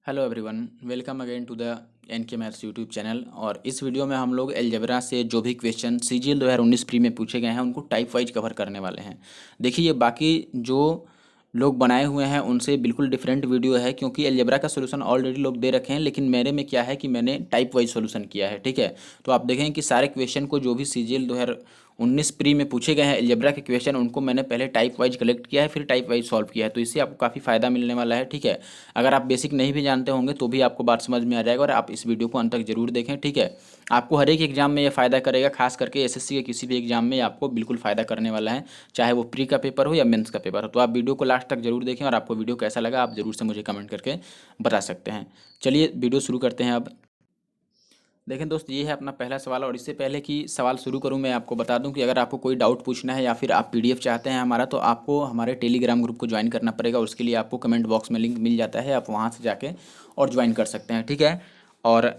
Hello everyone, welcome again to the N K maths YouTube channel. और इस video में हम लोग अलजेब्रा से जो भी क्वेश्चन सीजीएल 2019 प्री में पूछे गए हैं उनको टाइप वाइज कवर करने वाले हैं। देखिए, ये बाकी जो लोग बनाए हुए हैं उनसे बिल्कुल डिफरेंट वीडियो है, क्योंकि अलजेब्रा का सोल्यूशन ऑलरेडी लोग दे रखे हैं, लेकिन मेरे में क्या है कि मैंने टाइप वाइज सोल्यूशन किया है। ठीक है, तो आप देखें कि सारे क्वेश्चन को जो भी सीजीएल 2019 प्री में पूछे गए हैं अलजेब्रा के क्वेश्चन, उनको मैंने पहले टाइप वाइज कलेक्ट किया है, फिर टाइप वाइज सॉल्व किया है। तो इससे आपको काफ़ी फायदा मिलने वाला है। ठीक है, अगर आप बेसिक नहीं भी जानते होंगे तो भी आपको बात समझ में आ जाएगा, और आप इस वीडियो को अंत तक जरूर देखें। ठीक है, आपको हर एक एग्जाम में ये फ़ायदा करेगा, खास करके एसएससी के किसी भी एग्जाम में आपको बिल्कुल फ़ायदा करने वाला है, चाहे वो प्री का पेपर हो या मेंस का पेपर हो। तो आप वीडियो को लास्ट तक जरूर देखें, और आपको वीडियो कैसा लगा आप जरूर से मुझे कमेंट करके बता सकते हैं। चलिए वीडियो शुरू करते हैं। अब देखें दोस्त, ये है अपना पहला सवाल। और इससे पहले कि सवाल शुरू करूं, मैं आपको बता दूं कि अगर आपको कोई डाउट पूछना है या फिर आप पीडीएफ चाहते हैं हमारा, तो आपको हमारे टेलीग्राम ग्रुप को ज्वाइन करना पड़ेगा। उसके लिए आपको कमेंट बॉक्स में लिंक मिल जाता है, आप वहां से जाके और ज्वाइन कर सकते हैं। ठीक है, और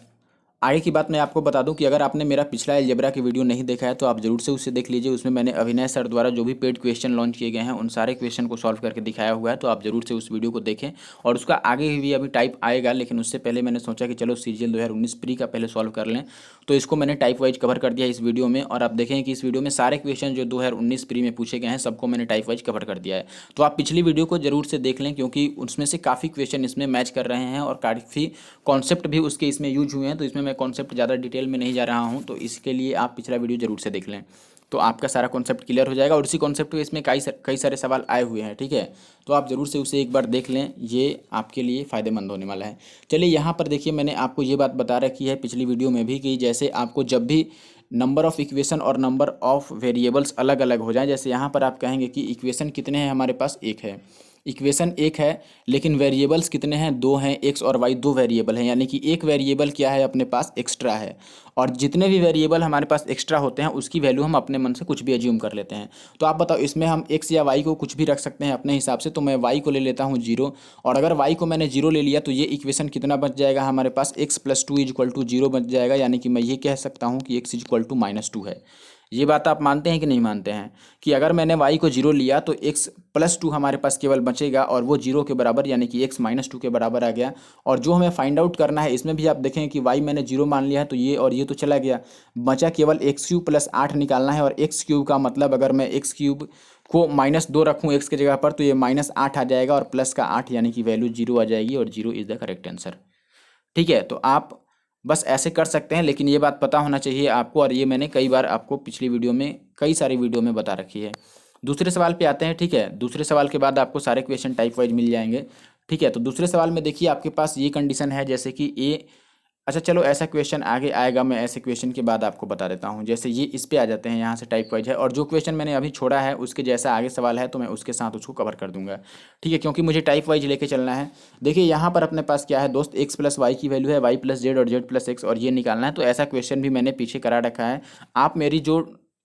आगे की बात मैं आपको बता दूं कि अगर आपने मेरा पिछला अलजेब्रा की वीडियो नहीं देखा है तो आप जरूर से उसे देख लीजिए। उसमें मैंने अभिनय सर द्वारा जो भी पेड क्वेश्चन लॉन्च किए गए हैं उन सारे क्वेश्चन को सॉल्व करके दिखाया हुआ है, तो आप जरूर से उस वीडियो को देखें। और उसका आगे भी अभी टाइप आएगा, लेकिन उससे पहले मैंने सोचा कि चलो सीजीएल 2019 प्री का पहले सॉल्व कर लें, तो इसको मैंने टाइप वाइज कवर कर दिया है इस वीडियो में। और आप देखें कि इस वीडियो में सारे क्वेश्चन जो 2019 प्री में पूछे गए हैं सबको मैंने टाइप वाइज कवर कर दिया है। तो आप पिछली वीडियो को जरूर से देख लें, क्योंकि उसमें से काफ़ी क्वेश्चन इसमें मैच कर रहे हैं और काफ़ी कॉन्सेप्ट भी उसके इसमें यूज हुए हैं। तो इसमें मैं कॉन्सेप्ट ज़्यादा डिटेल में नहीं जा रहा हूँ, तो इसके लिए आप पिछला वीडियो जरूर से देख लें, तो आपका सारा कॉन्सेप्ट क्लियर हो जाएगा। और इसी कॉन्सेप्ट पे इसमें कई सारे सवाल आए हुए हैं। ठीक है, तो आप ज़रूर से उसे एक बार देख लें, ये आपके लिए फ़ायदेमंद होने वाला है। चलिए यहाँ पर देखिए, मैंने आपको ये बात बता रखी है पिछली वीडियो में भी कि जैसे आपको जब भी नंबर ऑफ़ इक्वेशन और नंबर ऑफ़ वेरिएबल्स अलग अलग हो जाए, जैसे यहाँ पर आप कहेंगे कि इक्वेशन कितने हैं हमारे पास, एक है। इक्वेशन एक है, लेकिन वेरिएबल्स कितने हैं, दो हैं। एक्स और वाई दो वेरिएबल हैं, यानी कि एक वेरिएबल क्या है अपने पास, एक्स्ट्रा है। और जितने भी वेरिएबल हमारे पास एक्स्ट्रा होते हैं उसकी वैल्यू हम अपने मन से कुछ भी एज्यूम कर लेते हैं। तो आप बताओ, इसमें हम एक्स या वाई को कुछ भी रख सकते हैं अपने हिसाब से। तो मैं वाई को ले लेता हूँ जीरो, और अगर वाई को मैंने जीरो ले लिया तो ये इक्वेशन कितना बच जाएगा हमारे पास, X plus two is equal to zero बच जाएगा। यानी कि मैं ये कह सकता हूँ कि x is equal to minus two है। ये बात आप मानते हैं कि नहीं मानते हैं, कि अगर मैंने y को जीरो लिया तो x प्लस टू हमारे पास केवल बचेगा, और वो जीरो के बराबर यानी कि x माइनस टू के बराबर आ गया। और जो हमें फाइंड आउट करना है इसमें भी आप देखें कि y मैंने जीरो मान लिया है, तो ये और ये तो चला गया, बचा केवल एक्स क्यूब प्लस आठ निकालना है। और एक्स क्यूब का मतलब अगर मैं एक्स क्यूब को माइनस दो रखूँ एक्स की जगह पर, तो ये माइनस आठ आ जाएगा, और प्लस का आठ, यानी कि वैल्यू जीरो आ जाएगी, और zero is the correct answer. ठीक है, तो आप बस ऐसे कर सकते हैं, लेकिन ये बात पता होना चाहिए आपको, और ये मैंने कई बार आपको पिछली वीडियो में, कई सारी वीडियो में बता रखी है। दूसरे सवाल पे आते हैं। ठीक है, दूसरे सवाल के बाद आपको सारे क्वेश्चन टाइप वाइज मिल जाएंगे। ठीक है, तो दूसरे सवाल में देखिए आपके पास ये कंडीशन है, जैसे कि ए, अच्छा चलो ऐसा क्वेश्चन आगे आएगा, मैं ऐसे क्वेश्चन के बाद आपको बता देता हूँ। जैसे ये इस पे आ जाते हैं, यहाँ से टाइप वाइज है, और जो क्वेश्चन मैंने अभी छोड़ा है उसके जैसा आगे सवाल है तो मैं उसके साथ उसको कवर कर दूंगा। ठीक है, क्योंकि मुझे टाइप वाइज लेके चलना है। देखिए यहाँ पर अपने पास क्या है दोस्त, एक्स प्लस वाई की वैल्यू है वाई प्लस जेड और जेड प्लस एक्स, और ये निकालना है। तो ऐसा क्वेश्चन भी मैंने पीछे करा रखा है। आप मेरी जो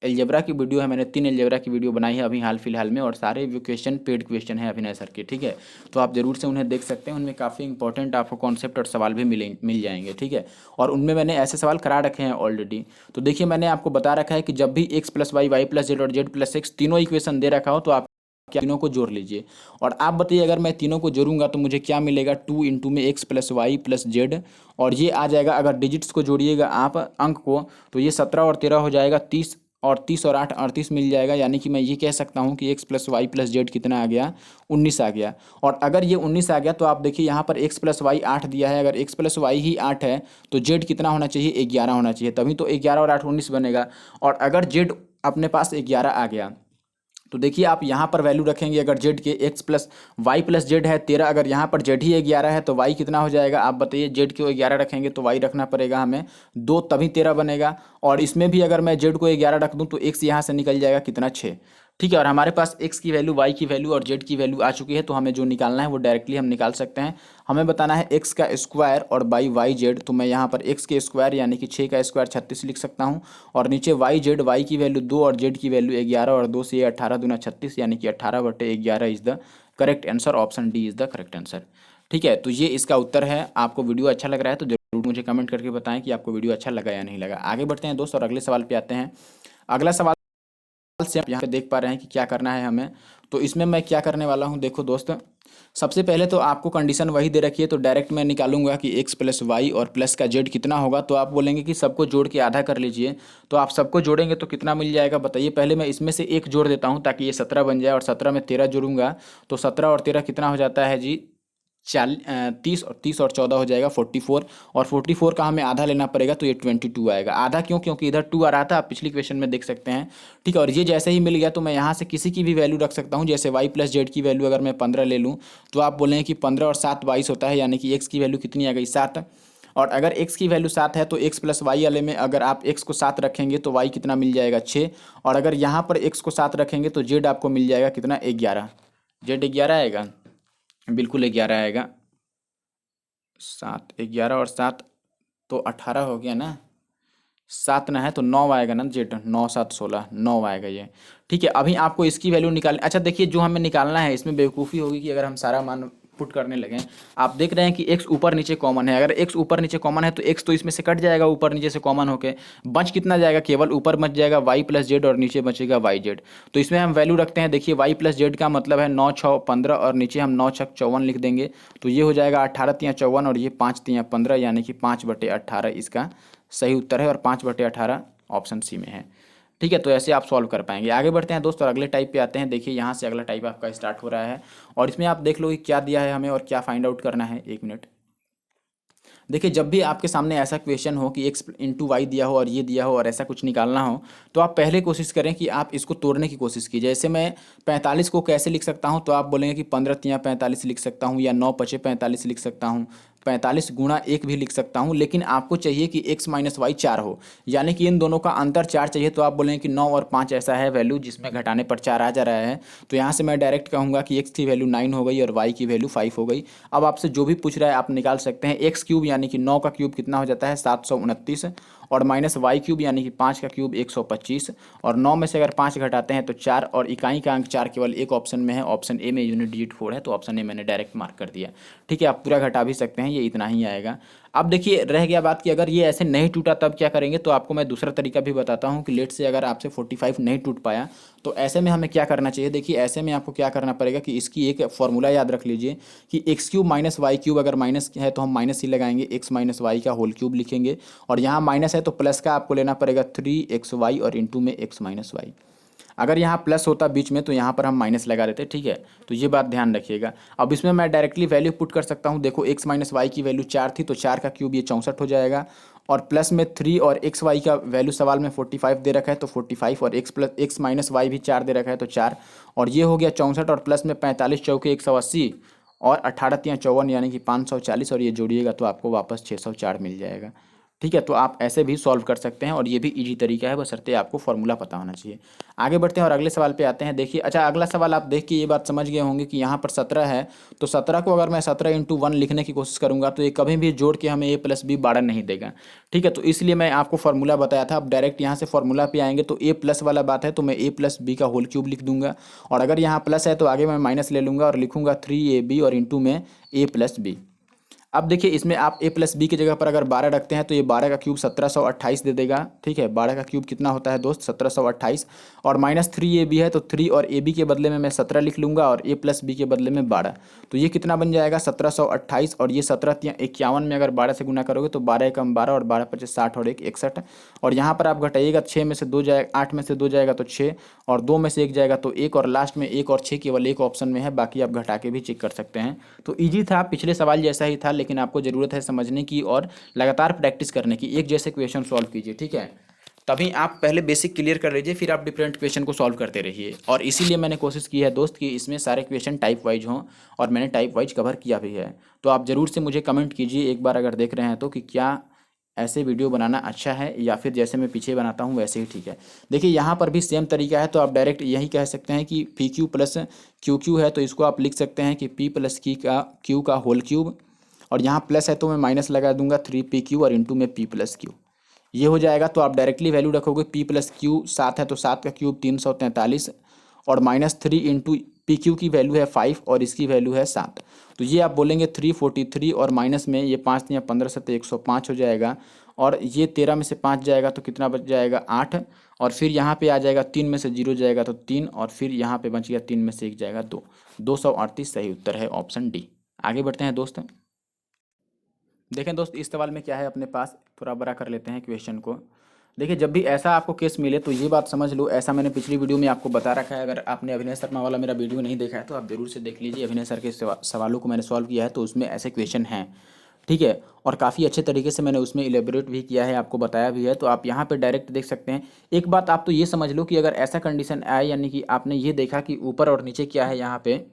अलजेब्रा की वीडियो है, मैंने 3 अलजेब्रा की वीडियो बनाई है अभी हाल फिलहाल में, और सारे वो क्वेश्चन पेड क्वेश्चन है अभिनय सर के। ठीक है, तो आप जरूर से उन्हें देख सकते हैं, उनमें काफ़ी इंपॉर्टेंट आपको कॉन्सेप्ट और सवाल भी मिल जाएंगे। ठीक है, और उनमें मैंने ऐसे सवाल करा रखे हैं ऑलरेडी। तो देखिए, मैंने आपको बता रखा है कि जब भी x plus y, y plus z और जेड प्लस एक्स तीनों इक्वेशन दे रखा हो, तो आप क्या तीनों को जोड़ लीजिए। और आप बताइए, अगर मैं तीनों को जोड़ूंगा तो मुझे क्या मिलेगा, टू इंटू में x plus y plus z, और ये आ जाएगा, अगर डिजिट्स को जोड़िएगा आप अंक को, तो ये 17 और 13 हो जाएगा 30, और 30 और 8 38 मिल जाएगा। यानी कि मैं ये कह सकता हूँ कि x plus y plus z कितना आ गया, 19 आ गया। और अगर ये 19 आ गया तो आप देखिए यहाँ पर एक्स प्लस वाई 8 दिया है, अगर एक्स प्लस वाई ही 8 है तो जेड कितना होना चाहिए, 11 होना चाहिए, तभी तो 11 और 8 19 बनेगा। और अगर जेड अपने पास 11 आ गया, तो देखिए आप यहाँ पर वैल्यू रखेंगे, अगर जेड के x plus y plus z है 13, अगर यहाँ पर जेड ही 11 है तो वाई कितना हो जाएगा, आप बताइए। जेड को 11 रखेंगे तो वाई रखना पड़ेगा हमें 2, तभी 13 बनेगा। और इसमें भी अगर मैं जेड को 11 रख दूँ तो एक्स यहाँ से निकल जाएगा कितना, 6। ठीक है, और हमारे पास एक्स की वैल्यू, वाई की वैल्यू और जेड की वैल्यू आ चुकी है, तो हमें जो निकालना है वो डायरेक्टली हम निकाल सकते हैं। हमें बताना है एक्स का स्क्वायर और बाई वाई जेड, तो मैं यहाँ पर एक्स के स्क्वायर यानी कि 6 का स्क्वायर 36 लिख सकता हूँ, और नीचे वाई जेड, वाई की वैल्यू 2 और जेड की वैल्यू 11, और 2 से ये 18 दूना 36, यानी कि 18/11 is the correct answer. Option D is the correct answer. ठीक है, तो ये इसका उत्तर है। आपको वीडियो अच्छा लग रहा है तो जरूर मुझे कमेंट करके बताएं कि आपको वीडियो अच्छा लगा या नहीं लगा। आगे बढ़ते हैं दोस्त, और अगले सवाल पे आते हैं। अगला सवाल से यहाँ पे देख पा रहे हैं कि क्या करना है हमें। तो इसमें मैं क्या करने वाला हूँ, देखो दोस्त, सबसे पहले तो आपको कंडीशन वही दे रखी है, तो डायरेक्ट मैं निकालूंगा कि एक्स प्लस वाई और प्लस का जेड कितना होगा। तो आप बोलेंगे कि सबको जोड़ के आधा कर लीजिए, तो आप सबको जोड़ेंगे तो कितना मिल जाएगा बताइए। पहले मैं इसमें से एक जोड़ देता हूँ ताकि ये 17 बन जाए, और 17 में 13 जोड़ूंगा तो 17 और 13 कितना हो जाता है जी, 30 और 14 हो जाएगा 44, और 44 का हमें आधा लेना पड़ेगा तो ये 22 आएगा। आधा क्यों, क्योंकि इधर 2 आ रहा था, आप पिछली क्वेश्चन में देख सकते हैं। ठीक है, और ये जैसे ही मिल गया तो मैं यहाँ से किसी की भी वैल्यू रख सकता हूँ। जैसे y प्लस जेड की वैल्यू अगर मैं 15 ले लूँ तो आप बोलेंगे कि 15 और 7 22 होता है, यानी कि x की वैल्यू कितनी आ गई 7। और अगर x की वैल्यू 7 है तो x प्लस वाई वाले में अगर आप x को 7 रखेंगे तो y कितना मिल जाएगा 6, और अगर यहाँ पर x को 7 रखेंगे तो z आपको मिल जाएगा कितना 11, z 11 आएगा, बिल्कुल 11 आएगा। 7 11 और 7 तो 18 हो गया ना, 7 ना है तो 9 आएगा ना जेड, 9 7 16 9 आएगा ये। ठीक है, अभी आपको इसकी वैल्यू निकाल, अच्छा देखिए जो हमें निकालना है इसमें बेवकूफ़ी होगी कि अगर हम सारा मान पुट करने लगें। आप देख रहे हैं कि x ऊपर नीचे कॉमन है, अगर x ऊपर नीचे कॉमन है तो x तो इसमें से कट जाएगा ऊपर नीचे से कॉमन होके, बच कितना जाएगा, केवल ऊपर बच जाएगा y प्लस जेड और नीचे बचेगा वाई जेड। तो इसमें हम वैल्यू रखते हैं, देखिए y प्लस जेड का मतलब है 9 6 15 और नीचे हम 9 6 54 लिख देंगे, तो ये हो जाएगा 18 तियाँ 54 और ये 5 तियाँ 15, यानी कि 5/18 इसका सही उत्तर है, और 5/18 ऑप्शन सी में है। ठीक है, तो ऐसे आप सॉल्व कर पाएंगे। आगे बढ़ते हैं दोस्तों, अगले टाइप पे आते हैं। देखिए यहाँ से अगला टाइप आपका स्टार्ट हो रहा है, और इसमें आप देख लो कि क्या दिया है हमें और क्या फाइंड आउट करना है। एक मिनट, देखिए जब भी आपके सामने ऐसा क्वेश्चन हो कि x इंटू वाई दिया हो और ये दिया हो और ऐसा कुछ निकालना हो, तो आप पहले कोशिश करें कि आप इसको तोड़ने की कोशिश कीजिए। जैसे मैं 45 को कैसे लिख सकता हूँ, तो आप बोलेंगे कि 15 तियाँ 45 लिख सकता हूँ, या 9 पचे 45 लिख सकता हूँ, 45 गुणा 1 भी लिख सकता हूँ। लेकिन आपको चाहिए कि x माइनस वाई 4 हो, यानी कि इन दोनों का अंतर 4 चाहिए। तो आप बोलेंगे कि 9 और 5 ऐसा है वैल्यू जिसमें घटाने पर 4 आ जा रहा है, तो यहाँ से मैं डायरेक्ट कहूँगा कि x की वैल्यू 9 हो गई और y की वैल्यू 5 हो गई। अब आपसे जो भी पूछ रहा है आप निकाल सकते हैं। एक्स क्यूब यानी कि 9 का क्यूब कितना हो जाता है 729, और माइनस वाई क्यूब यानी कि 5 का क्यूब 125, और 9 में से अगर 5 घटाते हैं तो 4, और इकाई का अंक 4 केवल एक ऑप्शन में है, ऑप्शन ए में यूनिट डिजिट 4 है, तो ऑप्शन ए मैंने डायरेक्ट मार्क कर दिया। ठीक है, आप पूरा घटा भी सकते हैं, ये इतना ही आएगा। अब देखिए रह गया बात कि अगर ये ऐसे नहीं टूटा तब क्या करेंगे, तो आपको मैं दूसरा तरीका भी बताता हूँ कि लेट से अगर आपसे 45 नहीं टूट पाया तो ऐसे में हमें क्या करना चाहिए। देखिए ऐसे में आपको क्या करना पड़ेगा कि इसकी एक फॉर्मूला याद रख लीजिए कि x cube minus y cube, अगर माइनस है तो हम माइनस ही लगाएंगे, एक्स माइनस वाई का होल क्यूब लिखेंगे, और यहाँ माइनस है तो प्लस का आपको लेना पड़ेगा 3xy और इंटू में x माइनस वाई। अगर यहाँ प्लस होता बीच में तो यहाँ पर हम माइनस लगा देते। ठीक है, तो ये बात ध्यान रखिएगा। अब इसमें मैं डायरेक्टली वैल्यू पुट कर सकता हूँ। देखो x माइनस वाई की वैल्यू 4 थी, तो 4 का क्यूब ये 64 हो जाएगा, और प्लस में 3 और एक्स वाई का वैल्यू सवाल में 45 दे रखा है तो 45, और एक्स माइनस वाई भी 4 दे रखा है तो 4, और ये हो गया 64, और प्लस में 45 चौके 180, और 18 तियाँ 54 यानी कि 540, और ये जोड़िएगा तो आपको वापस 604 मिल जाएगा। ठीक है, तो आप ऐसे भी सॉल्व कर सकते हैं, और ये भी इजी तरीका है, बशर्ते आपको फॉर्मूला पता होना चाहिए। आगे बढ़ते हैं और अगले सवाल पे आते हैं। देखिए अच्छा, अगला सवाल आप देख के ये बात समझ गए होंगे कि यहाँ पर 17 है, तो 17 को अगर मैं 17 इंटू 1 लिखने की कोशिश करूँगा तो ये कभी भी जोड़ के हमें a प्लस बी 12 नहीं देगा। ठीक है, तो इसलिए मैं आपको फॉर्मूला बताया था। अब डायरेक्ट यहाँ से फॉर्मूला पे आएंगे तो a प्लस वाला बात है तो मैं a प्लस बी का होल क्यूब लिख दूंगा, और अगर यहाँ प्लस है तो आगे मैं माइनस ले लूँगा और लिखूँगा 3ab और इंटू में a प्लस बी। अब देखिए इसमें आप a प्लस बी की जगह पर अगर 12 रखते हैं तो ये 12 का क्यूब 1728 दे देगा। ठीक है, 12 का क्यूब कितना होता है दोस्त 1728, और माइनस 3ab है तो 3 और ab के बदले में मैं 17 लिख लूँगा और a प्लस बी के बदले में 12, तो ये कितना बन जाएगा 1728, और ये 17×51 में अगर 12 से गुना करोगे तो 12 एकम 12 और 12 पचे 60 और 1 61, और यहाँ पर आप घटाइएगा 6 में से 2 जाएगा, 8 में से 2 जाएगा तो 6, और 2 में से 1 जाएगा तो 1, और लास्ट में 1 और 6 केवल एक ऑप्शन में है, बाकी आप घटा के भी चेक कर सकते हैं। तो ईजी था, पिछले सवाल जैसा ही था, लेकिन आपको ज़रूरत है समझने की और लगातार प्रैक्टिस करने की। एक जैसे क्वेश्चन सॉल्व कीजिए, ठीक है, तभी आप पहले बेसिक क्लियर कर लीजिए, फिर आप डिफरेंट क्वेश्चन को सॉल्व करते रहिए। और इसीलिए मैंने कोशिश की है दोस्त कि इसमें सारे क्वेश्चन टाइप वाइज हों, और मैंने टाइप वाइज कवर किया भी है। तो आप ज़रूर से मुझे कमेंट कीजिए एक बार अगर देख रहे हैं तो, कि क्या ऐसे वीडियो बनाना अच्छा है या फिर जैसे मैं पीछे बनाता हूँ वैसे ही ठीक है। देखिए यहाँ पर भी सेम तरीका है, तो आप डायरेक्ट यही कह सकते हैं कि P Q plus Q Q है, तो इसको आप लिख सकते हैं कि पी प्लस क्यू का होल क्यूब, और यहाँ प्लस है तो मैं माइनस लगा दूंगा 3pq और इंटू में p प्लस क्यू, ये हो जाएगा। तो आप डायरेक्टली वैल्यू रखोगे p प्लस क्यू 7 है तो 7 का क्यूब 343, और माइनस 3 इंटू पी क्यू की वैल्यू है 5 और इसकी वैल्यू है 7, तो ये आप बोलेंगे 343, और माइनस में ये 5 या 15 से 105 हो जाएगा, और ये 13 में से 5 जाएगा तो कितना बच जाएगा 8, और फिर यहाँ पे आ जाएगा 3 में से 0 जाएगा तो 3, और फिर यहाँ पे बच गया 3 में से 1 जाएगा 2। 238 सही उत्तर है ऑप्शन डी। आगे बढ़ते हैं दोस्त। देखें दोस्त इस सवाल में क्या है अपने पास, थोड़ा बड़ा कर लेते हैं क्वेश्चन को। देखिए जब भी ऐसा आपको केस मिले तो ये बात समझ लो, ऐसा मैंने पिछली वीडियो में आपको बता रखा है। अगर आपने अभिनय शर्मा वाला मेरा वीडियो नहीं देखा है तो आप जरूर से देख लीजिए। अभिनय सर के सवालों को मैंने सॉल्व किया है तो उसमें ऐसे क्वेश्चन हैं, ठीक है, और काफ़ी अच्छे तरीके से मैंने उसमें इलेबोरेट भी किया है, आपको बताया भी है, तो आप यहाँ पे डायरेक्ट देख सकते हैं। एक बात आप तो ये समझ लो कि अगर ऐसा कंडीशन आए, यानी कि आपने ये देखा कि ऊपर और नीचे क्या है, यहाँ पे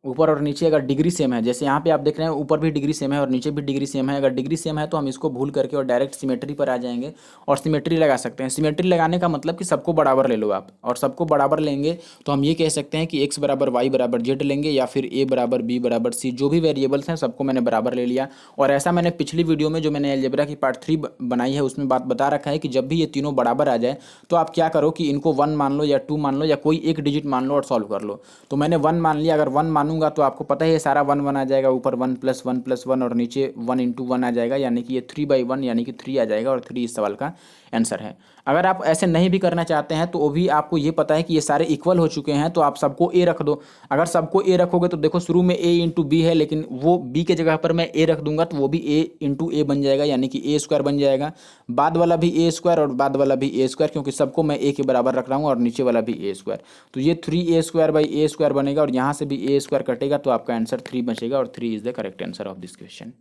ऊपर और नीचे अगर डिग्री सेम है, जैसे यहाँ पे आप देख रहे हैं ऊपर भी डिग्री सेम है और नीचे भी डिग्री सेम है। अगर डिग्री सेम है तो हम इसको भूल करके और डायरेक्ट सिमेट्री पर आ जाएंगे और सिमेट्री लगा सकते हैं। सिमेट्री लगाने का मतलब कि सबको बराबर ले लो आप, और सबको बराबर लेंगे तो हम ये कह सकते हैं कि एक्स बराबर वाई बराबर जेड लेंगे, या फिर ए बराबर बी बराबर सी, जो भी वेरिएबल्स हैं सबको मैंने बराबर ले लिया। और ऐसा मैंने पिछली वीडियो में जो मैंने अलजेब्रा की पार्ट 3 बनाई है उसमें बात बता रखा है कि जब भी ये तीनों बराबर आ जाए तो आप क्या करो कि इनको 1 मान लो या 2 मान लो या कोई एक डिजिट मान लो और सॉल्व कर लो। तो मैंने 1 मान लिया, अगर 1 मानूंगा तो आपको पता है ये सारा 1 1 आ जाएगा, ऊपर 1 + 1 + 1 और नीचे 1 × 1 आ जाएगा, यानी कि ये 3/1 यानी कि 3 आ जाएगा, और 3 इस सवाल का आंसर है। अगर आप ऐसे नहीं भी करना चाहते हैं तो वो भी आपको ये पता है कि ये सारे इक्वल हो चुके हैं तो आप सबको ए रख दो। अगर सबको ए रखोगे तो देखो शुरू में ए × बी है, लेकिन वो बी के जगह पर मैं ए रख दूंगा तो वो भी ए × ए बन जाएगा, यानी कि a² बन जाएगा। बाद वाला भी a² और बाद वाला भी a², क्योंकि सबको मैं ए के बराबर रख रहा हूँ, और नीचे वाला भी a², तो ये 3a² बनेगा, और यहाँ से भी a² कटेगा तो आपका आंसर 3 बचेगा, और 3 is the correct answer of this question.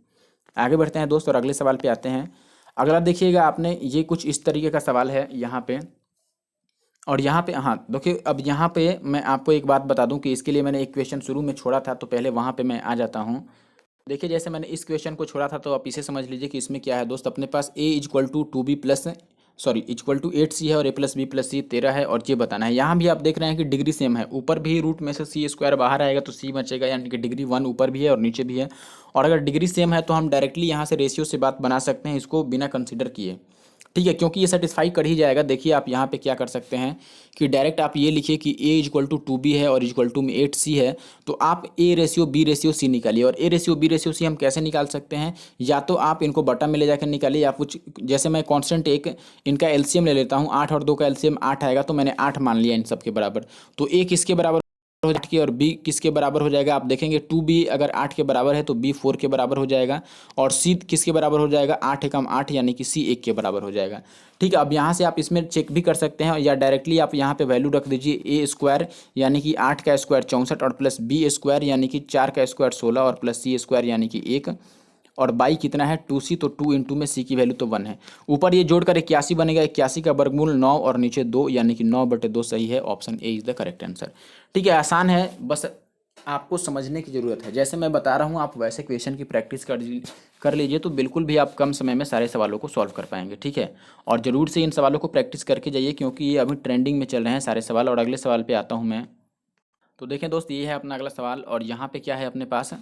आगे बढ़ते हैं दोस्त और अगले सवाल पे आते हैं। अगला देखिएगा आपने, ये कुछ इस तरीके का सवाल है यहाँ पे, और यहाँ पे हाँ देखिए, अब यहाँ पे मैं आपको एक बात बता दूं कि इसके लिए मैंने एक क्वेश्चन शुरू में छोड़ा था, तो पहले वहाँ पे मैं आ जाता हूँ। देखिए जैसे मैंने इस क्वेश्चन को छोड़ा था तो आप इसे समझ लीजिए कि इसमें क्या है दोस्त, अपने पास a = 2b प्लस = 8c है और a + b + c 13 है, और ये बताना है। यहाँ भी आप देख रहे हैं कि डिग्री सेम है, ऊपर भी रूट में से c² बाहर आएगा तो c बचेगा, यानी कि डिग्री 1 ऊपर भी है और नीचे भी है। और अगर डिग्री सेम है तो हम डायरेक्टली यहाँ से रेशियो से बात बना सकते हैं, इसको बिना कंसिडर किए, ठीक है, क्योंकि ये सेटिस्फाई कर ही जाएगा। देखिए आप यहाँ पे क्या कर सकते हैं कि डायरेक्ट आप ये लिखिए कि a = 2b है और = 8c है, तो आप a/b/c निकालिए। और a/b/c हम कैसे निकाल सकते हैं, या तो आप इनको बटन में ले जाकर निकालिए, या कुछ जैसे मैं कांस्टेंट एक इनका एलसीएम ले लेता हूँ, 8 और 2 का एलसीएम 8 आएगा, तो मैंने 8 मान लिया इन सब के बराबर। तो a किसके बराबर 8 की, और b किसके बराबर हो जाएगा, आप देखेंगे 2b अगर 8 के बराबर है तो b 4 के बराबर हो जाएगा, और c किसके बराबर हो जाएगा, 8 × 8 यानी कि c 1 के बराबर हो जाएगा। ठीक है, अब यहाँ से आप इसमें चेक भी कर सकते हैं, या डायरेक्टली आप यहाँ पे वैल्यू रख दीजिए a² यानी कि 8 का स्क्वायर 64, और प्लस b² यानी कि 4 का स्क्वायर 16, और प्लस c² यानी कि 1, और बाई कितना है 2c, तो 2 × में c की वैल्यू तो 1 है। ऊपर ये जोड़कर 81 बनेगा, 81 का वर्गमूल 9 और नीचे 2, यानी कि 9/2 सही है, option A is the correct answer. ठीक है, आसान है, बस आपको समझने की ज़रूरत है। जैसे मैं बता रहा हूँ आप वैसे क्वेश्चन की प्रैक्टिस कर लीजिए तो बिल्कुल भी आप कम समय में सारे सवालों को सॉल्व कर पाएंगे। ठीक है, और ज़रूर से इन सवालों को प्रैक्टिस करके जाइए, क्योंकि ये अभी ट्रेंडिंग में चल रहे हैं सारे सवाल। और अगले सवाल पे आता हूँ मैं। तो देखें दोस्त, ये है अपना अगला सवाल, और यहाँ पे क्या है अपने पास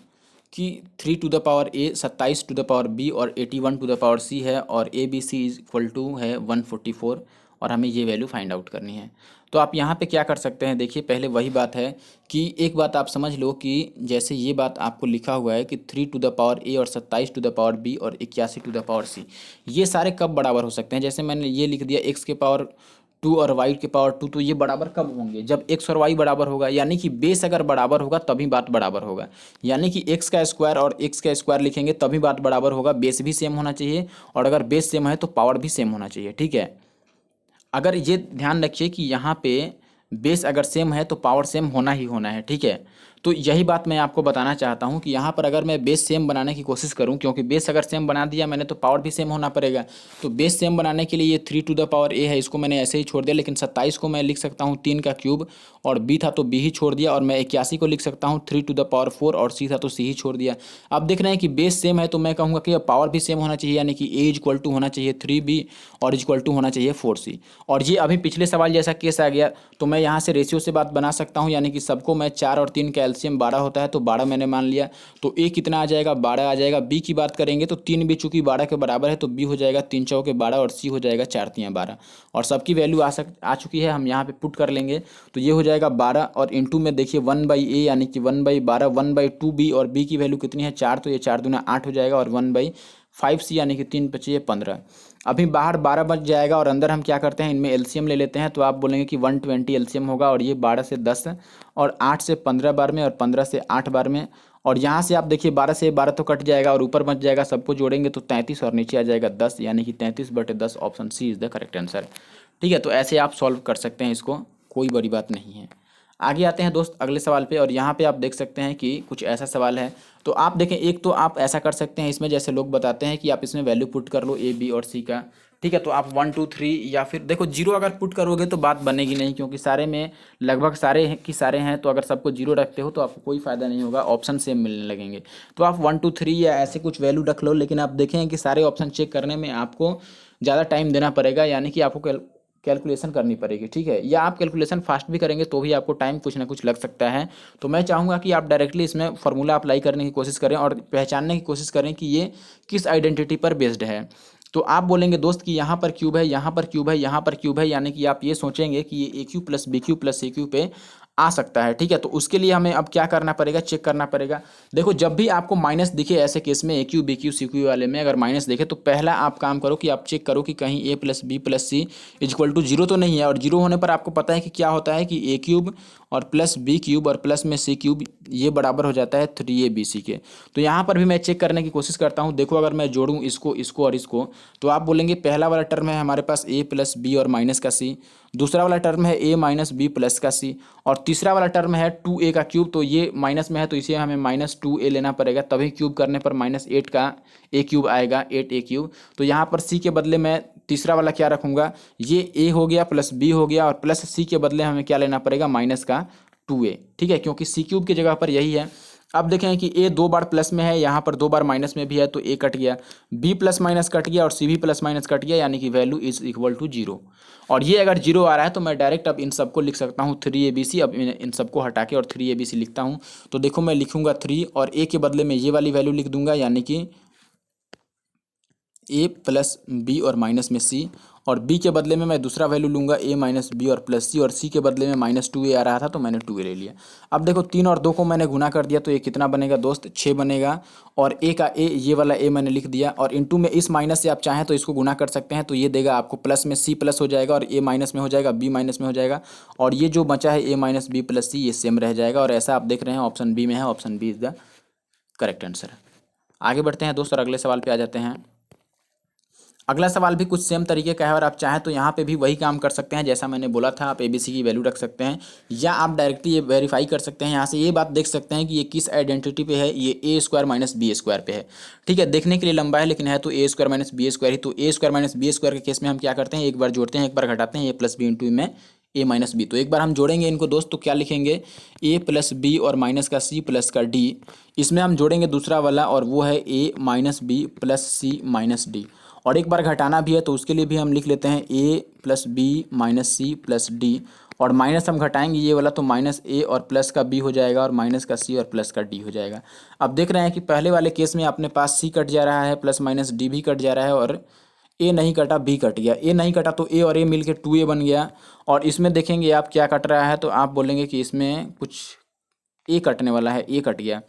कि 3 a 27 b और 81 c है, और ABC = है 144, और हमें ये वैल्यू फाइंड आउट करनी है। तो आप यहाँ पे क्या कर सकते हैं, देखिए पहले वही बात है कि एक बात आप समझ लो कि जैसे ये बात आपको लिखा हुआ है कि 3 a और 27 b और 81 c, ये सारे कब बराबर हो सकते हैं। जैसे मैंने ये लिख दिया x के पावर 2 और y के पावर 2, तो ये बराबर कब होंगे, जब x और y बराबर होगा, यानी कि बेस अगर बराबर होगा तभी बात बराबर होगा। यानी कि x का स्क्वायर और x का स्क्वायर लिखेंगे तभी बात बराबर होगा, बेस भी सेम होना चाहिए, और अगर बेस सेम है तो पावर भी सेम होना चाहिए। ठीक है, अगर ये ध्यान रखिए कि यहाँ पे बेस अगर सेम है तो पावर सेम होना ही होना है। ठीक है, तो यही बात मैं आपको बताना चाहता हूँ कि यहाँ पर अगर मैं बेस सेम बनाने की कोशिश करूँ, क्योंकि बेस अगर सेम बना दिया मैंने तो पावर भी सेम होना पड़ेगा। तो बेस सेम बनाने के लिए ये 3 a है, इसको मैंने ऐसे ही छोड़ दिया, लेकिन 27 को मैं लिख सकता हूँ 3 का क्यूब, और b था तो b ही छोड़ दिया, और मैं 81 को लिख सकता हूँ 3 और c था तो c ही छोड़ दिया। अब देख रहे हैं कि बेस सेम है तो मैं कहूँगा कि पावर भी सेम होना चाहिए, यानी कि a = होना चाहिए 3b और = होना चाहिए 4c। और ये अभी पिछले सवाल जैसा केस आ गया, तो मैं यहाँ से रेशियो से बात बना सकता हूँ, यानी कि सबको मैं 4 और 3 का एलसीएम 12 होता है तो 12 मैंने मान लिया, तो ए कितना आ जाएगा 12 आ जाएगा। बी की बात करेंगे तो 3 भी चूंकि 12 के बराबर है तो बी हो जाएगा 3 चौके 12 और सी हो जाएगा 4 तियाँ 12, और सबकी वैल्यू आ चुकी है, हम यहाँ पे पुट कर लेंगे। तो ये हो जाएगा 12 और इंटू में देखिए 1/a यानी कि 1/12 1/2 बी, और बी की वैल्यू कितनी है 4, तो ये 4 दूना 8 हो जाएगा, और 1/5 सी यानी कि 3 पचे 15। अभी बाहर 12 बच जाएगा और अंदर हम क्या करते हैं, इनमें एलसीएम ले लेते हैं। तो आप बोलेंगे कि 120 एलसीएम होगा, और ये 12 से 10 और 8 से 15 बार में और 15 से 8 बार में, और यहाँ से आप देखिए 12 से 12 तो कट जाएगा और ऊपर बच जाएगा, सबको जोड़ेंगे तो 33 और नीचे आ जाएगा 10, यानी कि 33/10 option C is the correct answer. ठीक है, तो ऐसे आप सॉल्व कर सकते हैं इसको, कोई बड़ी बात नहीं है। आगे आते हैं दोस्त अगले सवाल पे, और यहाँ पे आप देख सकते हैं कि कुछ ऐसा सवाल है। तो आप देखें, एक तो आप ऐसा कर सकते हैं इसमें, जैसे लोग बताते हैं कि आप इसमें वैल्यू पुट कर लो ए बी और सी का। ठीक है, तो आप 1 2 3 या फिर देखो 0 अगर पुट करोगे तो बात बनेगी नहीं, क्योंकि सारे में लगभग सारे हैं, तो अगर सबको 0 रखते हो तो आपको कोई फ़ायदा नहीं होगा, ऑप्शन सेम मिलने लगेंगे। तो आप 1 2 3 या ऐसे कुछ वैल्यू रख लो, लेकिन आप देखें कि सारे ऑप्शन चेक करने में आपको ज़्यादा टाइम देना पड़ेगा, यानी कि आपको कैलकुलेशन करनी पड़ेगी। ठीक है, या आप कैलकुलेशन फास्ट भी करेंगे तो भी आपको टाइम कुछ ना कुछ लग सकता है। तो मैं चाहूँगा कि आप डायरेक्टली इसमें फार्मूला अप्लाई करने की कोशिश करें और पहचानने की कोशिश करें कि ये किस आइडेंटिटी पर बेस्ड है। तो आप बोलेंगे दोस्त कि यहाँ पर क्यूब है, यहाँ पर क्यूब है, यहाँ पर क्यूब है, यानी कि आप ये सोचेंगे कि ये A cube plus B cube plus C cube पे आ सकता है। ठीक है, तो उसके लिए हमें अब क्या करना पड़ेगा, चेक करना पड़ेगा। देखो, जब भी आपको माइनस दिखे ऐसे केस में, A cube B cube C cube वाले में अगर माइनस दिखे, तो पहला आप काम करो कि आप चेक करो कि कहीं A plus B plus C equal to 0 तो नहीं है, और 0 होने पर आपको पता है कि क्या होता है कि ए क्यूब और प्लस बी क्यूब और प्लस में सी क्यूब ये बराबर हो जाता है 3ab के। तो यहाँ पर भी मैं चेक करने की कोशिश करता हूँ। देखो, अगर मैं जोड़ूँ इसको इसको और इसको, तो आप बोलेंगे पहला वाला टर्म है हमारे पास ए प्लस बी और माइनस का सी, दूसरा वाला टर्म है ए माइनस बी प्लस का सी, और तीसरा वाला टर्म है 2a का क्यूब। तो ये माइनस में है तो इसे हमें -2a लेना पड़ेगा, तभी क्यूब करने पर -8 का ए क्यूब आएगा, 8a क्यूब। तो यहाँ पर सी के बदले मैं तीसरा वाला क्या रखूँगा, ये ए हो गया प्लस बी हो गया, और प्लस सी के बदले हमें क्या लेना पड़ेगा, माइनस का 2a। ठीक है, क्योंकि सी क्यूब की जगह पर यही है। अब देखें कि ए 2 बार प्लस में है, यहाँ पर 2 बार माइनस में भी है, तो ए कट गया, बी प्लस माइनस कट गया और सी भी प्लस माइनस कट गया, यानी कि वैल्यू इज इक्वल टू 0। और ये अगर 0 आ रहा है तो मैं डायरेक्ट अब इन सबको लिख सकता हूँ 3abc। अब इन सबको हटा के और 3abc लिखता हूँ। तो देखो, मैं लिखूंगा 3 और ए के बदले में ये वाली वैल्यू लिख दूंगा, यानी कि ए प्लस बी और माइनस में सी, और बी के बदले में मैं दूसरा वैल्यू लूँगा ए माइनस बी और प्लस सी, और सी के बदले में -2a आ रहा था तो मैंने 2a ले लिया। अब देखो, 3 और 2 को मैंने गुना कर दिया तो ये कितना बनेगा दोस्त, 6 बनेगा, और ए का ए ये वाला ए मैंने लिख दिया, और इंटू में इस माइनस से आप चाहें तो इसको गुना कर सकते हैं, तो ये देगा आपको प्लस में सी प्लस हो जाएगा और ए माइनस में हो जाएगा, बी माइनस में हो जाएगा, और ये जो बचा है ए माइनस बी प्लस सी ये सेम रह जाएगा, और ऐसा आप देख रहे हैं ऑप्शन बी में है, option B is the correct answer. आगे बढ़ते हैं दोस्त और अगले सवाल पे आ जाते हैं। अगला सवाल भी कुछ सेम तरीके का है, और आप चाहें तो यहाँ पे भी वही काम कर सकते हैं जैसा मैंने बोला था। आप एबीसी की वैल्यू रख सकते हैं, या आप डायरेक्टली ये वेरीफाई कर सकते हैं। यहाँ से ये बात देख सकते हैं कि ये किस आइडेंटिटी पे है, ये A square minus B square पे है। ठीक है, देखने के लिए लंबा है लेकिन है तो ए स्क्वायर माइनस बी स्क्वायर ही। तो ए स्क्वायर माइनस बी स्क्वायर के केस में हम क्या करते हैं, एक बार जोड़ते हैं एक बार घटाते हैं, ए प्लस बी इंटू में ए माइनस बी। तो एक बार हम जोड़ेंगे इनको दोस्त, तो क्या लिखेंगे, ए प्लस बी और माइनस का सी प्लस का डी। इसमें हम जोड़ेंगे दूसरा वाला, और वो है ए माइनस बी प्लस सी माइनस डी। और एक बार घटाना भी है तो उसके लिए भी हम लिख लेते हैं A plus B minus C plus D, और माइनस हम घटाएंगे ये वाला तो माइनस ए और प्लस का बी हो जाएगा, और माइनस का सी और प्लस का डी हो जाएगा। अब देख रहे हैं कि पहले वाले केस में अपने पास सी कट जा रहा है, प्लस माइनस डी भी कट जा रहा है, और ए नहीं कटा बी कट गया। ए नहीं कटा तो ए और ए मिल के 2a बन गया। और इसमें देखेंगे आप क्या कट रहा है, तो आप बोलेंगे कि इसमें कुछ ए कटने वाला है, ए कट गया।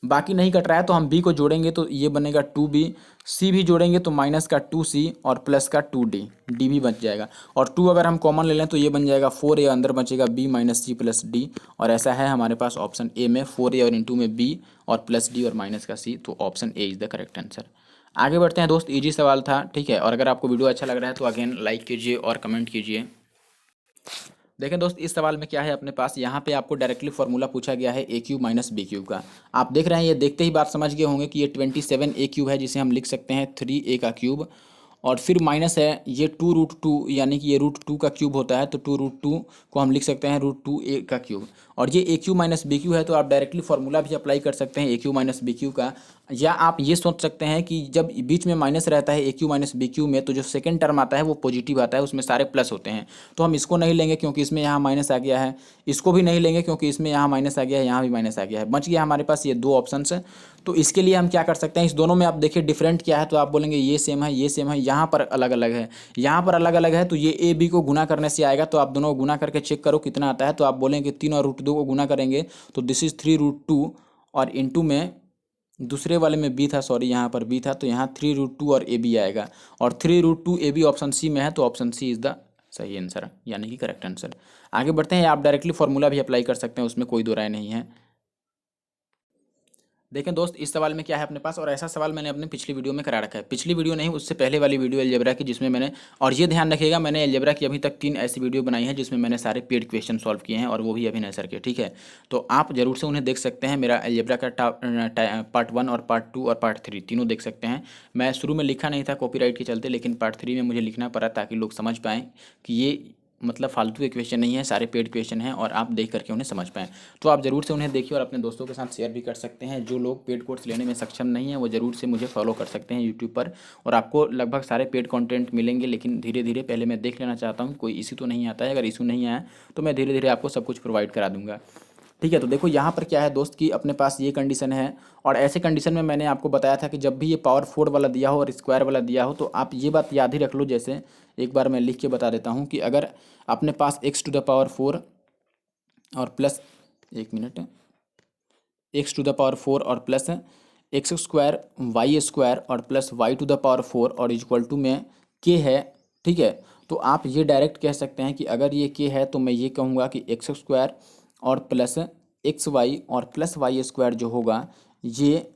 बाकी नहीं कट रहा है तो हम बी को जोड़ेंगे तो ये बनेगा 2b, सी भी जोड़ेंगे तो माइनस का 2c और प्लस का 2d, डी भी बच जाएगा। और 2 अगर हम कॉमन ले लें तो ये बन जाएगा 4a, अंदर बचेगा b minus C plus D. और ऐसा है हमारे पास ऑप्शन ए में 4a और इंटू में b और प्लस डी और माइनस का c, तो option A is the correct answer. आगे बढ़ते हैं दोस्त, इजी सवाल था। ठीक है, और अगर आपको वीडियो अच्छा लग रहा है तो अगेन लाइक कीजिए और कमेंट कीजिए। देखें दोस्त, इस सवाल में क्या है अपने पास, यहाँ पे आपको डायरेक्टली फार्मूला पूछा गया है ए क्यूब माइनस बी क्यूब का। आप देख रहे हैं, ये देखते ही बात समझ गए होंगे कि ये 27a क्यूब है, जिसे हम लिख सकते हैं 3a का क्यूब, और फिर माइनस है ये 2√2, यानी कि ये √2 का क्यूब होता है, तो 2√2 को हम लिख सकते हैं √2a का क्यूब। और ये ए क्यूब माइनस बी क्यूब है, तो आप डायरेक्टली फार्मूला भी अप्लाई कर सकते हैं ए क्यूब माइनस बी क्यूब का। या आप ये सोच सकते हैं कि जब बीच में माइनस रहता है ए क्यू माइनस बी क्यू में, तो जो सेकंड टर्म आता है वो पॉजिटिव आता है, उसमें सारे प्लस होते हैं। तो हम इसको नहीं लेंगे क्योंकि इसमें यहाँ माइनस आ गया है, इसको भी नहीं लेंगे क्योंकि इसमें यहाँ माइनस आ गया है, यहाँ भी माइनस आ गया है। बच गया हमारे पास ये दो ऑप्शन है। तो इसके लिए हम क्या कर सकते हैं, इस दोनों में आप देखिए डिफरेंट क्या है, तो आप बोलेंगे ये सेम है, ये सेम है, यहाँ पर अलग अलग है, यहाँ पर अलग अलग है। तो ये ए बी को गुना करने से आएगा, तो आप दोनों को गुना करके चेक करो कितना आता है। तो आप बोलेंगे 3 और √2 को गुना करेंगे तो दिस इज 3√2, और इंटू में दूसरे वाले में बी था, सॉरी यहाँ पर बी था, तो यहाँ 3√2 और ए बी आएगा, और 3√2 ए बी ऑप्शन सी में है, तो ऑप्शन सी इज़ द सही आंसर, यानी कि करेक्ट आंसर। आगे बढ़ते हैं, आप डायरेक्टली फॉर्मूला भी अप्लाई कर सकते हैं, उसमें कोई दो राय नहीं है। देखें दोस्त, इस सवाल में क्या है अपने पास, और ऐसा सवाल मैंने अपने पिछली वीडियो में करा रखा है, पिछली वीडियो नहीं उससे पहले वाली वीडियो अलजेब्रा की, जिसमें मैंने, और ये ध्यान रखिएगा मैंने अलजेब्रा की अभी तक 3 ऐसी वीडियो बनाई है जिसमें मैंने सारे पेड क्वेश्चन सॉल्व किए हैं, और वो भी अभिनय सर के, ठीक है। तो आप जरूर से उन्हें देख सकते हैं, मेरा अलजेब्रा का पार्ट 1 और पार्ट 2 और पार्ट 3 तीनों देख सकते हैं। मैं शुरू में लिखा नहीं था कॉपीराइट के चलते, लेकिन पार्ट 3 में मुझे लिखना पड़ा ताकि लोग समझ पाएँ कि ये मतलब फालतू के क्वेश्चन नहीं है, सारे पेड क्वेश्चन हैं, और आप देख करके उन्हें समझ पाएँ। तो आप ज़रूर से उन्हें देखिए, और अपने दोस्तों के साथ शेयर भी कर सकते हैं। जो लोग पेड कोर्स लेने में सक्षम नहीं हैं वो ज़रूर से मुझे फॉलो कर सकते हैं यूट्यूब पर, और आपको लगभग सारे पेड कंटेंट मिलेंगे। लेकिन धीरे धीरे पहले मैं देख लेना चाहता हूँ कोई इशू तो नहीं आता है, अगर इशू नहीं आया तो मैं धीरे धीरे आपको सब कुछ प्रोवाइड करा दूँगा, ठीक है। तो देखो यहाँ पर क्या है दोस्त कि अपने पास ये कंडीशन है, और ऐसे कंडीशन में मैंने आपको बताया था कि जब भी ये पावर 4 वाला दिया हो और स्क्वायर वाला दिया हो, तो आप ये बात याद ही रख लो। जैसे एक बार मैं लिख के बता देता हूँ कि अगर अपने पास x⁴ और प्लस, एक मिनट, x⁴ और प्लस x² y² और प्लस y⁴ और इक्वल टू में k है, ठीक है। तो आप ये डायरेक्ट कह सकते हैं कि अगर ये k है तो मैं ये कहूँगा कि x² और प्लस xy और प्लस y² जो होगा, ये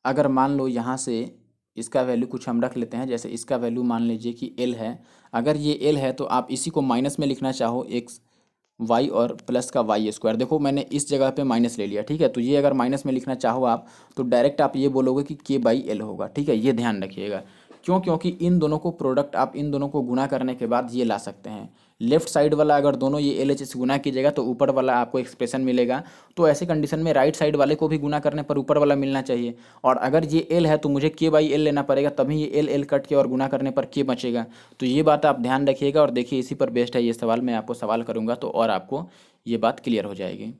अगर मान लो यहाँ से इसका वैल्यू कुछ हम रख लेते हैं, जैसे इसका वैल्यू मान लीजिए कि l है। अगर ये l है तो आप इसी को माइनस में लिखना चाहो x y और प्लस का y², देखो मैंने इस जगह पे माइनस ले लिया, ठीक है। तो ये अगर माइनस में लिखना चाहो आप, तो डायरेक्ट आप ये बोलोगे कि k/l होगा, ठीक है। ये ध्यान रखिएगा, क्यों, क्योंकि इन दोनों को प्रोडक्ट, आप इन दोनों को गुना करने के बाद ये ला सकते हैं। लेफ्ट साइड वाला अगर दोनों ये LHS से गुना कीजिएगा तो ऊपर वाला आपको एक्सप्रेशन मिलेगा। तो ऐसे कंडीशन में राइट साइड वाले को भी गुना करने पर ऊपर वाला मिलना चाहिए, और अगर ये l है तो मुझे k/l लेना पड़ेगा, तभी ये l कट के और गुना करने पर k बचेगा। तो ये बात आप ध्यान रखिएगा, और देखिए इसी पर बेस्ड है ये सवाल, मैं आपको सवाल करूँगा तो और आपको ये बात क्लियर हो जाएगी।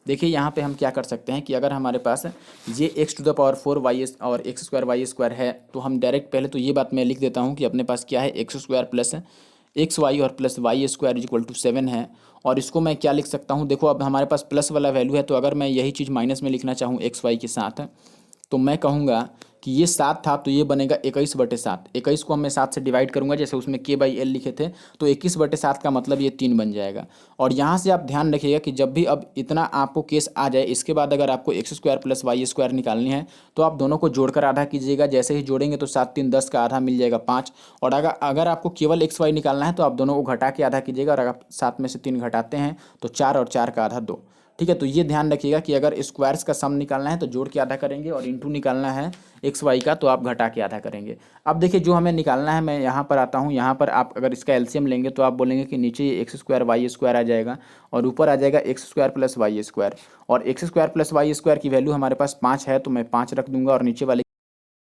देखिए यहाँ पे हम क्या कर सकते हैं कि अगर हमारे पास ये x⁴ y और x² y² है, तो हम डायरेक्ट पहले तो ये बात मैं लिख देता हूँ कि अपने पास क्या है, x² प्लस xy और प्लस y² इक्वल टू 7 है। और इसको मैं क्या लिख सकता हूँ, देखो अब हमारे पास प्लस वाला वैल्यू है, तो अगर मैं यही चीज़ माइनस में लिखना चाहूँ xy के साथ, तो मैं कहूँगा कि ये 7 था तो ये बनेगा 21/7। 21 को मैं 7 से डिवाइड करूँगा, जैसे उसमें k/l लिखे थे, तो 21/7 का मतलब ये 3 बन जाएगा। और यहाँ से आप ध्यान रखिएगा कि जब भी अब इतना आपको केस आ जाए, इसके बाद अगर आपको x² प्लस y² निकालनी है, तो आप दोनों को जोड़कर आधा कीजिएगा। जैसे ही जोड़ेंगे तो 7 3 10 का आधा मिल जाएगा 5। और अगर आपको केवल xy निकालना है तो आप दोनों को घटा के आधा कीजिएगा, और अगर 7 में से 3 घटाते हैं तो 4 और 4 का आधा 2, ठीक है। तो ये ध्यान रखिएगा कि अगर स्क्वायर्स का सम निकालना है तो जोड़ के आधा करेंगे, और इंटू निकालना है xy का तो आप घटा के आधा करेंगे। अब देखिए जो हमें निकालना है, मैं यहाँ पर आता हूँ, यहाँ पर आप अगर इसका एलसीएम लेंगे तो आप बोलेंगे कि नीचे ये x² y² आ जाएगा, और ऊपर आ जाएगा x² प्लस y²। और x² प्लस y² की वैल्यू हमारे पास 5 है, तो मैं 5 रख दूंगा, और नीचे वाले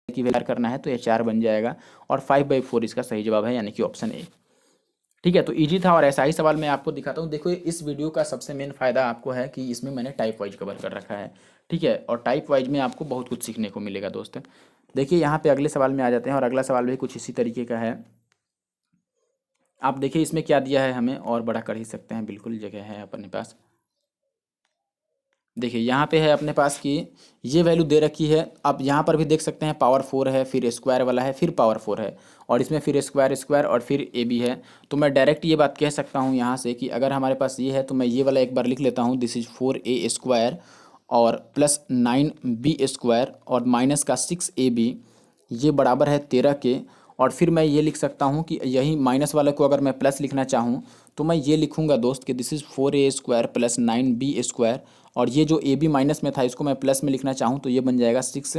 की वैल्यू करना है तो ये 4 बन जाएगा, और 5/4 इसका सही जवाब है, यानी कि ऑप्शन ए, ठीक है। तो इजी था, और ऐसा ही सवाल मैं आपको दिखाता हूँ। देखो इस वीडियो का सबसे मेन फायदा आपको है कि इसमें मैंने टाइप वाइज कवर कर रखा है, ठीक है, और टाइप वाइज में आपको बहुत कुछ सीखने को मिलेगा दोस्त। देखिए यहाँ पे अगले सवाल में आ जाते हैं, और अगला सवाल भी कुछ इसी तरीके का है। आप देखिए इसमें क्या दिया है, हमें और बड़ा कर ही सकते हैं, बिल्कुल जगह है अपने पास। देखिए यहाँ पे है अपने पास कि ये वैल्यू दे रखी है। आप यहाँ पर भी देख सकते हैं पावर 4 है, फिर स्क्वायर वाला है, फिर पावर 4 है, और इसमें फिर स्क्वायर स्क्वायर और फिर ए बी है। तो मैं डायरेक्ट ये बात कह सकता हूँ यहाँ से कि अगर हमारे पास ये है तो मैं ये वाला एक बार लिख लेता हूँ, दिस इज 4a² और प्लस 9b² और माइनस का 6ab, ये बराबर है 13 के। और फिर मैं ये लिख सकता हूँ कि यही माइनस वाले को अगर मैं प्लस लिखना चाहूँ तो मैं ये लिखूँगा दोस्त कि this is 4a² plus 9b², और ये जो ए बी माइनस में था इसको मैं प्लस में लिखना चाहूँ तो ये बन जाएगा 6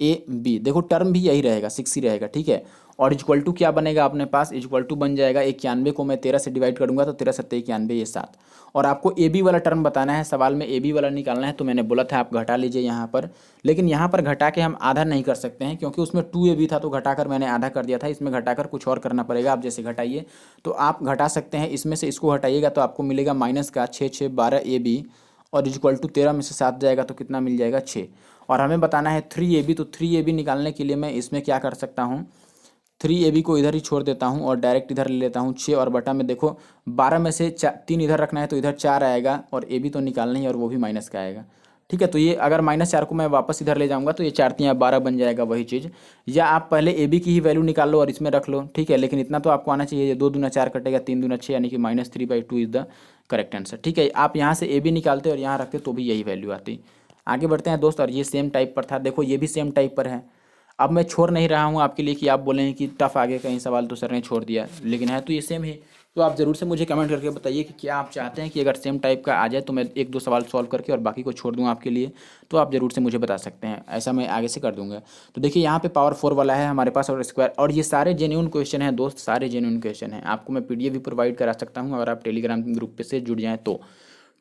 ए बी, देखो टर्म भी यही रहेगा, 6 ही रहेगा, ठीक है। और इक्वल टू क्या बनेगा अपने पास, इक्वल टू बन जाएगा 91 को मैं 13 से डिवाइड करूंगा तो 13 सत्ते 91, ये 7। और आपको ए बी वाला टर्म बताना है, सवाल में ए बी वाला निकालना है, तो मैंने बोला था आप घटा लीजिए यहाँ पर। लेकिन यहाँ पर घटा के हम आधा नहीं कर सकते हैं, क्योंकि उसमें 2ab था तो घटाकर मैंने आधा कर दिया था, इसमें घटाकर कुछ और करना पड़ेगा। आप जैसे घटाइए तो आप घटा सकते हैं, इसमें से इसको हटाइएगा तो आपको मिलेगा माइनस का 6 6 12 ए बी, और इक्वल टू 13 में से 7 जाएगा तो कितना मिल जाएगा 6। और हमें बताना है 3ab, तो 3ab निकालने के लिए मैं इसमें क्या कर सकता हूँ, 3ab को इधर ही छोड़ देता हूँ और डायरेक्ट इधर ले लेता हूँ 6, और बटा में देखो 12 में से 3 इधर रखना है तो इधर 4 आएगा, और ab तो निकालना ही और वो भी माइनस का आएगा, ठीक है। तो ये अगर -4 को मैं वापस इधर ले जाऊंगा तो ये 4 3 12 बन जाएगा वही चीज़। या आप पहले ए बी की ही वैल्यू निकाल लो और इसमें रख लो, ठीक है। लेकिन इतना तो आपको आना चाहिए, 2 दूना 4 कटेगा, 3 दूना 6, यानी कि -3/2 इज द करेक्ट आंसर, ठीक है। आप यहाँ से ए बी निकालते और यहाँ रखते तो भी यही वैल्यू आती। आगे बढ़ते हैं दोस्त, और ये सेम टाइप पर था, देखो ये भी सेम टाइप पर है। अब मैं छोड़ नहीं रहा हूँ आपके लिए कि आप बोलें कि टफ आगे कहीं सवाल तो सर ने छोड़ दिया, लेकिन है तो ये सेम ही। तो आप ज़रूर से मुझे कमेंट करके बताइए कि क्या आप चाहते हैं कि अगर सेम टाइप का आ जाए तो मैं 1 2 सवाल सॉल्व करके और बाकी को छोड़ दूँ आपके लिए, तो आप ज़रूर से मुझे बता सकते हैं, ऐसा मैं आगे से कर दूंगा। तो देखिए यहाँ पे पावर 4 वाला है हमारे पास और स्क्वायर, और ये सारे जेन्युइन क्वेश्चन हैं दोस्त, सारे जेन्युइन क्वेश्चन हैं। आपको मैं PDF भी प्रोवाइड करा सकता हूँ अगर आप टेलीग्राम ग्रुप पे से जुड़ जाएँ तो,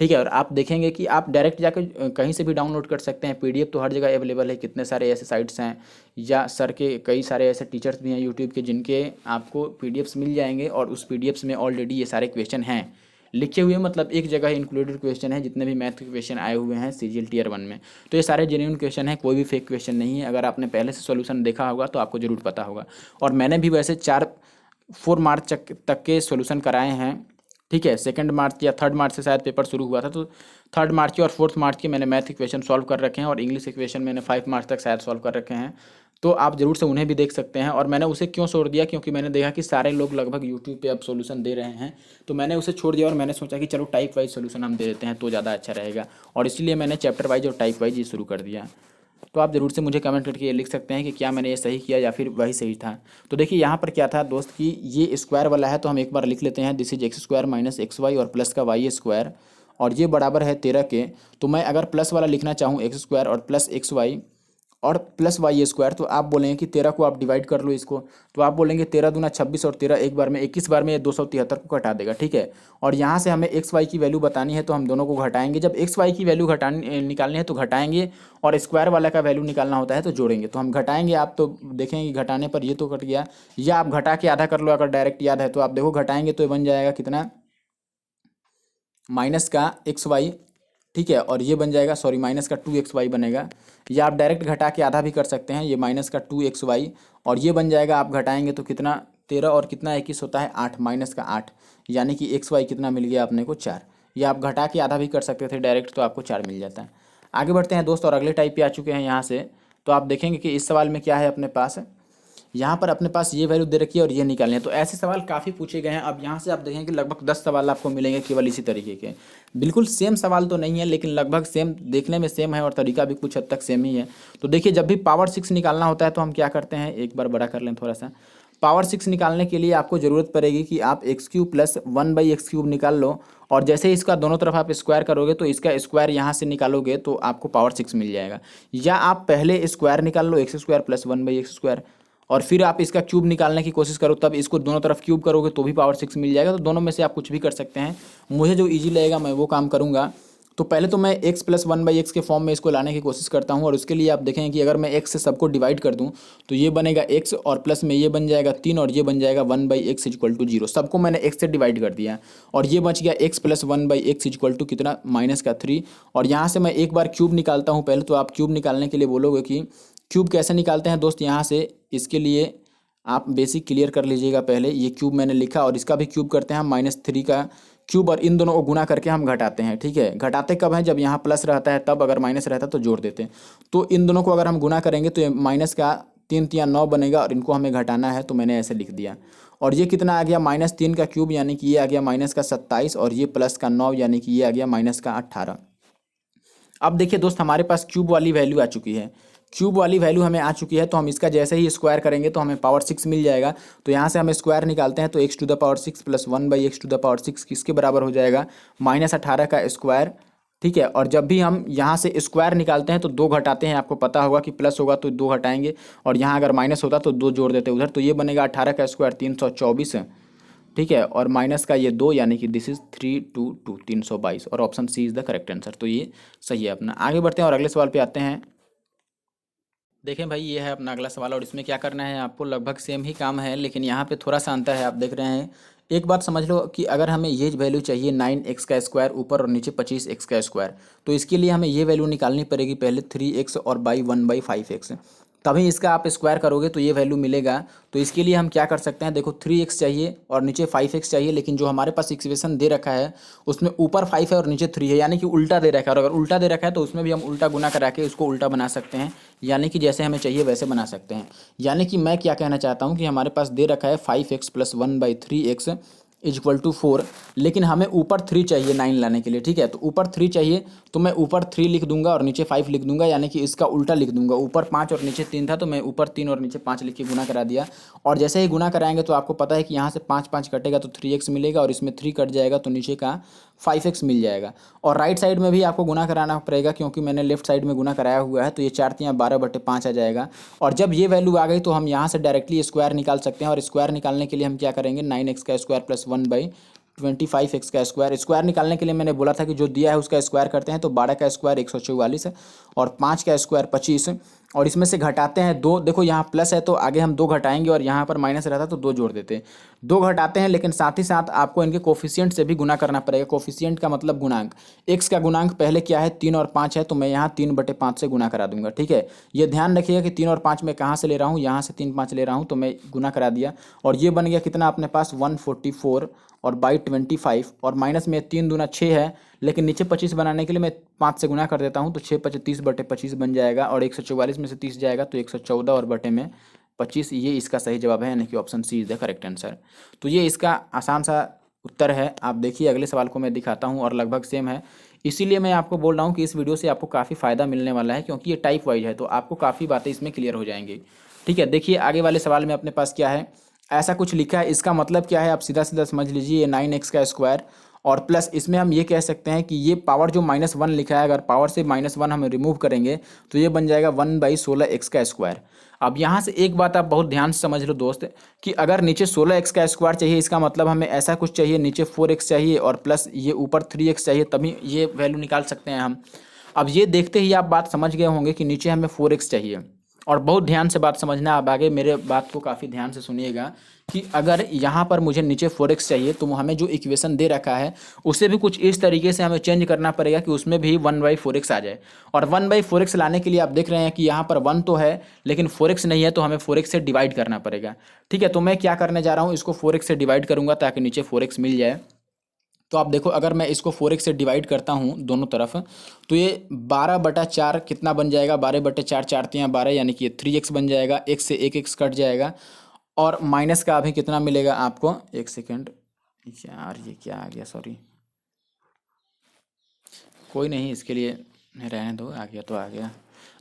ठीक है। और आप देखेंगे कि आप डायरेक्ट जाकर कहीं से भी डाउनलोड कर सकते हैं, PDF तो हर जगह अवेलेबल है, कितने सारे ऐसे साइट्स हैं, या सर के कई सारे ऐसे टीचर्स भी हैं यूट्यूब के जिनके आपको PDFs मिल जाएंगे, और उस PDFs में ऑलरेडी ये सारे क्वेश्चन हैं लिखे हुए, मतलब एक जगह इंक्लूडेड क्वेश्चन है, जितने भी मैथ के क्वेश्चन आए हुए हैं CGL Tier 1 में, तो ये सारे जेन्युइन क्वेश्चन हैं, कोई भी फेक क्वेश्चन नहीं है। अगर आपने पहले से सोल्यूशन देखा होगा तो आपको ज़रूर पता होगा। और मैंने भी वैसे 4 मार्च तक के सोल्यूशन कराए हैं, ठीक है। 2 मार्च या 3 मार्च से शायद पेपर शुरू हुआ था, तो 3 मार्च के और 4 मार्च के मैंने मैथ इक्वेशन सॉल्व कर रखे हैं, और इंग्लिश इक्वेशन मैंने 5 मार्च तक शायद सॉल्व कर रखे हैं। तो आप ज़रूर से उन्हें भी देख सकते हैं। और मैंने उसे क्यों छोड़ दिया, क्योंकि मैंने देखा कि सारे लोग लगभग यूट्यूब पे अब सोल्यूशन दे रहे हैं, तो मैंने उसे छोड़ दिया और मैंने सोचा कि चलो टाइप वाइज सोल्यूशन हम दे देते हैं तो ज़्यादा अच्छा रहेगा, और इसलिए मैंने चैप्टर वाइज और टाइप वाइज ये शुरू कर दिया। तो आप ज़रूर से मुझे कमेंट करके ये लिख सकते हैं कि क्या मैंने ये सही किया या फिर वही सही था। तो देखिए यहाँ पर क्या था दोस्त कि ये स्क्वायर वाला है, तो हम एक बार लिख लेते हैं, दिस इज x² - xy और प्लस का y², और ये बराबर है 13 के। तो मैं अगर प्लस वाला लिखना चाहूँ x² और प्लस xy और प्लस y², तो आप बोलेंगे कि 13 को आप डिवाइड कर लो इसको, तो आप बोलेंगे 13 दूना 26 और 13 एक बार में 21 बार में ये 273 को घटा देगा, ठीक है। और यहाँ से हमें एक्स वाई की वैल्यू बतानी है, तो हम दोनों को घटाएंगे। जब एक्स वाई की वैल्यू निकालनी है तो घटाएंगे, और स्क्वायर वाला का वैल्यू निकालना होता है तो जोड़ेंगे। तो हम घटाएंगे, आप तो देखेंगे घटाने पर ये तो कट गया, या आप घटा के आधा कर लो अगर डायरेक्ट याद है तो। आप देखो घटाएंगे तो ये बन जाएगा कितना, माइनस का एक्स वाई, ठीक है। और ये बन जाएगा, सॉरी, माइनस का 2xy बनेगा, या आप डायरेक्ट घटा के आधा भी कर सकते हैं, ये माइनस का 2xy, और ये बन जाएगा, आप घटाएंगे तो कितना, 13 और कितना 21 होता है 8, माइनस का 8, यानी कि xy कितना मिल गया अपने को 4। या आप घटा के आधा भी कर सकते थे डायरेक्ट, तो आपको 4 मिल जाता है। आगे बढ़ते हैं दोस्त, और अगले टाइप पे आ चुके हैं यहाँ से। तो आप देखेंगे कि इस सवाल में क्या है अपने पास, यहाँ पर अपने पास ये वैल्यू दे रखी है और ये निकालनी है। तो ऐसे सवाल काफ़ी पूछे गए हैं। अब यहाँ से आप देखें कि लगभग 10 सवाल आपको मिलेंगे केवल इसी तरीके के। बिल्कुल सेम सवाल तो नहीं है, लेकिन लगभग सेम, देखने में सेम है और तरीका भी कुछ हद तक सेम ही है। तो देखिए, जब भी पावर 6 निकालना होता है तो हम क्या करते हैं, एक बार बड़ा कर लें थोड़ा सा। पावर 6 निकालने के लिए आपको ज़रूरत पड़ेगी कि आप x³ प्लस 1/x³ निकाल लो, और जैसे ही इसका दोनों तरफ आप स्क्वायर करोगे तो इसका स्क्वायर यहाँ से निकालोगे तो आपको पावर 6 मिल जाएगा। या आप पहले स्क्वायर निकाल लो, x² प्लस 1/x², और फिर आप इसका क्यूब निकालने की कोशिश करो, तब इसको दोनों तरफ क्यूब करोगे तो भी पावर 6 मिल जाएगा। तो दोनों में से आप कुछ भी कर सकते हैं, मुझे जो इजी लगेगा मैं वो काम करूँगा। तो पहले तो मैं x प्लस 1/x के फॉर्म में इसको लाने की कोशिश करता हूँ, और उसके लिए आप देखेंगे कि अगर मैं x से सबको डिवाइड कर दूँ तो ये बनेगा x, और प्लस में ये बन जाएगा 3, और ये बन जाएगा 1/x इक्वल टू 0। सबको मैंने x से डिवाइड कर दिया, और ये बच गया x plus 1/x equal to कितना, माइनस का 3। और यहाँ से मैं एक बार क्यूब निकालता हूँ पहले। तो आप क्यूब निकालने के लिए बोलोगे कि क्यूब कैसे निकालते हैं दोस्त, यहाँ से इसके लिए आप बेसिक क्लियर कर लीजिएगा पहले। ये क्यूब मैंने लिखा, और इसका भी क्यूब करते हैं हम, -3 का क्यूब, और इन दोनों को गुना करके हम घटाते हैं, ठीक है। घटाते कब है, जब यहाँ प्लस रहता है तब, अगर माइनस रहता है तो जोड़ देते हैं। तो इन दोनों को अगर हम गुना करेंगे तो ये माइनस का 3 × 9 बनेगा, और इनको हमें घटाना है तो मैंने ऐसे लिख दिया। और ये कितना आ गया, -3 का क्यूब, यानी कि ये आ गया माइनस का 27, और ये प्लस का 9, यानी कि ये आ गया माइनस का 18। अब देखिए दोस्त, हमारे पास क्यूब वाली वैल्यू आ चुकी है, क्यूब वाली वैल्यू हमें आ चुकी है। तो हम इसका जैसे ही स्क्वायर करेंगे तो हमें पावर 6 मिल जाएगा। तो यहाँ से हम स्क्वायर निकालते हैं, तो x⁴ प्लस 1/x⁴ किसके बराबर हो जाएगा, -18 का स्क्वायर ठीक है। और जब भी हम यहाँ से स्क्वायर निकालते हैं तो दो घटाते हैं, आपको पता होगा कि प्लस होगा तो दो घटाएंगे, और यहाँ अगर माइनस होता तो दो जोड़ देते उधर, तो ये बनेगा 18 का स्क्वायर 324 है। ठीक है, और माइनस का ये दो, यानी कि दिस इज 322 322, और option C is the correct answer. तो ये सही है अपना। आगे बढ़ते हैं और अगले सवाल पे आते हैं। देखें भाई, ये है अपना अगला सवाल, और इसमें क्या करना है आपको, लगभग सेम ही काम है, लेकिन यहाँ पे थोड़ा सा अंतर है। आप देख रहे हैं, एक बात समझ लो कि अगर हमें ये वैल्यू चाहिए 9x का स्क्वायर ऊपर और नीचे 25x का स्क्वायर, तो इसके लिए हमें ये वैल्यू निकालनी पड़ेगी पहले 3x और बाई 1/5x, तभी इसका आप स्क्वायर करोगे तो ये वैल्यू मिलेगा। तो इसके लिए हम क्या कर सकते हैं, देखो 3x चाहिए और नीचे 5x चाहिए, लेकिन जो हमारे पास इक्वेशन दे रखा है उसमें ऊपर 5 है और नीचे 3 है, यानी कि उल्टा दे रखा है। और अगर उल्टा दे रखा है तो उसमें भी हम उल्टा गुना करा के उसको उल्टा बना सकते हैं, यानी कि जैसे हमें चाहिए वैसे बना सकते हैं। यानी कि मैं क्या कहना चाहता हूँ कि हमारे पास दे रखा है 5x plus 1/3x is equal to 4, लेकिन हमें ऊपर 3 चाहिए 9 लाने के लिए। ठीक है, तो ऊपर 3 चाहिए, तो मैं ऊपर 3 लिख दूंगा और नीचे 5 लिख दूंगा, यानी कि इसका उल्टा लिख दूंगा। ऊपर 5 और नीचे 3 था, तो मैं ऊपर 3 और नीचे 5 लिख के गुना करा दिया। और जैसे ही गुना कराएंगे तो आपको पता है कि यहाँ से 5 5 कटेगा तो 3x मिलेगा, और इसमें 3 कट जाएगा तो नीचे का 5x मिल जाएगा। और राइट साइड में भी आपको गुना कराना पड़ेगा, क्योंकि मैंने लेफ्ट साइड में गुना कराया हुआ है, तो ये 4×3=12/5 आ जाएगा। और जब ये वैल्यू आ गई तो हम यहाँ से डायरेक्टली स्क्वायर निकाल सकते हैं, और स्क्वायर निकालने के लिए हम क्या करेंगे, 9x का स्क्वायर प्लस 1/25x का स्क्वायर। स्क्वायर निकालने के लिए मैंने बोला था कि जो दिया है उसका स्क्वायर करते हैं, तो 12 का स्क्वायर 144 है, और 5 का स्क्वायर 25, और इसमें से घटाते हैं दो। देखो यहाँ प्लस है तो आगे हम दो घटाएंगे, और यहाँ पर माइनस रहता तो दो जोड़ देते। दो घटाते हैं, लेकिन साथ ही साथ आपको इनके कोफिशिएंट से भी गुना करना पड़ेगा। कोफिशिएंट का मतलब गुणांक। एक्स का गुणांक पहले क्या है, 3 और 5 है, तो मैं यहाँ 3/5 से गुना करा दूंगा। ठीक है, ये ध्यान रखिएगा कि 3 और 5 मैं कहाँ से ले रहा हूँ, यहाँ से 3 5 ले रहा हूँ, तो मैं गुना करा दिया, और ये बन गया कितना अपने पास 144 और बाई 25, और माइनस में 3 दूना 6 है, लेकिन नीचे 25 बनाने के लिए मैं 5 से गुना कर देता हूँ, तो 6×5 30/25 बन जाएगा, और 144 में से 30 जाएगा तो 114 और बटे में 25। ये इसका सही जवाब है, यानी कि option C is the correct answer. तो ये इसका आसान सा उत्तर है। आप देखिए अगले सवाल को मैं दिखाता हूँ, और लगभग सेम है, इसीलिए मैं आपको बोल रहा हूँ कि इस वीडियो से आपको काफ़ी फ़ायदा मिलने वाला है, क्योंकि ये टाइप वाइज है, तो आपको काफ़ी बातें इसमें क्लियर हो जाएंगी। ठीक है, देखिए आगे वाले सवाल में अपने पास क्या है, ऐसा कुछ लिखा है, इसका मतलब क्या है आप सीधा सीधा समझ लीजिए। ये 9x का स्क्वायर, और प्लस इसमें हम ये कह सकते हैं कि ये पावर जो -1 लिखा है, अगर पावर से -1 हम रिमूव करेंगे तो ये बन जाएगा 1/16x का स्क्वायर। अब यहाँ से एक बात आप बहुत ध्यान से समझ लो दोस्त, कि अगर नीचे 16x का स्क्वायर चाहिए, इसका मतलब हमें ऐसा कुछ चाहिए, नीचे 4x चाहिए और प्लस ये ऊपर 3x चाहिए, तभी ये वैल्यू निकाल सकते हैं हम। अब ये देखते ही आप बात समझ गए होंगे कि नीचे हमें 4x चाहिए। और बहुत ध्यान से बात समझना, आप आगे मेरे बात को काफ़ी ध्यान से सुनिएगा, कि अगर यहाँ पर मुझे नीचे 4x चाहिए, तो हमें जो इक्वेशन दे रखा है उसे भी कुछ इस तरीके से हमें चेंज करना पड़ेगा कि उसमें भी 1/4x आ जाए। और 1/4x लाने के लिए आप देख रहे हैं कि यहाँ पर 1 तो है, लेकिन 4x नहीं है, तो हमें 4x से डिवाइड करना पड़ेगा। ठीक है, तो मैं क्या करने जा रहा हूँ, इसको 4x से डिवाइड करूँगा ताकि नीचे 4x मिल जाए। तो आप देखो, अगर मैं इसको 4x से डिवाइड करता हूँ दोनों तरफ, तो ये 12/4 कितना बन जाएगा, 12/4 4×3=12, यानी कि ये 3x बन जाएगा। x से एक x कट जाएगा, और माइनस का अभी कितना मिलेगा आपको, एक सेकेंड यार, ये क्या आ गया, सॉरी, कोई नहीं, इसके लिए रहने दो, आ गया तो आ गया।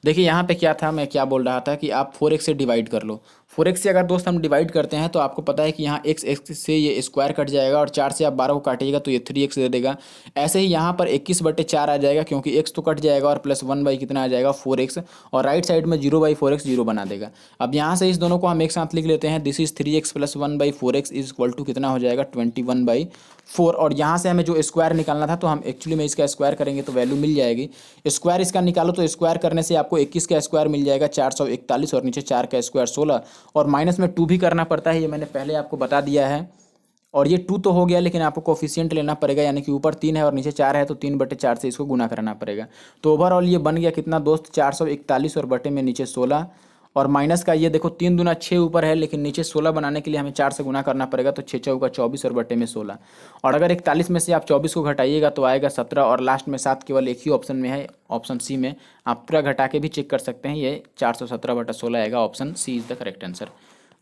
देखिए यहाँ पे क्या था, मैं क्या बोल रहा था कि आप 4x से डिवाइड कर लो। 4x से अगर दोस्त हम डिवाइड करते हैं तो आपको पता है कि यहाँ x से ये स्क्वायर कट जाएगा, और 4 से आप 12 को काटिएगा तो ये 3x दे देगा। ऐसे ही यहाँ पर 21/4 आ जाएगा, क्योंकि x तो कट जाएगा, और प्लस 1 कितना आ जाएगा 4x, और राइट साइड में 0/4x 0 बना देगा। अब यहाँ से इस दोनों को हम एक साथ लिख लेते हैं, this is 3x plus 1/4x is equal to कितना हो जाएगा 21/4। और यहाँ से हमें जो स्क्वायर निकालना था, तो हम एक्चुअली में इसका स्क्वायर करेंगे तो वैल्यू मिल जाएगी। स्क्वायर इसका निकालो, तो स्क्वायर करने से आपको 21 का स्क्वायर मिल जाएगा 441, और नीचे 4 का स्क्वायर 16, और माइनस में 2 भी करना पड़ता है, ये मैंने पहले आपको बता दिया है। और ये 2 तो हो गया, लेकिन आपको कोफिशिएंट लेना पड़ेगा, यानी कि ऊपर 3 है और नीचे 4 है, तो 3/4 से इसको गुना करना पड़ेगा। तो ओवरऑल ये बन गया कितना दोस्त, 441, और बटे में नीचे 16, और माइनस का ये देखो 3 दूना 6 ऊपर है, लेकिन नीचे 16 बनाने के लिए हमें 4 से गुना करना पड़ेगा, तो 6×4 = 24 और बटे में 16। और अगर 41 में से आप 24 को घटाइएगा तो आएगा 17, और लास्ट में 7 केवल एक ही ऑप्शन में है, ऑप्शन सी में। आप पूरा घटा के भी चेक कर सकते हैं, ये 417/16 आएगा, option C is the correct answer.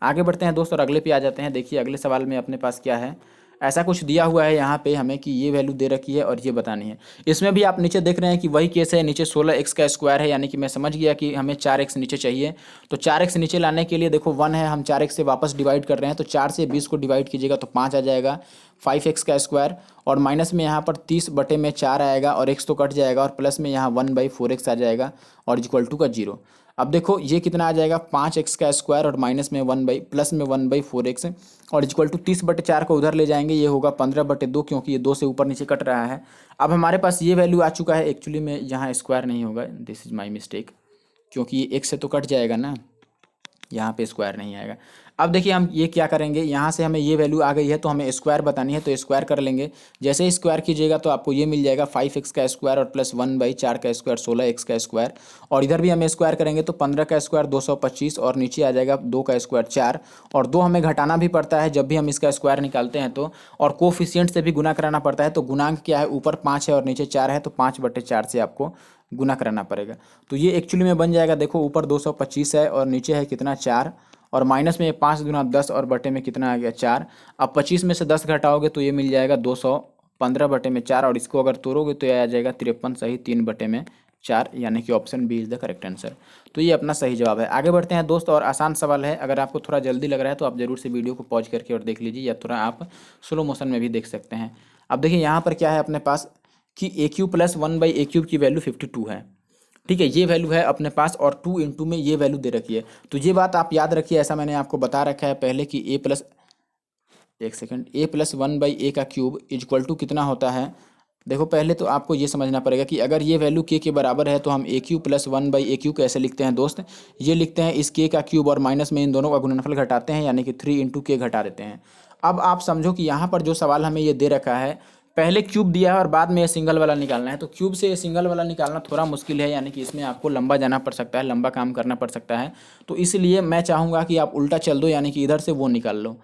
आगे बढ़ते हैं दोस्त और अगले पे आ जाते हैं। देखिए अगले सवाल में अपने पास क्या है, ऐसा कुछ दिया हुआ है यहाँ पे हमें कि ये वैल्यू दे रखी है और ये बतानी है। इसमें भी आप नीचे देख रहे हैं कि वही केस है, नीचे 16x का स्क्वायर है, यानी कि मैं समझ गया कि हमें 4x नीचे चाहिए। तो 4x नीचे लाने के लिए देखो 1 है, हम 4x से वापस डिवाइड कर रहे हैं, तो 4 से 20 को डिवाइड कीजिएगा तो 5 आ जाएगा, 5x का स्क्वायर, और माइनस में यहाँ पर 30/4 आएगा और x तो कट जाएगा, और प्लस में यहाँ 1/4x आ जाएगा और इक्वल टू का 0। अब देखो ये कितना आ जाएगा, 5x का स्क्वायर और माइनस में प्लस में 1/4x और इक्वल टू 30/4 को उधर ले जाएंगे, ये होगा 15/2, क्योंकि ये 2 से ऊपर नीचे कट रहा है। अब हमारे पास ये वैल्यू आ चुका है। एक्चुअली में यहाँ स्क्वायर नहीं होगा, दिस इज माई मिस्टेक, क्योंकि ये x से तो कट जाएगा ना, यहाँ पे स्क्वायर नहीं आएगा। अब देखिए हम ये क्या करेंगे, यहाँ से हमें ये वैल्यू आ गई है तो हमें स्क्वायर बतानी है, तो स्क्वायर कर लेंगे। जैसे ही स्क्वायर कीजिएगा तो आपको ये मिल जाएगा 5x का स्क्वायर और प्लस 1/4 का स्क्वायर 16x का स्क्वायर, और इधर भी हम स्क्वायर करेंगे तो 15 का स्क्वायर 225 और नीचे आ जाएगा 2 का स्क्वायर 4, और 2 हमें घटाना भी पड़ता है जब भी हम इसका स्क्वायर निकालते हैं तो, और कोफिशिएंट से भी गुना कराना पड़ता है। तो गुणांक क्या है, ऊपर 5 है और नीचे 4 है, तो 5/4 से आपको गुना कराना पड़ेगा। तो ये एक्चुअली में बन जाएगा, देखो ऊपर 225 है और नीचे है कितना 4, और माइनस में 5 दूना 10 और बटे में कितना आ गया 4। अब 25 में से 10 घटाओगे तो ये मिल जाएगा 215/4, और इसको अगर तोड़ोगे तो ये आ जाएगा 53 सही 3/4, यानी कि option B is the correct answer. तो ये अपना सही जवाब है। आगे बढ़ते हैं दोस्त, और आसान सवाल है। अगर आपको थोड़ा जल्दी लग रहा है तो आप ज़रूर से वीडियो को पॉज करके और देख लीजिए, या थोड़ा आप स्लो मोशन में भी देख सकते हैं। अब देखिए यहाँ पर क्या है अपने पास कि a³ + 1/a³ की वैल्यू 52 है। ठीक है, ये वैल्यू है अपने पास, और 2 इंटू में ये वैल्यू दे रखी है। तो ये बात आप याद रखिए, ऐसा मैंने आपको बता रखा है पहले कि a + 1/a³ इक्वल टू कितना होता है। देखो पहले तो आपको ये समझना पड़ेगा कि अगर ये वैल्यू k के बराबर है तो हम a³ + 1/a³ कैसे लिखते हैं दोस्त, ये लिखते हैं इस k का क्यूब और माइनस में इन दोनों का गुणनफल घटाते हैं, यानी कि 3 इंटू k घटा देते हैं। अब आप समझो कि यहाँ पर जो सवाल हमें ये दे रखा है, पहले क्यूब दिया है और बाद में ये सिंगल वाला निकालना है, तो क्यूब से ये सिंगल वाला निकालना थोड़ा मुश्किल है, यानी कि इसमें आपको लंबा जाना पड़ सकता है, लंबा काम करना पड़ सकता है। तो इसलिए मैं चाहूँगा कि आप उल्टा चल दो, यानी कि इधर से वो निकाल लो,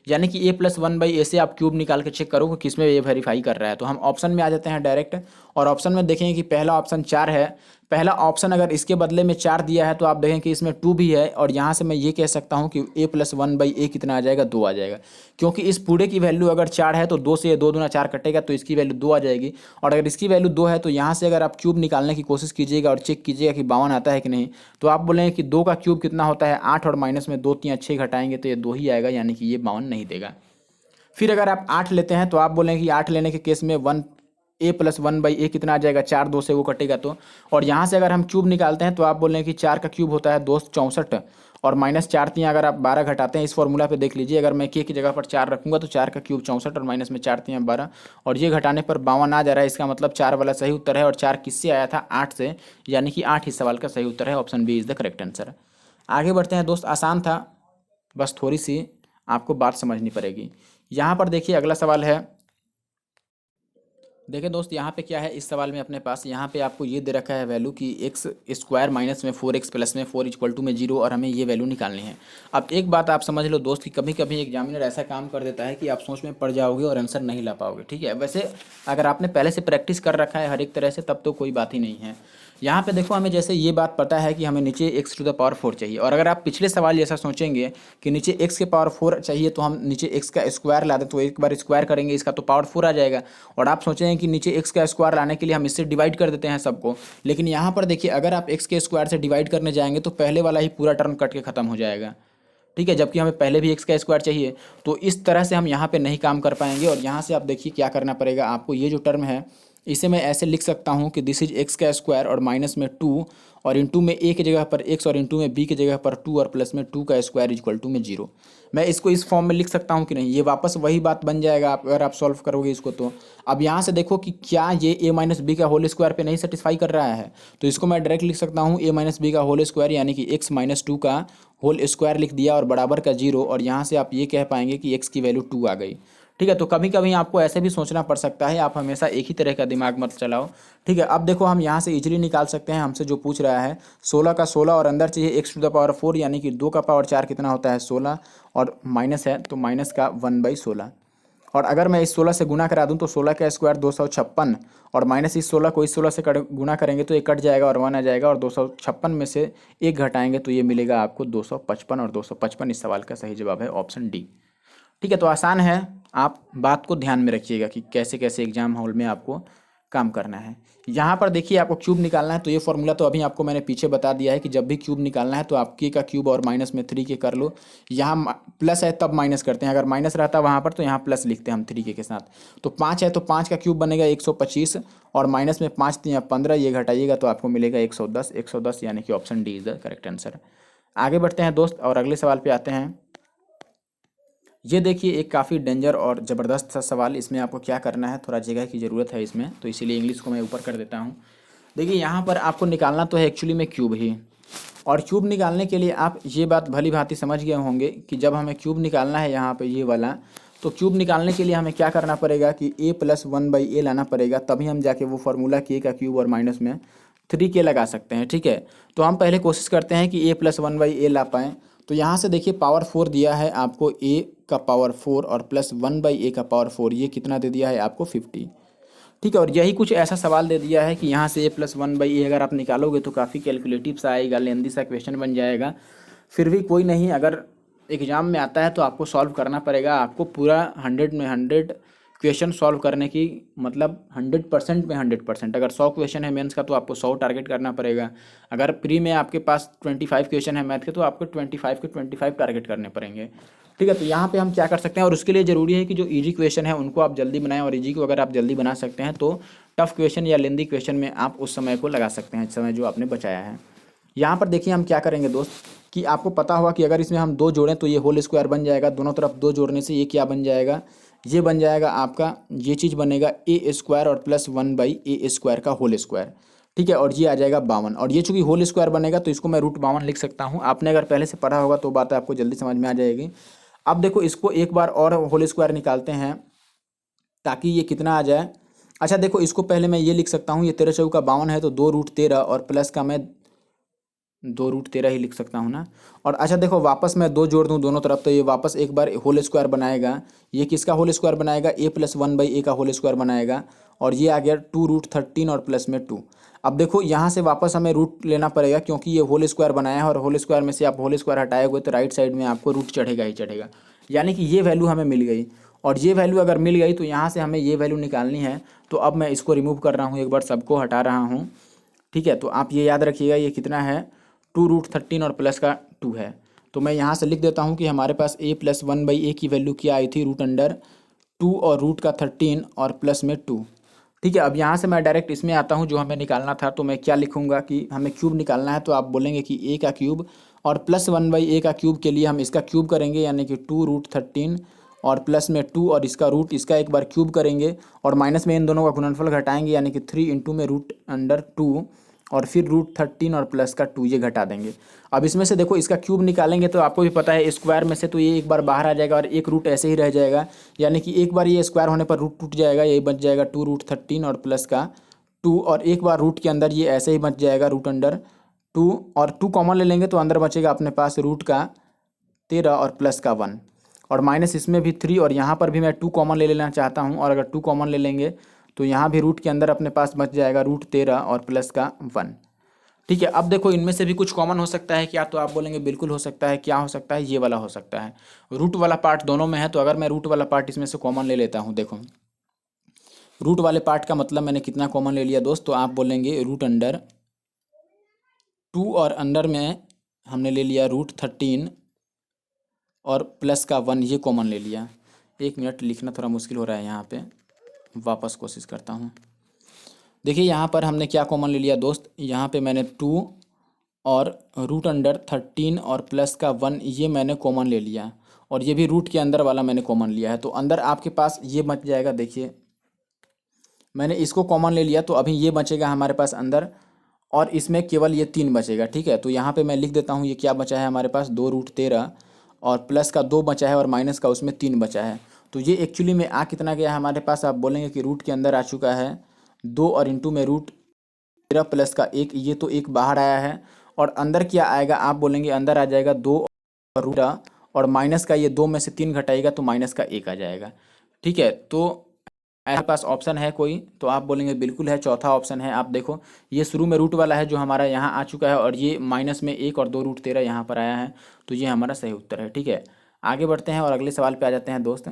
यानी कि a + 1/a से आप क्यूब निकाल के चेक करो कि किसमें ये वेरीफाई कर रहा है। तो हम ऑप्शन में आ जाते हैं डायरेक्ट, और ऑप्शन में देखेंगे कि पहला ऑप्शन 4 है। पहला ऑप्शन अगर इसके बदले में 4 दिया है तो आप देखें कि इसमें 2 भी है, और यहाँ से मैं ये कह सकता हूँ कि a + 1/a कितना आ जाएगा, 2 आ जाएगा, क्योंकि इस पूरे की वैल्यू अगर 4 है तो 2 से 2 दूना 4 कटेगा, तो इसकी वैल्यू 2 आ जाएगी। और अगर इसकी वैल्यू 2 है तो यहाँ से अगर आप क्यूब निकालने की कोशिश कीजिएगा और चेक कीजिएगा कि 52 आता है कि नहीं, तो आप बोलेंगे कि 2 का क्यूब कितना होता है 8, और माइनस में 2 3 6 घटाएंगे तो ये 2 ही आएगा, यानी कि ये 52 नहीं देगा। फिर अगर आप 8 लेते हैं तो आप बोलेंगे कि 8 लेने के केस में a + 1/a कितना आ जाएगा, 4 2 से वो कटेगा तो, और यहाँ से अगर हम क्यूब निकालते हैं तो आप बोलेंगे कि 4 का क्यूब होता है दोस्त 64, और माइनस 4 3 अगर आप 12 घटाते हैं, इस फॉर्मूला पे देख लीजिए, अगर मैं k की जगह पर 4 रखूंगा तो 4 का क्यूब 64 और माइनस में 4 3 12, और ये घटाने पर 52 आ जा रहा है। इसका मतलब 4 वाला सही उत्तर है, और 4 किससे आया था, 8 से, यानी कि 8 इस सवाल का सही उत्तर है, option B is the correct answer. आगे बढ़ते हैं दोस्त, आसान था, बस थोड़ी सी आपको बात समझनी पड़ेगी। यहाँ पर देखिए अगला सवाल है। देखिए दोस्त यहाँ पे क्या है, इस सवाल में अपने पास यहाँ पे आपको ये दे रखा है वैल्यू कि x² माइनस में 4x प्लस में 4 इक्वल टू में 0, और हमें ये वैल्यू निकालनी है। अब एक बात आप समझ लो दोस्त कि कभी कभी एग्जामिनर ऐसा काम कर देता है कि आप सोच में पड़ जाओगे और आंसर नहीं ला पाओगे। ठीक है, वैसे अगर आपने पहले से प्रैक्टिस कर रखा है हर एक तरह से तब तो कोई बात ही नहीं है। यहाँ पे देखो हमें जैसे ये बात पता है कि हमें नीचे x⁴ चाहिए, और अगर आप पिछले सवाल जैसा सोचेंगे कि नीचे x⁴ चाहिए तो हम नीचे x का स्क्वायर ला दें, तो एक बार स्क्वायर करेंगे इसका तो पावर 4 आ जाएगा, और आप सोचेंगे कि नीचे x का स्क्वायर लाने के लिए हम इससे डिवाइड कर देते हैं सबको। लेकिन यहाँ पर देखिए अगर आप x के स्क्वायर से डिवाइड करने जाएंगे तो पहले वाला ही पूरा टर्म कट के खत्म हो जाएगा। ठीक है, जबकि हमें पहले भी x का स्क्वायर चाहिए, तो इस तरह से हम यहाँ पे नहीं काम कर पाएंगे। और यहाँ से आप देखिए क्या करना पड़ेगा आपको, ये जो टर्म है इसे मैं ऐसे लिख सकता हूँ कि दिस इज x का स्क्वायर और माइनस में 2, और इंटू में a की जगह पर x और इंटू में b की जगह पर 2 और प्लस में 2 का स्क्वायर इक्वल टू में 0। मैं इसको इस फॉर्म में लिख सकता हूँ कि नहीं, ये वापस वही बात बन जाएगा अगर आप सॉल्व करोगे इसको। तो अब यहाँ से देखो कि क्या ये a - b का होल स्क्वायर पे नहीं सेटिस्फाई कर रहा है, तो इसको मैं डायरेक्ट लिख सकता हूँ a - b का होल स्क्वायर, यानी कि x - 2 का होल स्क्वायर लिख दिया और बराबर का 0, और यहाँ से आप ये कह पाएंगे कि x की वैल्यू 2 आ गई। ठीक है, तो कभी कभी आपको ऐसे भी सोचना पड़ सकता है, आप हमेशा एक ही तरह का दिमाग मत चलाओ। ठीक है, अब देखो हम यहाँ से इजीली निकाल सकते हैं, हमसे जो पूछ रहा है 16 का 16 और अंदर चाहिए x⁴, यानी कि 2 का पावर 4 कितना होता है 16, और माइनस है तो माइनस का 1/16। और अगर मैं इस 16 से गुना करा दूं तो 16 का स्क्वायर 256, और माइनस इस 16 को इस 16 से गुना करेंगे तो ये कट जाएगा और 1 आ जाएगा, और 256 में से 1 घटाएंगे तो ये मिलेगा आपको 255, और 255 इस सवाल का सही जवाब है ऑप्शन डी। ठीक है, तो आसान है, आप बात को ध्यान में रखिएगा कि कैसे कैसे एग्जाम हॉल में आपको काम करना है। यहाँ पर देखिए आपको क्यूब निकालना है, तो ये फॉर्मूला तो अभी आपको मैंने पीछे बता दिया है कि जब भी क्यूब निकालना है तो आप के का क्यूब और माइनस में 3 के कर लो। यहाँ प्लस है तब माइनस करते हैं, अगर माइनस रहता वहाँ पर तो यहाँ प्लस लिखते हैं हम 3 के साथ। तो 5 है तो 5 का क्यूब बनेगा 125 और माइनस में 5 3 15, ये घटाइएगा तो आपको मिलेगा 110। 110 यानी कि option D is the correct answer. आगे बढ़ते हैं दोस्त और अगले सवाल पे आते हैं। ये देखिए एक काफ़ी डेंजर और ज़बरदस्त सा सवाल। इसमें आपको क्या करना है, थोड़ा जगह की ज़रूरत है इसमें, तो इसीलिए इंग्लिश को मैं ऊपर कर देता हूँ। देखिए यहाँ पर आपको निकालना तो है एक्चुअली में क्यूब ही, और क्यूब निकालने के लिए आप ये बात भली भांति समझ गए होंगे कि जब हमें क्यूब निकालना है यहाँ पे ये वाला, तो क्यूब निकालने के लिए हमें क्या करना पड़ेगा कि a+1/a लाना पड़ेगा, तभी हम जाके वो फार्मूला k का क्यूब और माइनस में 3k लगा सकते हैं। ठीक है, तो हम पहले कोशिश करते हैं कि a+1/a ला पाएँ। तो यहाँ से देखिए पावर 4 दिया है आपको, a का पावर 4 और +1/a का पावर 4, ये कितना दे दिया है आपको 50। ठीक है, और यही कुछ ऐसा सवाल दे दिया है कि यहाँ से a+1/a अगर आप निकालोगे तो काफ़ी कैलकुलेटिव सा आएगा, लेंदी सा क्वेश्चन बन जाएगा। फिर भी कोई नहीं, अगर एग्ज़ाम में आता है तो आपको सॉल्व करना पड़ेगा। आपको पूरा 100 में 100 क्वेश्चन सॉल्व करने की, मतलब 100% में 100%। अगर 100 क्वेश्चन है मेंस का तो आपको 100 टारगेट करना पड़ेगा। अगर प्री में आपके पास 25 क्वेश्चन है मैथ के तो आपको 25 के 25 टारगेट करने पड़ेंगे। ठीक है, तो यहाँ पे हम क्या कर सकते हैं, और उसके लिए ज़रूरी है कि जो इजी क्वेश्चन है उनको आप जल्दी बनाएं, और इजी को अगर आप जल्दी बना सकते हैं तो टफ क्वेश्चन या लेंदी क्वेश्चन में आप उस समय को लगा सकते हैं, समय जो आपने बचाया है। यहाँ पर देखिए हम क्या करेंगे दोस्त, कि आपको पता होगा कि अगर इसमें हम 2 जोड़ें तो ये होल स्क्वायर बन जाएगा। दोनों तरफ 2 जोड़ने से ये क्या बन जाएगा, ये बन जाएगा आपका, ये चीज़ बनेगा a² और +1/a² का होल स्क्वायर। ठीक है, और ये आ जाएगा 52, और ये चूंकि होल स्क्वायर बनेगा तो इसको मैं √52 लिख सकता हूँ। आपने अगर पहले से पढ़ा होगा तो बात आपको जल्दी समझ में आ जाएगी। अब देखो इसको एक बार और होल स्क्वायर निकालते हैं ताकि ये कितना आ जाए। अच्छा देखो, इसको पहले मैं ये लिख सकता हूँ, ये 13 चौका 52 है तो 2√13 और प्लस का मैं 2√13 ही लिख सकता हूँ ना। और अच्छा देखो, वापस मैं 2 जोड़ दूँ दोनों तरफ तो ये वापस एक बार होल स्क्वायर बनाएगा। ये किसका होल स्क्वायर बनाएगा, a+1/a का होल स्क्वायर बनाएगा, और ये आ गया 2√13 और प्लस में 2। अब देखो यहाँ से वापस हमें रूट लेना पड़ेगा क्योंकि ये होल स्क्वायर बनाया है, और होल स्क्वायर में से आप होल स्क्वायर हटाएंगे तो राइट साइड में आपको रूट चढ़ेगा ही चढ़ेगा। यानी कि ये वैल्यू हमें मिल गई, और ये वैल्यू अगर मिल गई तो यहाँ से हमें ये वैल्यू निकालनी है। तो अब मैं इसको रिमूव कर रहा हूँ, एक बार सबको हटा रहा हूँ। ठीक है, तो आप ये याद रखिएगा ये कितना है, 2√13 और प्लस का 2 है। तो मैं यहाँ से लिख देता हूँ कि हमारे पास a+1/a की वैल्यू क्या आई थी, √2 और रूट का 13 और प्लस में 2। ठीक है, अब यहाँ से मैं डायरेक्ट इसमें आता हूँ जो हमें निकालना था। तो मैं क्या लिखूँगा कि हमें क्यूब निकालना है, तो आप बोलेंगे कि a का क्यूब और +1/a का क्यूब के लिए हम इसका क्यूब करेंगे, यानी कि 2√13 और प्लस में 2, और इसका रूट इसका एक बार क्यूब करेंगे, और माइनस में इन दोनों का गुणनफल घटाएंगे, यानी कि 3 इंटू में √2 और फिर √13 और प्लस का 2 ये घटा देंगे। अब इसमें से देखो इसका क्यूब निकालेंगे तो आपको भी पता है स्क्वायर में से तो ये एक बार बाहर आ जाएगा और एक रूट ऐसे ही रह जाएगा, यानी कि एक बार ये स्क्वायर होने पर रूट टूट जाएगा, यही बच जाएगा 2√13 और प्लस का 2, और एक बार रूट के अंदर ये ऐसे ही बच जाएगा √2, और 2 कॉमन ले लेंगे तो अंदर बचेगा अपने पास रूट का 13 और प्लस का 1, और माइनस इसमें भी 3, और यहाँ पर भी मैं 2 कॉमन ले लेना चाहता हूँ, और अगर 2 कॉमन ले लेंगे तो यहाँ भी रूट के अंदर अपने पास बच जाएगा √13 और प्लस का 1। ठीक है, अब देखो इनमें से भी कुछ कॉमन हो सकता है क्या, तो आप बोलेंगे बिल्कुल हो सकता है। क्या हो सकता है, ये वाला हो सकता है। रूट वाला पार्ट दोनों में है, तो अगर मैं रूट वाला पार्ट इसमें से कॉमन ले लेता हूँ, देखो रूट वाले पार्ट का मतलब मैंने कितना कॉमन ले लिया दोस्त, तो आप बोलेंगे √2 और अंडर में हमने ले लिया √13 और प्लस का 1, ये कॉमन ले लिया। 1 मिनट, लिखना थोड़ा मुश्किल हो रहा है यहाँ पे, वापस कोशिश करता हूँ। देखिए यहाँ पर हमने क्या कॉमन ले लिया दोस्त, यहाँ पे मैंने 2 और √13 और प्लस का 1 ये मैंने कॉमन ले लिया, और ये भी रूट के अंदर वाला मैंने कॉमन लिया है। तो अंदर आपके पास ये बच जाएगा, देखिए मैंने इसको कॉमन ले लिया तो अभी ये बचेगा हमारे पास अंदर, और इसमें केवल ये 3 बचेगा। ठीक है, तो यहाँ पे मैं लिख देता हूँ ये क्या बचा है हमारे पास, 2√13 और प्लस का 2 बचा है, और माइनस का उसमें 3 बचा है। तो ये एक्चुअली में आ कितना गया हमारे पास, आप बोलेंगे कि रूट के अंदर आ चुका है 2, और इंटू में √13 प्लस का 1, ये तो 1 बाहर आया है, और अंदर क्या आएगा, आप बोलेंगे अंदर आ जाएगा 2 और रूट, और माइनस का ये 2 में से 3 घटाएगा तो माइनस का 1 आ जाएगा। ठीक है, तो आपके पास ऑप्शन है कोई, तो आप बोलेंगे बिल्कुल है, चौथा ऑप्शन है। आप देखो ये शुरू में रूट वाला है जो हमारा यहाँ आ चुका है, और ये माइनस में 1 और 2√13 यहाँ पर आया है, तो ये हमारा सही उत्तर है। ठीक है, आगे बढ़ते हैं और अगले सवाल पे आ जाते हैं दोस्त।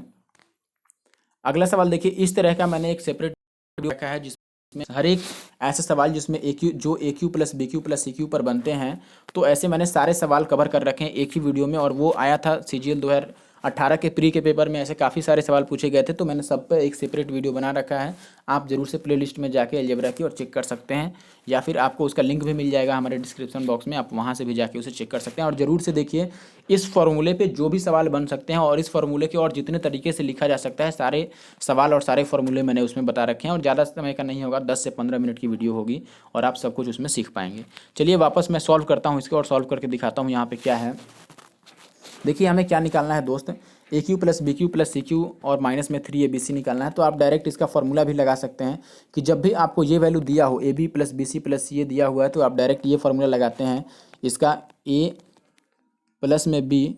अगला सवाल देखिए, इस तरह का मैंने एक सेपरेट वीडियो रखा है जिसमें हर एक ऐसे सवाल जिसमें ए क्यू जो A cube plus B cube plus C cube पर बनते हैं, तो ऐसे मैंने सारे सवाल कवर कर रखे हैं एक ही वीडियो में। और वो आया था CGL 2018 के प्री के पेपर में, ऐसे काफ़ी सारे सवाल पूछे गए थे, तो मैंने सब पे एक सेपरेट वीडियो बना रखा है। आप जरूर से प्लेलिस्ट में जाके अलजेब्रा की और चेक कर सकते हैं, या फिर आपको उसका लिंक भी मिल जाएगा हमारे डिस्क्रिप्शन बॉक्स में, आप वहाँ से भी जाके उसे चेक कर सकते हैं। और ज़रूर से देखिए, इस फॉर्मूले पे जो भी सवाल बन सकते हैं और इस फॉर्मूले के और जितने तरीके से लिखा जा सकता है, सारे सवाल और सारे फॉर्मूले मैंने उसमें बता रखे हैं। और ज़्यादा समय का नहीं होगा, 10 से 15 मिनट की वीडियो होगी और आप सब कुछ उसमें सीख पाएंगे। चलिए वापस मैं सॉल्व करता हूँ इसके और सॉल्व करके दिखाता हूँ यहाँ पे क्या है। देखिए हमें क्या निकालना है दोस्त, A cube plus B cube plus C cube और माइनस में 3ABC निकालना है। तो आप डायरेक्ट इसका फॉर्मूला भी लगा सकते हैं कि जब भी आपको ये वैल्यू दिया हो, A B plus B C plus C A दिया हुआ है, तो आप डायरेक्ट ये फॉर्मूला लगाते हैं, इसका ए प्लस में बी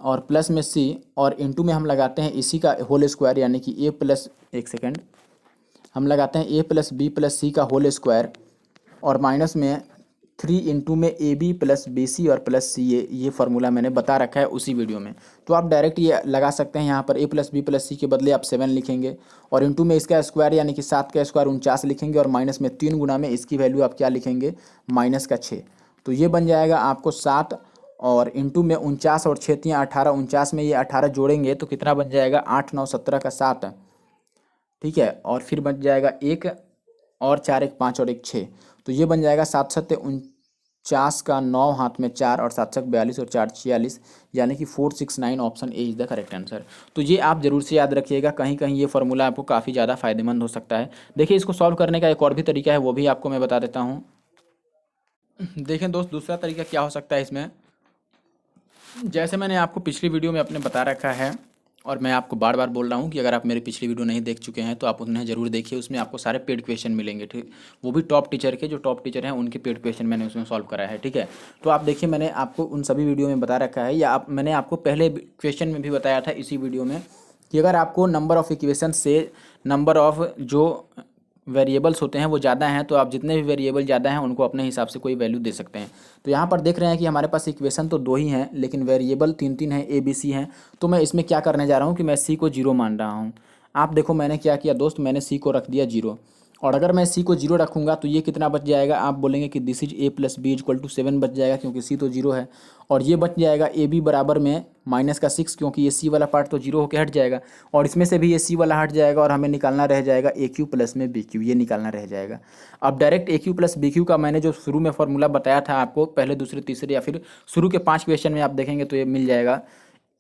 और प्लस में सी और इंटू में हम लगाते हैं इसी का होल स्क्वायर, यानी कि ए प्लस, एक सेकेंड, हम लगाते हैं A plus B plus C का होल स्क्वायर और माइनस में 3 इंटू में A B plus B C और प्लस सी ए। ये फार्मूला मैंने बता रखा है उसी वीडियो में, तो आप डायरेक्ट ये लगा सकते हैं। यहाँ पर ए प्लस बी प्लस सी के बदले आप 7 लिखेंगे और इंटू में इसका स्क्वायर यानी कि 7 का स्क्वायर 49 लिखेंगे और माइनस में 3 गुना में इसकी वैल्यू आप क्या लिखेंगे, माइनस का 6। तो ये बन जाएगा आपको 7 और इंटू में 49 और 6 18, 49 में ये 18 जोड़ेंगे तो कितना बन जाएगा, 8 9 17 का 7, ठीक है। और फिर बच जाएगा 1 और 4 1 5 और 1 6, तो ये बन जाएगा 7 7 49 का 9 हाथ में 4 और 7 7 42 और 4 46, यानी कि 469 option A is the correct answer. तो ये आप जरूर से याद रखिएगा, कहीं कहीं ये फार्मूला आपको काफ़ी ज़्यादा फायदेमंद हो सकता है। देखिए इसको सॉल्व करने का एक और भी तरीका है, वो भी आपको मैं बता देता हूँ। देखें दोस्त, दूसरा तरीका क्या हो सकता है इसमें, जैसे मैंने आपको पिछली वीडियो में अपने बता रखा है और मैं आपको बार बार बोल रहा हूँ कि अगर आप मेरी पिछली वीडियो नहीं देख चुके हैं तो आप उन्हें जरूर देखिए, उसमें आपको सारे पेड क्वेश्चन मिलेंगे, ठीक। वो भी टॉप टीचर के, जो टॉप टीचर हैं उनके पेड क्वेश्चन मैंने उसमें सॉल्व करा है, ठीक है। तो आप देखिए, मैंने आपको उन सभी वीडियो में बता रखा है, या मैंने आपको पहले क्वेश्चन में भी बताया था इसी वीडियो में, कि अगर आपको नंबर ऑफ़ इक्वेशन से नंबर ऑफ़ जो वेरिएबल्स होते हैं वो ज़्यादा हैं, तो आप जितने भी वेरिएबल ज़्यादा हैं उनको अपने हिसाब से कोई वैल्यू दे सकते हैं। तो यहाँ पर देख रहे हैं कि हमारे पास इक्वेशन तो 2 ही हैं, लेकिन वेरिएबल 3 हैं, ABC हैं। तो मैं इसमें क्या करने जा रहा हूँ कि मैं C को 0 मान रहा हूँ। आप देखो मैंने क्या किया दोस्त, मैंने C को रख दिया 0, और अगर मैं C को 0 रखूँगा तो ये कितना बच जाएगा, आप बोलेंगे कि this is A plus B equal to 7 बच जाएगा, क्योंकि C तो 0 है। और ये बच जाएगा AB बराबर में माइनस का 6, क्योंकि ये C वाला पार्ट तो 0 होकर हट जाएगा, और इसमें से भी ये C वाला हट जाएगा, और हमें निकालना रह जाएगा AQ प्लस में BQ, ये निकालना रह जाएगा। अब डायरेक्ट AQ प्लस BQ का मैंने जो शुरू में फॉर्मूला बताया था आपको, पहले दूसरे तीसरे या फिर शुरू के 5 क्वेश्चन में आप देखेंगे तो ये मिल जाएगा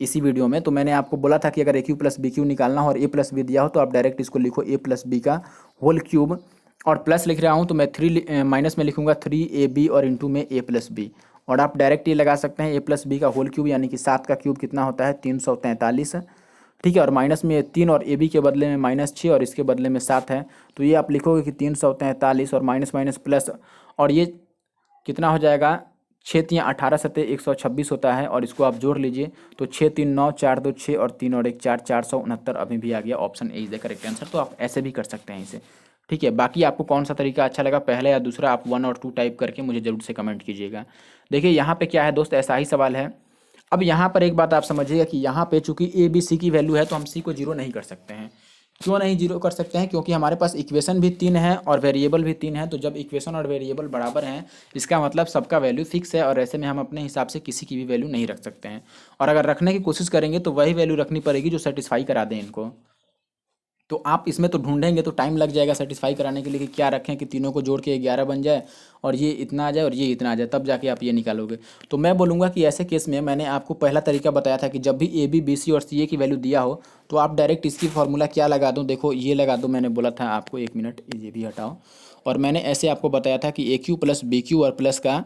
इसी वीडियो में। तो मैंने आपको बोला था कि अगर AQ प्लस BQ निकालना हो और A प्लस बी दिया हो तो आप डायरेक्ट इसको लिखो A प्लस बी का होल क्यूब, और प्लस लिख रहा हूँ तो मैं 3 माइनस में लिखूंगा 3AB और इंटू में A प्लस बी। और आप डायरेक्ट ये लगा सकते हैं A प्लस बी का होल क्यूब, यानी कि 7 का क्यूब कितना होता है, 343, ठीक है। और माइनस में 3 और AB के बदले में -6 और इसके बदले में 7 है, तो ये आप लिखोगे कि 343 और माइनस माइनस प्लस, और ये कितना हो जाएगा, 6 3 18 7 126 होता है, और इसको आप जोड़ लीजिए तो 6 3 9 4 2 6 और 3 और 1 4, 469 अभी भी आ गया, option A is the correct answer. तो आप ऐसे भी कर सकते हैं इसे, ठीक है। बाकी आपको कौन सा तरीका अच्छा लगा, पहले या दूसरा, आप 1 और 2 टाइप करके मुझे जरूर से कमेंट कीजिएगा। देखिए यहाँ पे क्या है दोस्त, ऐसा ही सवाल है। अब यहाँ पर एक बात आप समझिएगा कि यहाँ पे चूंकि ABC की वैल्यू है तो हम C को 0 नहीं कर सकते हैं। क्यों नहीं 0 कर सकते हैं, क्योंकि हमारे पास इक्वेशन भी 3 है और वेरिएबल भी 3 है। तो जब इक्वेशन और वेरिएबल बराबर हैं, इसका मतलब सबका वैल्यू फिक्स है, और ऐसे में हम अपने हिसाब से किसी की भी वैल्यू नहीं रख सकते हैं। और अगर रखने की कोशिश करेंगे तो वही वैल्यू रखनी पड़ेगी जो सेटिस्फाई करा दें इनको। तो आप इसमें तो ढूंढेंगे तो टाइम लग जाएगा सेटिस्फाई कराने के लिए कि क्या रखें कि तीनों को जोड़ के 11 बन जाए और ये इतना आ जाए और ये इतना आ जाए, तब जाके आप ये निकालोगे। तो मैं बोलूँगा कि ऐसे केस में मैंने आपको पहला तरीका बताया था कि जब भी AB BC और CA की वैल्यू दिया हो तो आप डायरेक्ट इसकी फार्मूला क्या लगा दो, देखो ये लगा दो, मैंने बोला था आपको, 1 मिनट ये भी हटाओ। और मैंने ऐसे आपको बताया था कि AQ प्लस BQ और प्लस का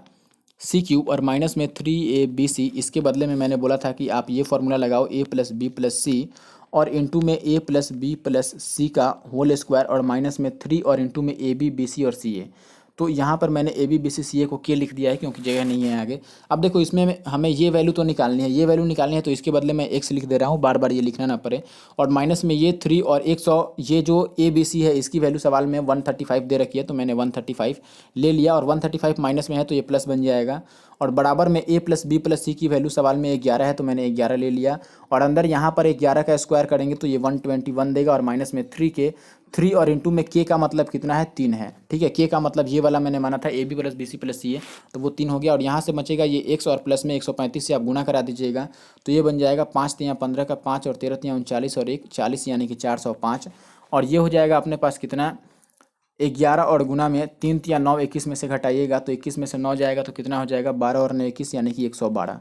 CQ और माइनस में 3ABC, इसके बदले में मैंने बोला था कि आप ये फार्मूला लगाओ A plus B plus C और इंटू में A plus B plus C का होल स्क्वायर और माइनस में 3 और इंटू में AB BC और CA। तो यहाँ पर मैंने AB BC CA को K लिख दिया है क्योंकि जगह नहीं है आगे। अब देखो इसमें हमें ये वैल्यू तो निकालनी है, ये वैल्यू निकालनी है, तो इसके बदले मैं X लिख दे रहा हूँ, बार बार ये लिखना ना पड़े। और माइनस में ये 3 और 100, ये जो ABC है इसकी वैल्यू सवाल में 135 दे रखी है, तो मैंने 135 ले लिया, और 135 माइनस में है तो ये प्लस बन जाएगा। और बराबर में a प्लस बी प्लस सी की वैल्यू सवाल में 11 है तो मैंने 11 ले लिया। और अंदर यहाँ पर 11 का स्क्वायर करेंगे तो ये 121 देगा और माइनस में 3 के 3 और इंटू में k का मतलब कितना है 3 है। ठीक है, k का मतलब ये वाला मैंने माना था A B plus B C plus C है तो वो 3 हो गया। और यहाँ से बचेगा ये x और प्लस में 135 से आप गुणा करा दीजिएगा तो ये बन जाएगा 5 तियाँ 15 का 5 और 13 तियाँ 39 और 1 40 यानी कि 405। और ये हो जाएगा अपने पास कितना 11 और गुना में 3 तियाँ 9 21 में से घटाइएगा तो 21 में से 9 जाएगा तो कितना हो जाएगा 12 और 9 21 यानी कि 112।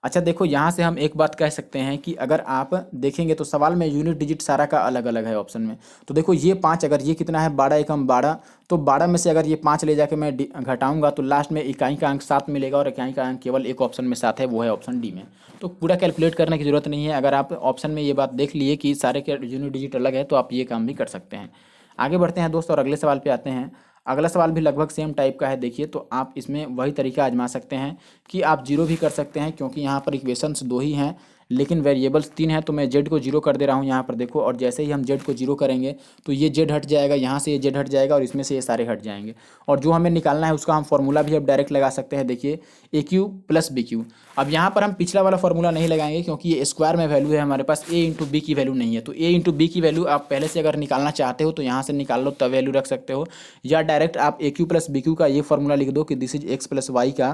अच्छा देखो यहाँ से हम एक बात कह सकते हैं कि अगर आप देखेंगे तो सवाल में यूनिट डिजिट सारा का अलग अलग है ऑप्शन में। तो देखो ये 5 अगर ये कितना है 12 एकम 12 तो 12 में से अगर ये 5 ले जाके मैं घटाऊंगा तो लास्ट में इकाई का अंक 7 मिलेगा और इकाई का अंक केवल एक ऑप्शन में 7 है, वो है ऑप्शन डी में। तो पूरा कैलकुलेट करने की जरूरत नहीं है, अगर आप ऑप्शन में ये बात देख लिए कि सारे के यूनिट डिजिट अलग है तो आप ये काम भी कर सकते हैं। आगे बढ़ते हैं दोस्त और अगले सवाल पे आते हैं। अगला सवाल भी लगभग सेम टाइप का है। देखिए तो आप इसमें वही तरीका आजमा सकते हैं कि आप जीरो भी कर सकते हैं क्योंकि यहाँ पर इक्वेशंस 2 ही हैं लेकिन वेरिएबल्स 3 हैं तो मैं जेड को जीरो कर दे रहा हूँ यहाँ पर देखो। और जैसे ही हम जेड को जीरो करेंगे तो ये जेड हट जाएगा, यहाँ से ये जेड हट जाएगा और इसमें से ये सारे हट जाएंगे। और जो हमें निकालना है उसका हम फॉर्मूला भी अब डायरेक्ट लगा सकते हैं। देखिए ए क्यू प्लस बी क्यू। अब यहाँ पर हम पिछला वाला फॉर्मूला नहीं लगाएंगे क्योंकि ये स्क्वायर में वैल्यू है हमारे पास, ए इंटू बी की वैल्यू नहीं है। तो ए इंटू बी की वैल्यू आप पहले से अगर निकालना चाहते हो तो यहाँ से निकाल लो तब वैल्यू रख सकते हो, या डायरेक्ट आप A cube plus B cube का ये फॉर्मूला लिख दो कि this is X plus Y का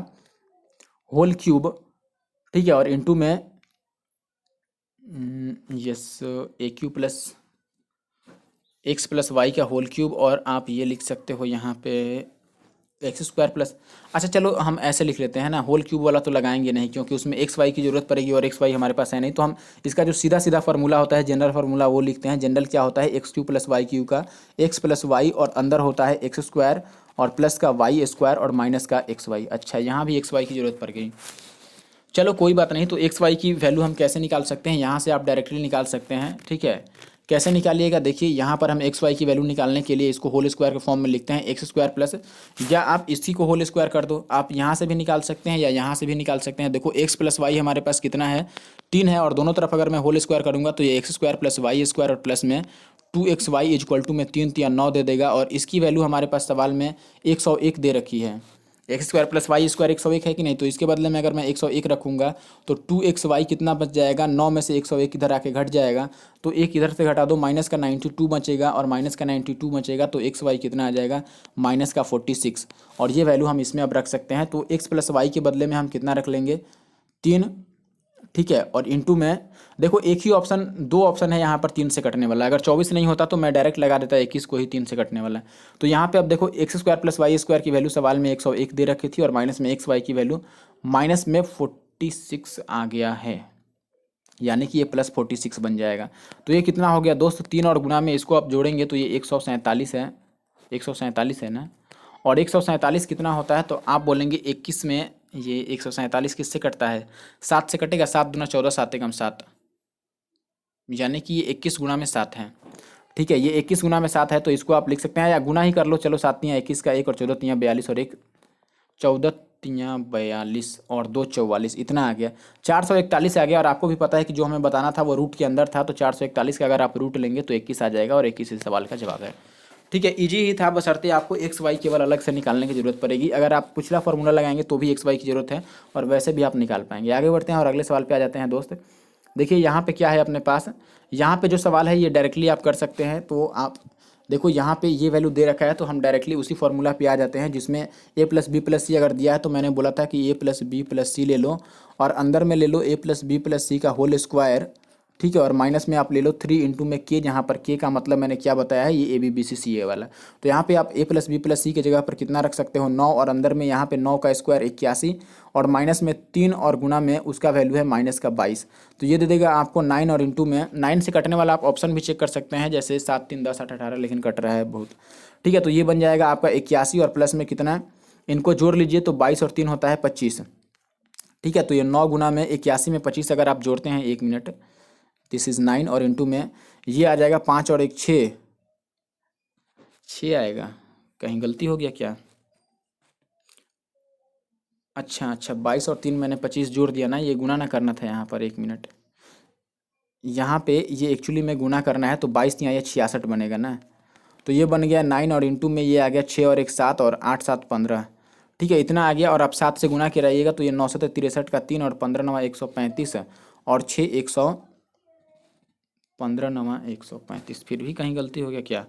होल क्यूब। ठीक है, और इंटू में yes A cube plus X plus Y का होल क्यूब। और आप ये लिख सकते हो यहाँ पे एक्स स्क्वायर प्लस, अच्छा चलो हम ऐसे लिख लेते हैं ना, होल क्यूब वाला तो लगाएंगे नहीं क्योंकि उसमें एक्स वाई की जरूरत पड़ेगी और एक्स वाई हमारे पास है नहीं। तो हम इसका जो सीधा सीधा फार्मूला होता है जनरल फार्मूला वो लिखते हैं। जनरल क्या होता है x cube plus y cube का एक्स प्लस वाई और अंदर होता है एक्स स्क्वायर और प्लस का वाई स्क्वायर और माइनस का एक्स वाई। अच्छा यहाँ भी एक्स वाई की जरूरत पड़ गई, चलो कोई बात नहीं। तो एक्स वाई की वैल्यू हम कैसे निकाल सकते हैं, यहाँ से आप डायरेक्टली निकाल सकते हैं। ठीक है, कैसे निकालिएगा देखिए यहाँ पर हम एक्स वाई की वैल्यू निकालने के लिए इसको होल स्क्वायर के फॉर्म में लिखते हैं एक्स स्क्वायर प्लस, या आप इसी को होल स्क्वायर कर दो, आप यहाँ से भी निकाल सकते हैं या यहाँ से भी निकाल सकते हैं। देखो एक्स प्लस वाई हमारे पास कितना है 3 है और दोनों तरफ अगर मैं होल स्क्वायर करूँगा तो ये x square plus y square और प्लस में 2xy इक्वल टू में 3 तिया 9 दे देगा। और इसकी वैल्यू हमारे पास सवाल में 101 दे रखी है। X square plus y square 101 है कि नहीं, तो इसके बदले में अगर मैं 101 रखूँगा तो 2xy कितना बच जाएगा 9 में से 101 इधर आके घट जाएगा तो एक इधर से घटा दो माइनस का 92 बचेगा और माइनस का 92 बचेगा तो एक्स वाई कितना आ जाएगा माइनस का 46। और ये वैल्यू हम इसमें अब रख सकते हैं। तो एक्स प्लस वाई के बदले में हम कितना रख लेंगे 3। ठीक है, और इंटू में देखो एक ही ऑप्शन 2 ऑप्शन है यहाँ पर 3 से कटने वाला है। अगर 24 नहीं होता तो मैं डायरेक्ट लगा देता 21 को ही 3 से कटने वाला है। तो यहाँ पे अब देखो x square plus y square की वैल्यू सवाल में 101 दे रखी थी और माइनस में एक्स वाई की वैल्यू माइनस में 46 आ गया है, यानी कि ये प्लस 46 बन जाएगा। तो ये कितना हो गया दोस्त 3 और गुना में इसको आप जोड़ेंगे तो ये 147 है, 147 है ना। और 147 कितना होता है तो आप बोलेंगे 21 में ये 147 किससे कटता है 7 से कटेगा, 7 दूना 14 7 एकम 7, यानी कि ये 21 गुना में 7 है। ठीक है, ये 21 गुना में 7 है तो इसको आप लिख सकते हैं या गुना ही कर लो, चलो 7 तियाँ 21 का 1 और 14 तियाँ 42 और 1 14 तियाँ 42 और 2 44 इतना आ गया 441 आ गया। और आपको भी पता है कि जो हमें बताना था वो रूट के अंदर था तो 441 का अगर आप रूट लेंगे तो 21 आ जाएगा और 21 इस सवाल का जवाब है। ठीक है, इजी ही था, बशर्ते आपको एक्स वाई केवल अलग से निकालने की जरूरत पड़ेगी। अगर आप पिछला फॉर्मूला लगाएंगे तो भी एक्स वाई की जरूरत है और वैसे भी आप निकाल पाएंगे। आगे बढ़ते हैं और अगले सवाल पे आ जाते हैं दोस्त। देखिए यहाँ पे क्या है अपने पास, यहाँ पे जो सवाल है ये डायरेक्टली आप कर सकते हैं। तो आप देखो यहाँ पे ये वैल्यू दे रखा है तो हम डायरेक्टली उसी फॉर्मूला पे आ जाते हैं जिसमें ए प्लस बी प्लस सी अगर दिया है तो मैंने बोला था कि ए प्लस बी प्लस सी ले लो और अंदर में ले लो ए प्लस बी प्लस सी का होल स्क्वायर। ठीक है, और माइनस में आप ले लो 3 इंटू में के, जहाँ पर के का मतलब मैंने क्या बताया है ये ए बी बी सी सी ए वाला। तो यहाँ पे आप ए प्लस बी प्लस सी की जगह पर कितना रख सकते हो 9 और अंदर में यहाँ पे 9 का स्क्वायर 81 और माइनस में 3 और गुना में उसका वैल्यू है माइनस का 22। तो ये दे देगा आपको 9 और इंटू में 9 से कटने वाला आप ऑप्शन भी चेक कर सकते हैं जैसे 7 3 10 8 18, लेकिन कट रहा है बहुत। ठीक है, तो ये बन जाएगा आपका 81 और प्लस में कितना इनको जोड़ लीजिए तो 22 और 3 होता है 25। ठीक है, तो ये 9 गुना में 81 में 25 अगर आप जोड़ते हैं 1 मिनट, दिस इज 9 और इंटू में ये आ जाएगा 5 और 1 6 6 आएगा, कहीं गलती हो गया क्या। अच्छा 22 और 3 मैंने 25 जोड़ दिया ना, ये गुना ना करना था यहाँ पर 1 मिनट, यहाँ पे ये एक्चुअली में गुना करना है तो 22 यहाँ ये 66 बनेगा ना। तो ये बन गया 9 और इंटू में ये आ गया 6 और 1 7 और 8 7 15। ठीक है, इतना आ गया और आप 7 से गुना कराइएगा तो ये 9 7 63 का 3 और 15 9 135 और 6 100 15 9 135। फिर भी कहीं गलती हो गया क्या?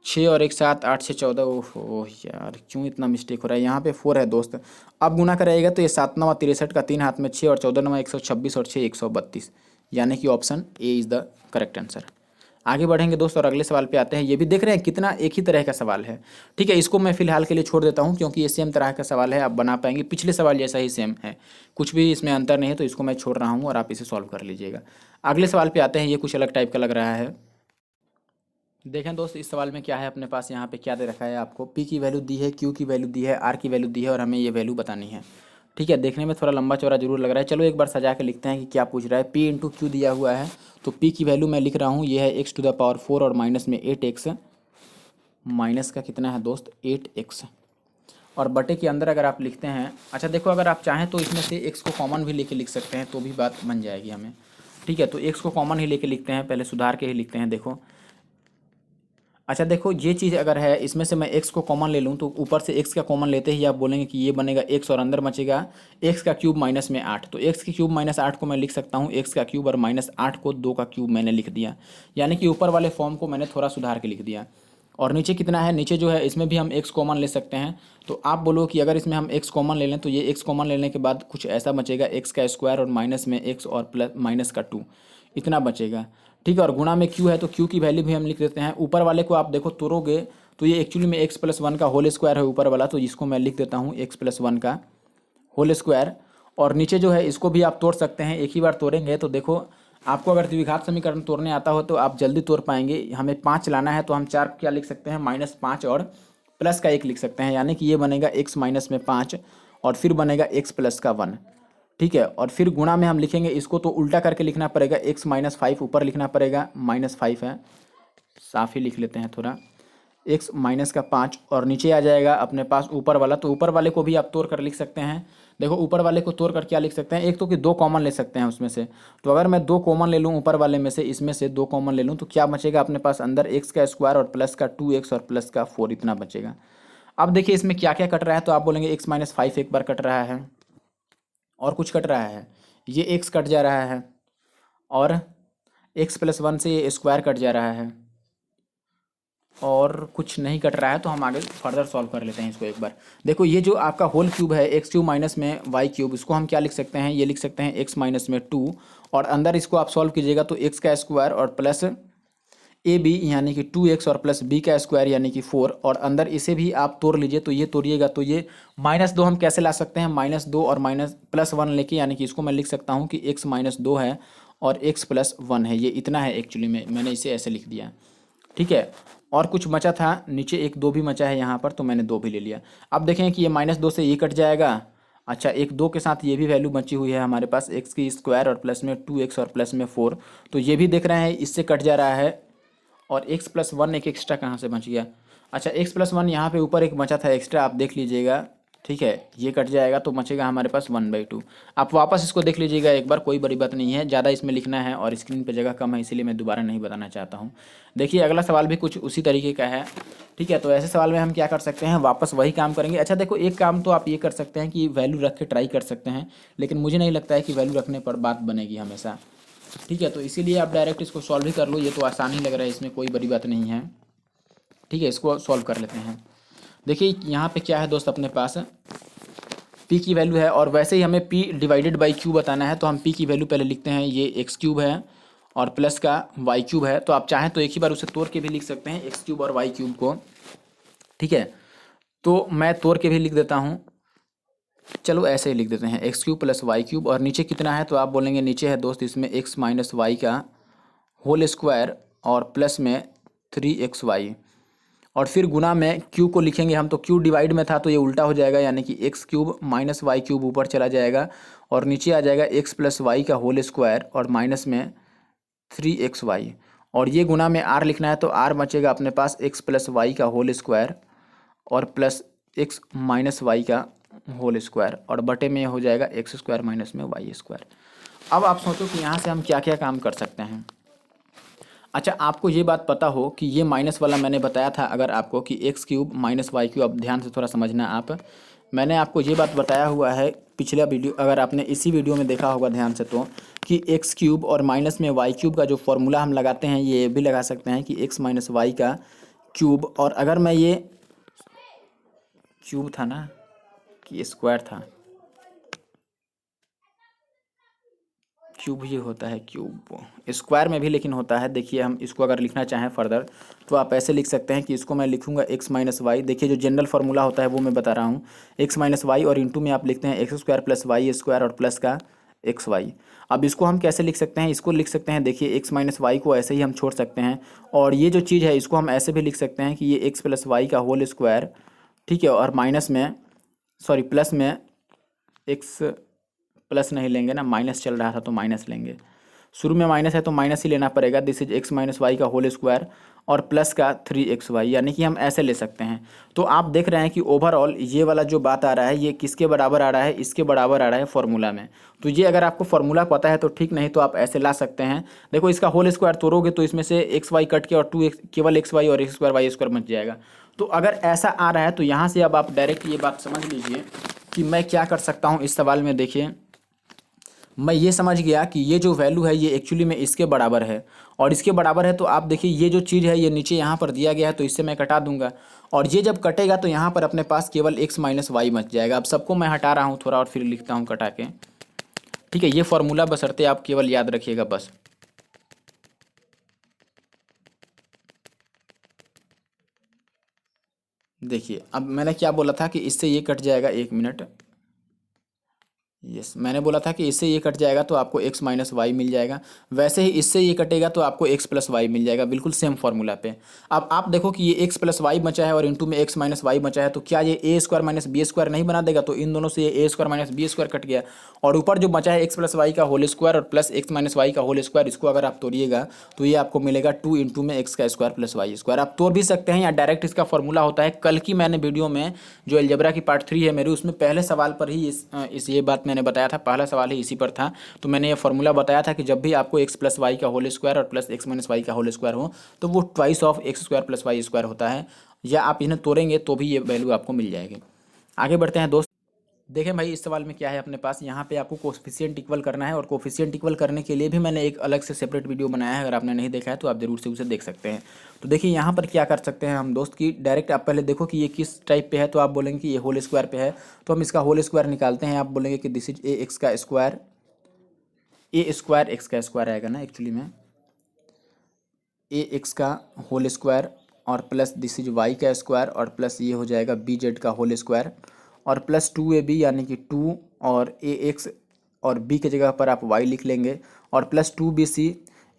6 और 1 7 8 6 14। ओह यार, क्यों इतना मिस्टेक हो रहा है? यहाँ पे 4 है दोस्त। अब गुना कराइएगा तो ये 7 9 63 का 3 हाथ में 6 और 14 9 126 और 6 132, यानी कि option A is the correct answer. आगे बढ़ेंगे दोस्त और अगले सवाल पे आते हैं। ये भी देख रहे हैं कितना एक ही तरह का सवाल है। ठीक है, इसको मैं फिलहाल के लिए छोड़ देता हूँ क्योंकि ये सेम तरह का सवाल है, आप बना पाएंगे। पिछले सवाल जैसा ही सेम है, कुछ भी इसमें अंतर नहीं है, तो इसको मैं छोड़ रहा हूँ और आप इसे सॉल्व कर लीजिएगा। अगले सवाल पे आते हैं। ये कुछ अलग टाइप का लग रहा है। देखें दोस्त, इस सवाल में क्या है अपने पास, यहाँ पे क्या दे रखा है आपको। पी की वैल्यू दी है, क्यू की वैल्यू दी है, आर की वैल्यू दी है और हमें ये वैल्यू बतानी है। ठीक है, देखने में थोड़ा लंबा चौड़ा जरूर लग रहा है। चलो एक बार सजा के लिखते हैं कि क्या पूछ रहा है। पी इंटू क्यू दिया हुआ है, तो पी की वैल्यू मैं लिख रहा हूँ, ये है एक्स टू द पावर 4 और माइनस में 8x, माइनस का कितना है दोस्त 8x, और बटे के अंदर अगर आप लिखते हैं, अच्छा देखो अगर आप चाहें तो इसमें से x को कॉमन भी लेके लिख सकते हैं तो भी बात बन जाएगी हमें। ठीक है, तो x को कॉमन ही लेके लिखते हैं, पहले सुधार के ही लिखते हैं। देखो अच्छा देखो, ये चीज़ अगर है इसमें से मैं x को कॉमन ले लूँ तो ऊपर से x का कॉमन लेते ही आप बोलेंगे कि ये बनेगा x और अंदर बचेगा x का क्यूब माइनस में 8। तो x की क्यूब माइनस 8 को मैं लिख सकता हूँ x का क्यूब, और माइनस 8 को 2 का क्यूब मैंने लिख दिया, यानी कि ऊपर वाले फॉर्म को मैंने थोड़ा सुधार के लिख दिया। और नीचे कितना है, नीचे जो है इसमें भी हम x कॉमन ले सकते हैं। तो आप बोलो कि अगर इसमें हम x कॉमन ले लें तो ये x कॉमन लेने के बाद कुछ ऐसा बचेगा, x का स्क्वायर और माइनस में x और प्लस माइनस का 2, इतना बचेगा। ठीक है, और गुणा में q है तो q की वैल्यू भी हम लिख देते हैं। ऊपर वाले को आप देखो तोड़ोगे तो ये एक्चुअली में x प्लस 1 का होल स्क्वायर है ऊपर वाला, तो इसको मैं लिख देता हूँ x प्लस 1 का होल स्क्वायर। और नीचे जो है इसको भी आप तोड़ सकते हैं, एक ही बार तोड़ेंगे तो देखो आपको अगर द्विघात समीकरण तोड़ने आता हो तो आप जल्दी तोड़ पाएंगे। हमें 5 लाना है तो हम 4 क्या लिख सकते हैं, -5 और प्लस का 1 लिख सकते हैं, यानी कि ये बनेगा x माइनस में 5 और फिर बनेगा x प्लस का 1। ठीक है, और फिर गुणा में हम लिखेंगे इसको तो उल्टा करके लिखना पड़ेगा, x माइनस 5 ऊपर लिखना पड़ेगा, -5 है, साफ ही लिख लेते हैं थोड़ा, x माइनस का 5 और नीचे आ जाएगा अपने पास ऊपर वाला। तो ऊपर वाले को भी आप तोड़ कर लिख सकते हैं। देखो ऊपर वाले को तोड़ कर क्या लिख सकते हैं, एक तो कि 2 कॉमन ले सकते हैं उसमें से। तो अगर मैं 2 कॉमन ले लूँ ऊपर वाले में से, इसमें से 2 कॉमन ले लूँ तो क्या बचेगा अपने पास अंदर, x का स्क्वायर और प्लस का 2x और प्लस का 4, इतना बचेगा। अब देखिए इसमें क्या क्या कट रहा है, तो आप बोलेंगे x माइनस 5 एक बार कट रहा है और कुछ कट रहा है, ये x कट जा रहा है और x प्लस 1 से ये स्क्वायर कट जा रहा है और कुछ नहीं कट रहा है। तो हम आगे फर्दर सॉल्व कर लेते हैं इसको एक बार। देखो ये जो आपका होल क्यूब है एक्स क्यूब माइनस में वाई क्यूब, इसको हम क्या लिख सकते हैं, ये लिख सकते हैं एक्स माइनस में 2 और अंदर इसको आप सॉल्व कीजिएगा तो एक्स का स्क्वायर और प्लस ए बी यानी कि 2x और प्लस बी का स्क्वायर यानी कि 4, और अंदर इसे भी आप तोड़ लीजिए तो ये तोड़िएगा तो ये -2 हम कैसे ला सकते हैं, -2 और माइनस प्लस 1 लेके, यानी कि इसको मैं लिख सकता हूँ कि x माइनस 2 है और x प्लस 1 है, ये इतना है एक्चुअली में, मैंने इसे ऐसे लिख दिया। ठीक है, और कुछ बचा था नीचे, 1 2 भी बचा है यहाँ पर तो मैंने 2 भी ले लिया। अब देखें कि ये -2 से ये कट जाएगा। अच्छा, 1 2 के साथ ये भी वैल्यू बची हुई है हमारे पास, x की स्क्वायर और प्लस में 2x और प्लस में 4, तो ये भी देख रहे हैं इससे कट जा रहा है। और x प्लस 1 एक एक्स्ट्रा कहाँ से बच गया, अच्छा x प्लस 1 यहाँ पे ऊपर एक बचा था एक्स्ट्रा, आप देख लीजिएगा। ठीक है, ये कट जाएगा तो बचेगा हमारे पास 1/2। आप वापस इसको देख लीजिएगा एक बार, कोई बड़ी बात नहीं है, ज़्यादा इसमें लिखना है और स्क्रीन पे जगह कम है इसीलिए मैं दोबारा नहीं बताना चाहता हूँ। देखिए अगला सवाल भी कुछ उसी तरीके का है। ठीक है, तो ऐसे सवाल में हम क्या कर सकते हैं, वापस वही काम करेंगे। अच्छा देखो, एक काम तो आप ये कर सकते हैं कि वैल्यू रख के ट्राई कर सकते हैं, लेकिन मुझे नहीं लगता है कि वैल्यू रखने पर बात बनेगी हमेशा। ठीक है, तो इसीलिए आप डायरेक्ट इसको सॉल्व ही कर लो, ये तो आसान ही लग रहा है, इसमें कोई बड़ी बात नहीं है। ठीक है, इसको सॉल्व कर लेते हैं। देखिए यहाँ पे क्या है दोस्त, अपने पास p की वैल्यू है और वैसे ही हमें p डिवाइडेड बाई q बताना है, तो हम p की वैल्यू पहले लिखते हैं, ये एक्स क्यूब है और प्लस का वाई क्यूब है। तो आप चाहें तो एक ही बार उसे तोड़ के भी लिख सकते हैं एक्स क्यूब और वाई क्यूब को। ठीक है, तो मैं तोड़ के भी लिख देता हूँ, चलो ऐसे ही लिख देते हैं x cube plus y cube, और नीचे कितना है तो आप बोलेंगे नीचे है दोस्त इसमें x माइनस वाई का होल स्क्वायर और प्लस में 3xy, और फिर गुना में q को लिखेंगे हम, तो q डिवाइड में था तो ये उल्टा हो जाएगा, यानी कि x cube minus y cube ऊपर चला जाएगा और नीचे आ जाएगा x प्लस वाई का होल स्क्वायर और माइनस में 3xy, और ये गुना में r लिखना है तो r बचेगा अपने पास x प्लस वाई का होल स्क्वायर और प्लस x माइनस वाई का होल स्क्वायर, और बटे में हो जाएगा एक्स स्क्वायर माइनस में वाई स्क्वायर। अब आप सोचो कि यहाँ से हम क्या क्या काम कर सकते हैं। अच्छा, आपको ये बात पता हो कि ये माइनस वाला मैंने बताया था अगर आपको कि x cube minus y cube, अब ध्यान से थोड़ा समझना आप, मैंने आपको ये बात बताया हुआ है पिछला वीडियो, अगर आपने इसी वीडियो में देखा होगा ध्यान से, तो कि एक्स क्यूब और माइनस में वाई क्यूब का जो फॉर्मूला हम लगाते हैं ये भी लगा सकते हैं कि एक्स माइनस वाई का क्यूब, और अगर मैं ये क्यूब था ना कि स्क्वायर था, क्यूब ही होता है, क्यूब स्क्वायर में भी लेकिन होता है। देखिए हम इसको अगर लिखना चाहें फर्दर तो आप ऐसे लिख सकते हैं कि इसको मैं लिखूंगा एक्स माइनस वाई। देखिए जो जनरल फार्मूला होता है वो मैं बता रहा हूँ, एक्स माइनस वाई और इंटू में आप लिखते हैं x square plus y square और प्लस का एक्स वाई। अब इसको हम कैसे लिख सकते हैं, इसको लिख सकते हैं, देखिए एक्स माइनस वाई को ऐसे ही हम छोड़ सकते हैं, और ये जो चीज़ है इसको हम ऐसे भी लिख सकते हैं कि ये एक्स प्लस वाई का होल स्क्वायर, ठीक है, और माइनस में, सॉरी प्लस में, एक्स प्लस नहीं लेंगे ना, माइनस चल रहा था तो माइनस लेंगे, शुरू में माइनस है तो माइनस ही लेना पड़ेगा। This is x minus Y का होल स्क्वायर और प्लस का 3xy, यानी कि हम ऐसे ले सकते हैं। तो आप देख रहे हैं कि ओवरऑल ये वाला जो बात आ रहा है ये किसके बराबर आ रहा है, इसके बराबर आ रहा है फॉर्मूला में। तो ये अगर आपको फॉर्मूला पता है तो ठीक, नहीं तो आप ऐसे ला सकते हैं। देखो इसका होल स्क्वायर तोड़ोगे तो इसमें से एक्स वाई कट के और केवल एक्स वाई और एक्स स्क्वायर वाई स्क्वायर बच जाएगा। तो अगर ऐसा आ रहा है तो यहाँ से अब आप डायरेक्ट ये बात समझ लीजिए कि मैं क्या कर सकता हूँ इस सवाल में। देखिए मैं ये समझ गया कि ये जो वैल्यू है ये एक्चुअली में इसके बराबर है, और इसके बराबर है तो आप देखिए ये जो चीज़ है ये नीचे यहाँ पर दिया गया है तो इससे मैं कटा दूंगा, और ये जब कटेगा तो यहाँ पर अपने पास केवल एक्स माइनस वाई बच जाएगा। अब सबको मैं हटा रहा हूँ थोड़ा और फिर लिखता हूँ कटा के, ठीक है। ये फॉर्मूला बशर्ते आप केवल याद रखिएगा बस। देखिए अब मैंने क्या बोला था कि इससे ये कट जाएगा, 1 मिनट, यस मैंने बोला था कि इससे ये कट जाएगा तो आपको x माइनस वाई मिल जाएगा, वैसे ही इससे ये कटेगा तो आपको x प्लस वाई मिल जाएगा, बिल्कुल सेम फार्मूला पे। अब आप देखो कि ये x प्लस वाई बचा है और इंटू में x माइनस वाई बचा है, तो क्या ये A square minus B square नहीं बना देगा? तो इन दोनों से ये A square minus B square cut गया, और ऊपर जो बचा है एक्स प्लस वाई का होल स्क्वायर और प्लस एक्स माइनस वाई का होल स्क्वायर, इसको अगर आप तोड़िएगा तो ये आपको मिलेगा 2 इंटू में एक्स का स्क्वायर प्लस वाई स्क्वायर। आप तोड़ भी सकते हैं या डायरेक्ट इसका फॉर्मूला होता है, कल की मैंने वीडियो में जो अलजेब्रा की पार्ट 3 है मेरी, उसमें पहले सवाल पर ही इस ये बात मैंने बताया था, पहला सवाल ही इसी पर था। तो मैंने ये फॉर्मूला बताया था कि जब भी आपको एक्स प्लस वाई का होल स्क्वायर और प्लस एक्स माइनस वाई का होल स्क्वायर हो तो वो twice of x square plus y square होता है, या आप इन्हें तोड़ेंगे तो भी ये वैल्यू आपको मिल जाएगी। आगे बढ़ते हैं दोस्त। देखें भाई इस सवाल में क्या है अपने पास, यहाँ पे आपको कोफिशिएंट इक्वल करना है, और कोफिशिएंट इक्वल करने के लिए भी मैंने एक अलग से सेपरेट वीडियो बनाया है, अगर आपने नहीं देखा है तो आप जरूर से उसे देख सकते हैं। तो देखिए यहाँ पर क्या कर सकते हैं हम दोस्त की, डायरेक्ट आप पहले देखो कि ये किस टाइप पे है, तो आप बोलेंगे कि ये होल स्क्वायर पे है, तो हम इसका होल स्क्वायर निकालते हैं। आप बोलेंगे कि दिस इज ए एक्स का स्क्वायर, ए स्क्वायर एक्स का स्क्वायर आएगा ना एक्चुअली में, ए एक्स का होल स्क्वायर और प्लस दिस इज वाई का स्क्वायर और प्लस ये हो जाएगा बी जेड का होल स्क्वायर और प्लस 2ab यानी कि 2 और ए एक्स और बी के जगह पर आप वाई लिख लेंगे, और प्लस 2bc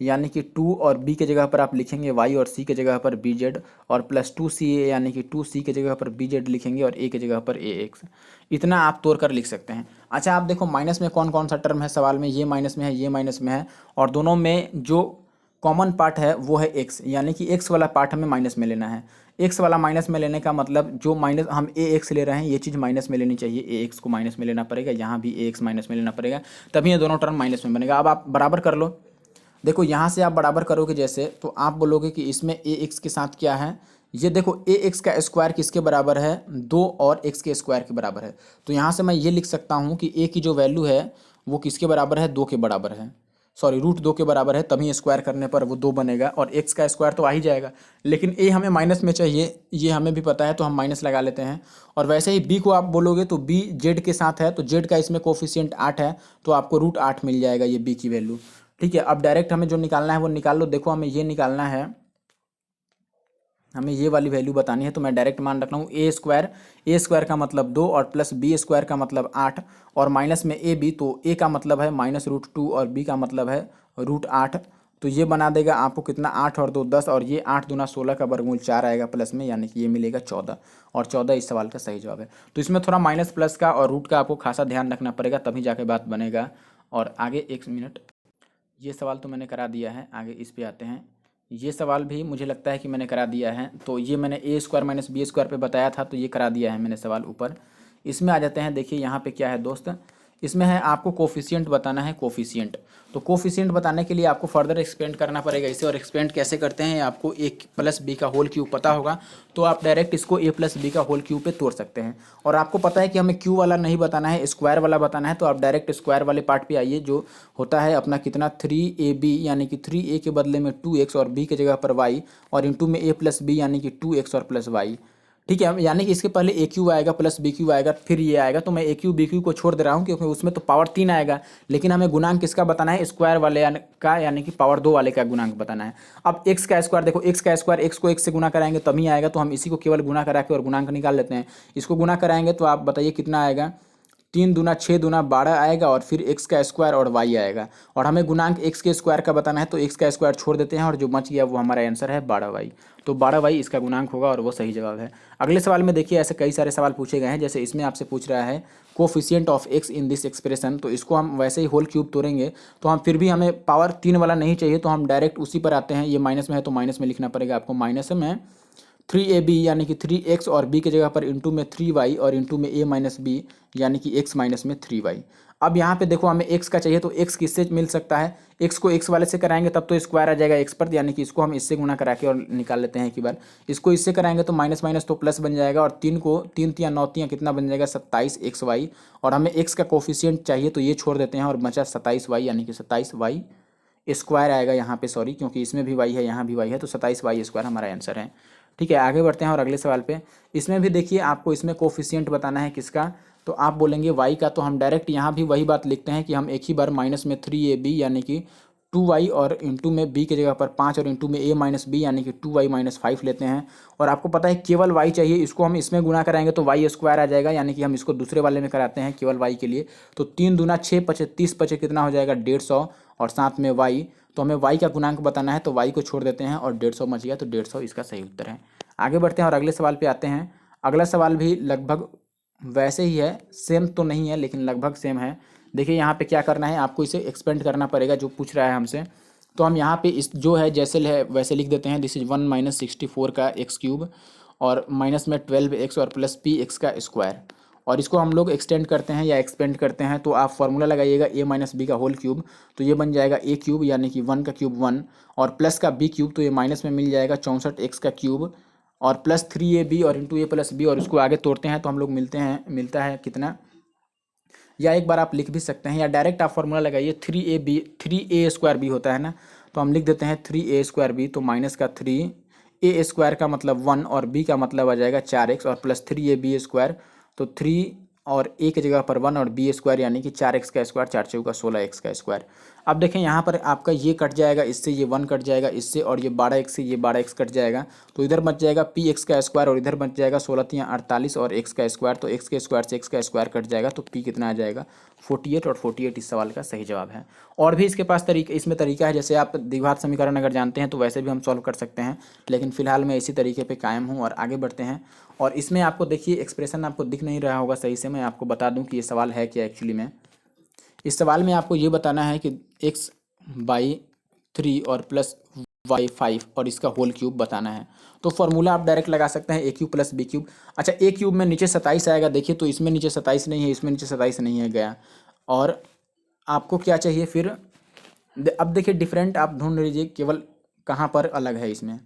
यानी कि 2 और बी के जगह पर आप लिखेंगे वाई और सी के जगह पर बी जेड, और प्लस 2ca यानी कि 2c के जगह पर बी जेड लिखेंगे और ए के जगह पर ए एक्स। इतना आप तोड़ कर लिख सकते हैं। अच्छा आप देखो माइनस में कौन कौन सा टर्म है सवाल में, ये माइनस में है, ये माइनस में है, और दोनों में जो कॉमन पार्ट है वो है एक्स, यानी कि एक्स वाला पार्ट हमें माइनस में लेना है। एक्स वाला माइनस में लेने का मतलब जो माइनस हम ए एक्स ले रहे हैं ये चीज़ माइनस में लेनी चाहिए, ए एक्स को माइनस में लेना पड़ेगा, यहाँ भी ए एक्स माइनस में लेना पड़ेगा, तभी ये दोनों टर्म माइनस में बनेगा। अब आप बराबर कर लो, देखो यहाँ से आप बराबर करोगे जैसे, तो आप बोलोगे कि इसमें ए एक्स के साथ क्या है, ये देखो ए एक्स का स्क्वायर किसके बराबर है, 2 और एक्स के स्क्वायर के बराबर है। तो यहाँ से मैं ये लिख सकता हूँ कि ए की जो वैल्यू है वो किसके बराबर है, 2 के बराबर है, सॉरी √2 के बराबर है, तभी स्क्वायर करने पर वो 2 बनेगा, और एक्स का स्क्वायर तो आ ही जाएगा, लेकिन ए हमें माइनस में चाहिए, ये हमें भी पता है तो हम माइनस लगा लेते हैं। और वैसे ही बी को आप बोलोगे तो बी जेड के साथ है, तो जेड का इसमें कोफिशिएंट 8 है, तो आपको √8 मिल जाएगा ये बी की वैल्यू, ठीक है। अब डायरेक्ट हमें जो निकालना है वो निकाल लो। देखो हमें ये निकालना है, हमें ये वाली वैल्यू बतानी है, तो मैं डायरेक्ट मान रख रहा हूँ ए स्क्वायर का मतलब 2 और प्लस बी स्क्वायर का मतलब 8, और माइनस में ए बी, तो ए का मतलब है -√2 और बी का मतलब है √8, तो ये बना देगा आपको कितना, 8 और 2 10, और ये 8 दूना 16 का वर्गमूल 4 आएगा प्लस में, यानी कि ये मिलेगा 14, और 14 इस सवाल का सही जवाब है। तो इसमें थोड़ा माइनस प्लस का और रूट का आपको खासा ध्यान रखना पड़ेगा, तभी जाके बात बनेगा। और आगे 1 मिनट, ये सवाल तो मैंने करा दिया है, आगे इस पे आते हैं। ये सवाल भी मुझे लगता है कि मैंने करा दिया है, तो ये मैंने ए स्क्वायर माइनस बी स्क्वायर पे बताया था, तो ये करा दिया है मैंने सवाल ऊपर। इसमें आ जाते हैं, देखिए यहाँ पे क्या है दोस्त, इसमें है आपको कोफिशिएंट बताना है, कोफिशिएंट। तो कोफिशिएंट बताने के लिए आपको फर्दर एक्सपेंड करना पड़ेगा इसे, और एक्सपेंड कैसे करते हैं आपको ए प्लस बी का होल क्यूब पता होगा, तो आप डायरेक्ट इसको ए प्लस बी का होल क्यूब पे तोड़ सकते हैं। और आपको पता है कि हमें क्यू वाला नहीं बताना है, स्क्वायर वाला बताना है, तो आप डायरेक्ट स्क्वायर वाले पार्ट पे आइए, जो होता है अपना कितना 3ab, यानी कि 3a के बदले में 2x और b की जगह पर y, और इंटू में a प्लस बी यानी कि 2x और प्लस वाई। ठीक है, यानी कि इसके पहले ए क्यू आएगा प्लस बी क्यू आएगा फिर ये आएगा, तो मैं ए क्यू बी क्यू को छोड़ दे रहा हूँ क्योंकि उसमें तो पावर 3 आएगा, लेकिन हमें गुणांक किसका बताना है, स्क्वायर वाले का, यानी कि पावर 2 वाले का गुणांक बताना है। अब एक्स का स्क्वायर देखो, एक्स का स्क्वायर एक्स को एक्स से गुना कराएंगे तभी आएगा, तो हम इसी को केवल गुना करा के और गुणांक निकाल लेते हैं। इसको गुना कराएंगे तो आप बताइए कितना आएगा, 3 दूना 6 दूना 12 आएगा, और फिर एक्स का स्क्वायर और वाई आएगा, और हमें गुणांक एक्स के स्क्वायर का बताना है, तो एक्स का स्क्वायर छोड़ देते हैं और जो बच गया वो हमारा आंसर है 12y। तो 12y इसका गुणांक होगा और वो सही जवाब है। अगले सवाल में देखिए ऐसे कई सारे सवाल पूछे गए हैं, जैसे इसमें आपसे पूछ रहा है coefficient of x in this expression, तो इसको हम वैसे ही होल क्यूब तोड़ेंगे, तो हम फिर भी हमें पावर 3 वाला नहीं चाहिए, तो हम डायरेक्ट उसी पर आते हैं। ये माइनस में है तो माइनस में लिखना पड़ेगा आपको, माइनस में 3ab यानी कि 3x और b की जगह पर इंटू में 3y और इंटू में a माइनस बी यानी कि x माइनस में 3y। अब यहाँ पे देखो हमें x का चाहिए, तो x किससे मिल सकता है, x को x वाले से कराएंगे तब तो स्क्वायर आ जाएगा x पर, यानी कि इसको हम इससे गुना करा के और निकाल लेते हैं एक ही बार। इसको इससे कराएंगे तो माइनस माइनस तो प्लस बन जाएगा, और 3 को 3 तिया 9 तिया कितना बन जाएगा 27xy, और हमें x का कोफिशिएंट चाहिए तो ये छोड़ देते हैं और बचा 27y, यानी कि 27y स्क्वायर आएगा यहाँ पे, सॉरी क्योंकि इसमें भी y है यहाँ भी y है, तो 27y स्क्वायर हमारा आंसर है। ठीक है, आगे बढ़ते हैं और अगले सवाल पे। इसमें भी देखिए आपको इसमें कोफिशिएंट बताना है किसका, तो आप बोलेंगे y का, तो हम डायरेक्ट यहाँ भी वही बात लिखते हैं कि हम एक ही बार माइनस में 3ab यानी कि 2y और इंटू में b की जगह पर 5 और इंटू में a माइनस बी यानी कि 2y माइनस 5 लेते हैं। और आपको पता है केवल y चाहिए, इसको हम इसमें गुना कराएंगे तो y स्क्वायर आ जाएगा, यानी कि हम इसको दूसरे वाले में कराते हैं केवल y के लिए। तो 3 दूना 6 पचे 30 पचे कितना हो जाएगा 150, और साथ में y, तो हमें y का गुणांक बताना है, तो y को छोड़ देते हैं और 150 बच गया, तो 150 इसका सही उत्तर है। आगे बढ़ते हैं और अगले सवाल पे आते हैं। अगला सवाल भी लगभग वैसे ही है, सेम तो नहीं है लेकिन लगभग सेम है। देखिए यहाँ पे क्या करना है, आपको इसे एक्सपेंड करना पड़ेगा जो पूछ रहा है हमसे। तो हम यहाँ पे इस जो है जैसे है वैसे लिख देते हैं, दिस इज 1 माइनस 64 का एक्स क्यूब, और माइनस में 12x और प्लस पी एक्स का स्क्वायर, और इसको हम लोग एक्सटेंड करते हैं या एक्सपेंड करते हैं, तो आप फॉर्मूला लगाइएगा a माइनस बी का होल क्यूब, तो ये बन जाएगा a क्यूब यानी कि 1 का क्यूब 1, और प्लस का b क्यूब, तो ये माइनस में मिल जाएगा 64x का क्यूब, और प्लस 3ab और इंटू a प्लस बी, और इसको आगे तोड़ते हैं तो हम लोग मिलता है कितना, या एक बार आप लिख भी सकते हैं या डायरेक्ट आप फॉर्मूला लगाइए, 3a स्क्वायर बी होता है ना, तो हम लिख देते हैं 3a स्क्वायर बी, तो माइनस का 3a स्क्वायर का मतलब 1 और b का मतलब आ जाएगा 4x, और प्लस 3ab स्क्वायर, तो 3 और a की जगह पर 1 और b स्क्वायर यानी कि 4x का स्क्वायर, 4 चौका 16x का स्क्वायर। अब देखें यहाँ पर आपका ये कट जाएगा इससे, ये 1 कट जाएगा इससे, और ये 12x से ये 12x कट जाएगा, तो इधर बच जाएगा पी एक्स का स्क्वायर, और इधर बच जाएगा 16 तिया 48 और x का स्क्वायर, तो x के स्क्वायर से x का स्क्वायर कट जाएगा, तो p कितना आ जाएगा 48, और 48 इस सवाल का सही जवाब है। और भी इसके पास इसमें तरीका है, जैसे आप द्विघात समीकरण अगर जानते हैं तो वैसे भी हम सॉल्व कर सकते हैं, लेकिन फिलहाल मैं इसी तरीके पे कायम हूँ। और आगे बढ़ते हैं, और इसमें आपको देखिए एक्सप्रेशन आपको दिख नहीं रहा होगा सही से, मैं आपको बता दूं कि ये सवाल है क्या एक्चुअली में। इस सवाल में आपको ये बताना है कि x बाई 3 और प्लस वाई 5 और इसका होल क्यूब बताना है। तो फॉर्मूला आप डायरेक्ट लगा सकते हैं, ए क्यूब प्लस बी क्यूब। अच्छा, ए क्यूब में नीचे 27 आएगा, देखिए तो इसमें नीचे 27 नहीं है, इसमें नीचे 27 नहीं है गया, और आपको क्या चाहिए फिर, अब देखिए डिफरेंट आप ढूंढ लीजिए केवल कहाँ पर अलग है इसमें,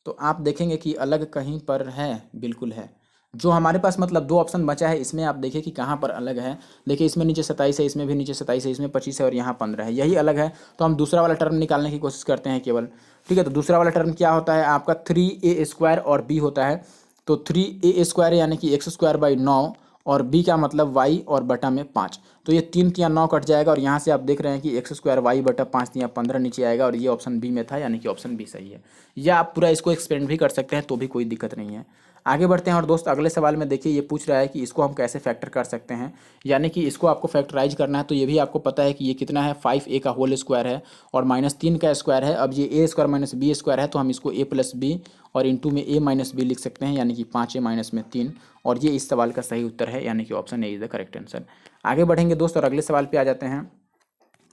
तो आप देखेंगे कि अलग कहीं पर है, बिल्कुल है। जो हमारे पास मतलब दो ऑप्शन बचा है इसमें, आप देखिए कि कहाँ पर अलग है। देखिए इसमें नीचे 27 है, इसमें भी नीचे 27 है, इसमें 25 है और यहाँ 15 है, यही अलग है। तो हम दूसरा वाला टर्म निकालने की कोशिश करते हैं केवल। ठीक है, तो दूसरा वाला टर्म क्या होता है आपका 3a स्क्वायर और b होता है, तो 3a स्क्वायर यानी कि एक्स स्क्वायर बाई 9, और b का मतलब y और बटा में 5, तो ये 3 तिया 9 कट जाएगा, और यहाँ से आप देख रहे हैं कि एक्स स्क्वायर वाई बटा 5 तिया 15 नीचे आएगा, और ये ऑप्शन बी में था, यानी कि ऑप्शन बी सही है। या आप पूरा इसको एक्सपेंड भी कर सकते हैं तो भी कोई दिक्कत नहीं है। आगे बढ़ते हैं, और दोस्त अगले सवाल में देखिए ये पूछ रहा है कि इसको हम कैसे फैक्टर कर सकते हैं, यानी कि इसको आपको फैक्टराइज करना है। तो ये भी आपको पता है कि ये कितना है 5a का होल स्क्वायर है और माइनस 3 का स्क्वायर है। अब ये a square minus B square है, तो हम इसको a प्लस बी और इंटू में a माइनस बी लिख सकते हैं, यानी कि 5a माइनस में 3, और ये इस सवाल का सही उत्तर है, यानी कि option A is the correct answer. आगे बढ़ेंगे दोस्त और अगले सवाल पे आ जाते हैं।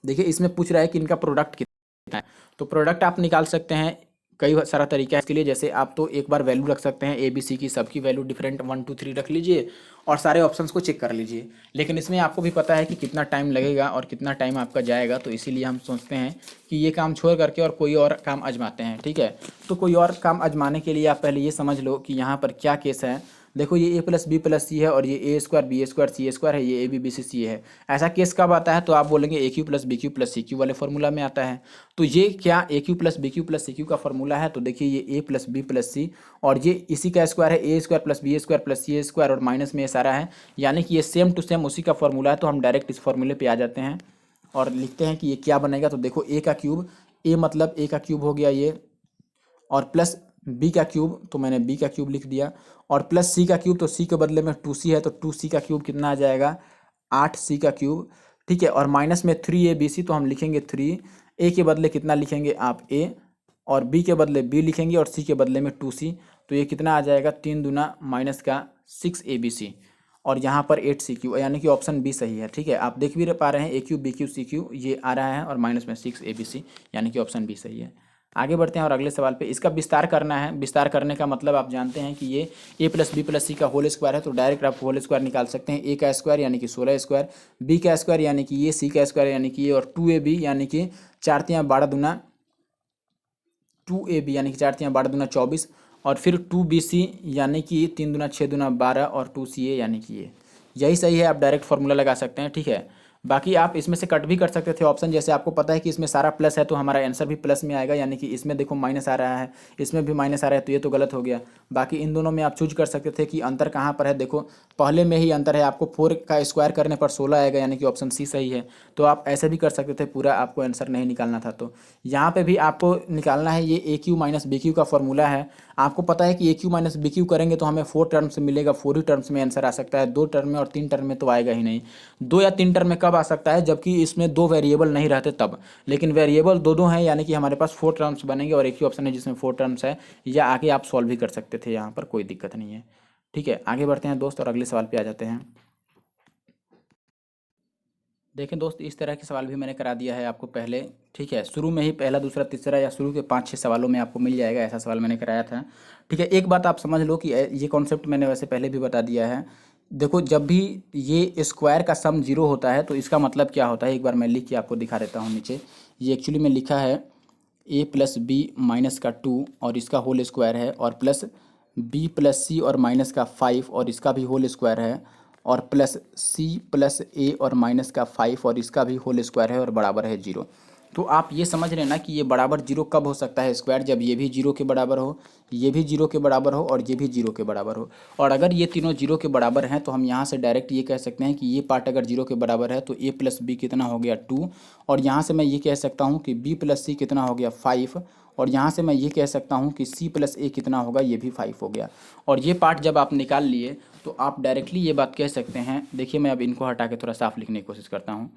देखिए इसमें पूछ रहा है कि इनका प्रोडक्ट कितना है, तो प्रोडक्ट आप निकाल सकते हैं कई सारा तरीका है इसके लिए। जैसे आप तो एक बार वैल्यू रख सकते हैं ए बी सी की, सबकी वैल्यू डिफरेंट 1 2 3 रख लीजिए और सारे ऑप्शंस को चेक कर लीजिए। लेकिन इसमें आपको भी पता है कि कितना टाइम लगेगा और कितना टाइम आपका जाएगा, तो इसीलिए हम सोचते हैं कि ये काम छोड़ करके और कोई और काम आजमाते हैं। ठीक है, तो कोई और काम आजमाने के लिए आप पहले ये समझ लो कि यहाँ पर क्या केस है। देखो ये A plus B plus C है और ये A square B square C square है, ये ए बी बी सी सी है। ऐसा केस कब आता है? तो आप बोलेंगे A cube plus B cube plus C cube वाले फॉर्मूला में आता है। तो ये क्या A cube plus B cube plus C cube का फॉर्मूला है? तो देखिए ये A plus B plus C और ये इसी का स्क्वायर है, A square plus B square plus C square और माइनस में ये सारा है, यानी कि ये सेम टू सेम उसी का फॉर्मूला है। तो हम डायरेक्ट इस फॉर्मूले पे आ जाते हैं और लिखते हैं कि ये क्या बनेगा। तो देखो ए का क्यूब, ए मतलब ए का क्यूब हो गया ये, और प्लस बी का क्यूब, तो मैंने बी का क्यूब लिख दिया, और प्लस सी का क्यूब, तो सी के बदले में 2c है तो 2c का क्यूब कितना आ जाएगा? 8c का क्यूब। ठीक है, और माइनस में 3abc, तो हम लिखेंगे 3, ए के बदले कितना लिखेंगे आप? ए, और बी के बदले बी लिखेंगे और सी के बदले में 2c, तो ये कितना आ जाएगा? 3 दूना माइनस का 6abc और यहाँ पर 8c क्यू, यानी कि ऑप्शन बी सही है। ठीक है, आप देख भी पा रहे हैं A cube B cube C cube ये आ रहा है और माइनस में 6abc, यानी कि ऑप्शन बी सही है। आगे बढ़ते हैं और अगले सवाल पे। इसका विस्तार करना है। विस्तार करने का मतलब आप जानते हैं कि ये A plus B plus C का होल स्क्वायर है, तो डायरेक्ट आप होल स्क्वायर निकाल सकते हैं। ए का स्क्वायर यानी कि 16 स्क्वायर, बी का स्क्वायर यानी कि ये, सी का स्क्वायर यानी कि ये, और 2ab यानी कि 4 तियाँ 12 दूना 2ab यानी कि 4 तियाँ 12 दूना 24, और फिर 2bc यानी कि 3 दूना 6 दूना 12 और 2ca यानी कि ये, यही सही है। आप डायरेक्ट फार्मूला लगा सकते हैं। ठीक है, बाकी आप इसमें से कट भी कर सकते थे ऑप्शन। जैसे आपको पता है कि इसमें सारा प्लस है तो हमारा आंसर भी प्लस में आएगा, यानी कि इसमें देखो माइनस आ रहा है, इसमें भी माइनस आ रहा है, तो ये तो गलत हो गया। बाकी इन दोनों में आप चूज कर सकते थे कि अंतर कहाँ पर है। देखो पहले में ही अंतर है, आपको 4 का स्क्वायर करने पर 16 आएगा, यानी कि ऑप्शन सी सही है। तो आप ऐसे भी कर सकते थे, पूरा आपको आंसर नहीं निकालना था। तो यहाँ पे भी आपको निकालना है, ये A Q minus B cube का फॉर्मूला है। आपको पता है कि A Q minus B Q करेंगे तो हमें 4 टर्म्स मिलेगा, 4 ही टर्म्स में आंसर आ सकता है। 2 टर्म में और 3 टर्म में तो आएगा ही नहीं। 2 या 3 टर्म में कब आ सकता है? जबकि इसमें 2 वेरिएबल नहीं रहते तब। लेकिन वेरिएबल दो हैं, यानी कि हमारे पास 4 टर्म्स बनेंगे और एक ही ऑप्शन है जिसमें 4 टर्म्स है। या आगे आप सॉल्व भी कर सकते थे, यहाँ पर कोई दिक्कत नहीं है। ठीक है, आगे बढ़ते हैं दोस्त और अगले सवाल पे आ जाते हैं। देखें दोस्त, इस तरह के सवाल भी मैंने करा दिया है आपको पहले। ठीक है, शुरू में ही पहला दूसरा तीसरा या शुरू के 5-6 सवालों में आपको मिल जाएगा, ऐसा सवाल मैंने कराया था। ठीक है, एक बात आप समझ लो कि ये कॉन्सेप्ट मैंने वैसे पहले भी बता दिया है। देखो जब भी ये स्क्वायर का सम 0 होता है तो इसका मतलब क्या होता है, एक बार मैं लिख के आपको दिखा देता हूँ नीचे। ये एक्चुअली में लिखा है ए प्लस बी माइनस का 2 और इसका होल स्क्वायर है, और प्लस बी प्लस सी और माइनस का 5 और इसका भी होल स्क्वायर है, और प्लस सी प्लस ए और माइनस का 5 और इसका भी होल स्क्वायर है और बराबर है 0। तो आप ये समझ लेना कि ये बराबर 0 कब हो सकता है स्क्वायर? जब ये भी 0 के बराबर हो, ये भी 0 के बराबर हो और ये भी 0 के बराबर हो। और अगर ये तीनों 0 के बराबर हैं तो हम यहाँ से डायरेक्ट ये कह सकते हैं कि ये पार्ट अगर 0 के बराबर है तो ए प्लस बी कितना हो गया 2, और यहाँ से मैं ये कह सकता हूँ कि बी प्लस सी कितना हो गया 5, और यहाँ से मैं ये कह सकता हूँ कि सी प्लस ए कितना होगा, ये भी 5 हो गया। और ये पार्ट जब आप निकाल लिए तो आप डायरेक्टली ये बात कह सकते हैं। देखिए मैं अब इनको हटा के थोड़ा साफ लिखने की कोशिश करता हूँ।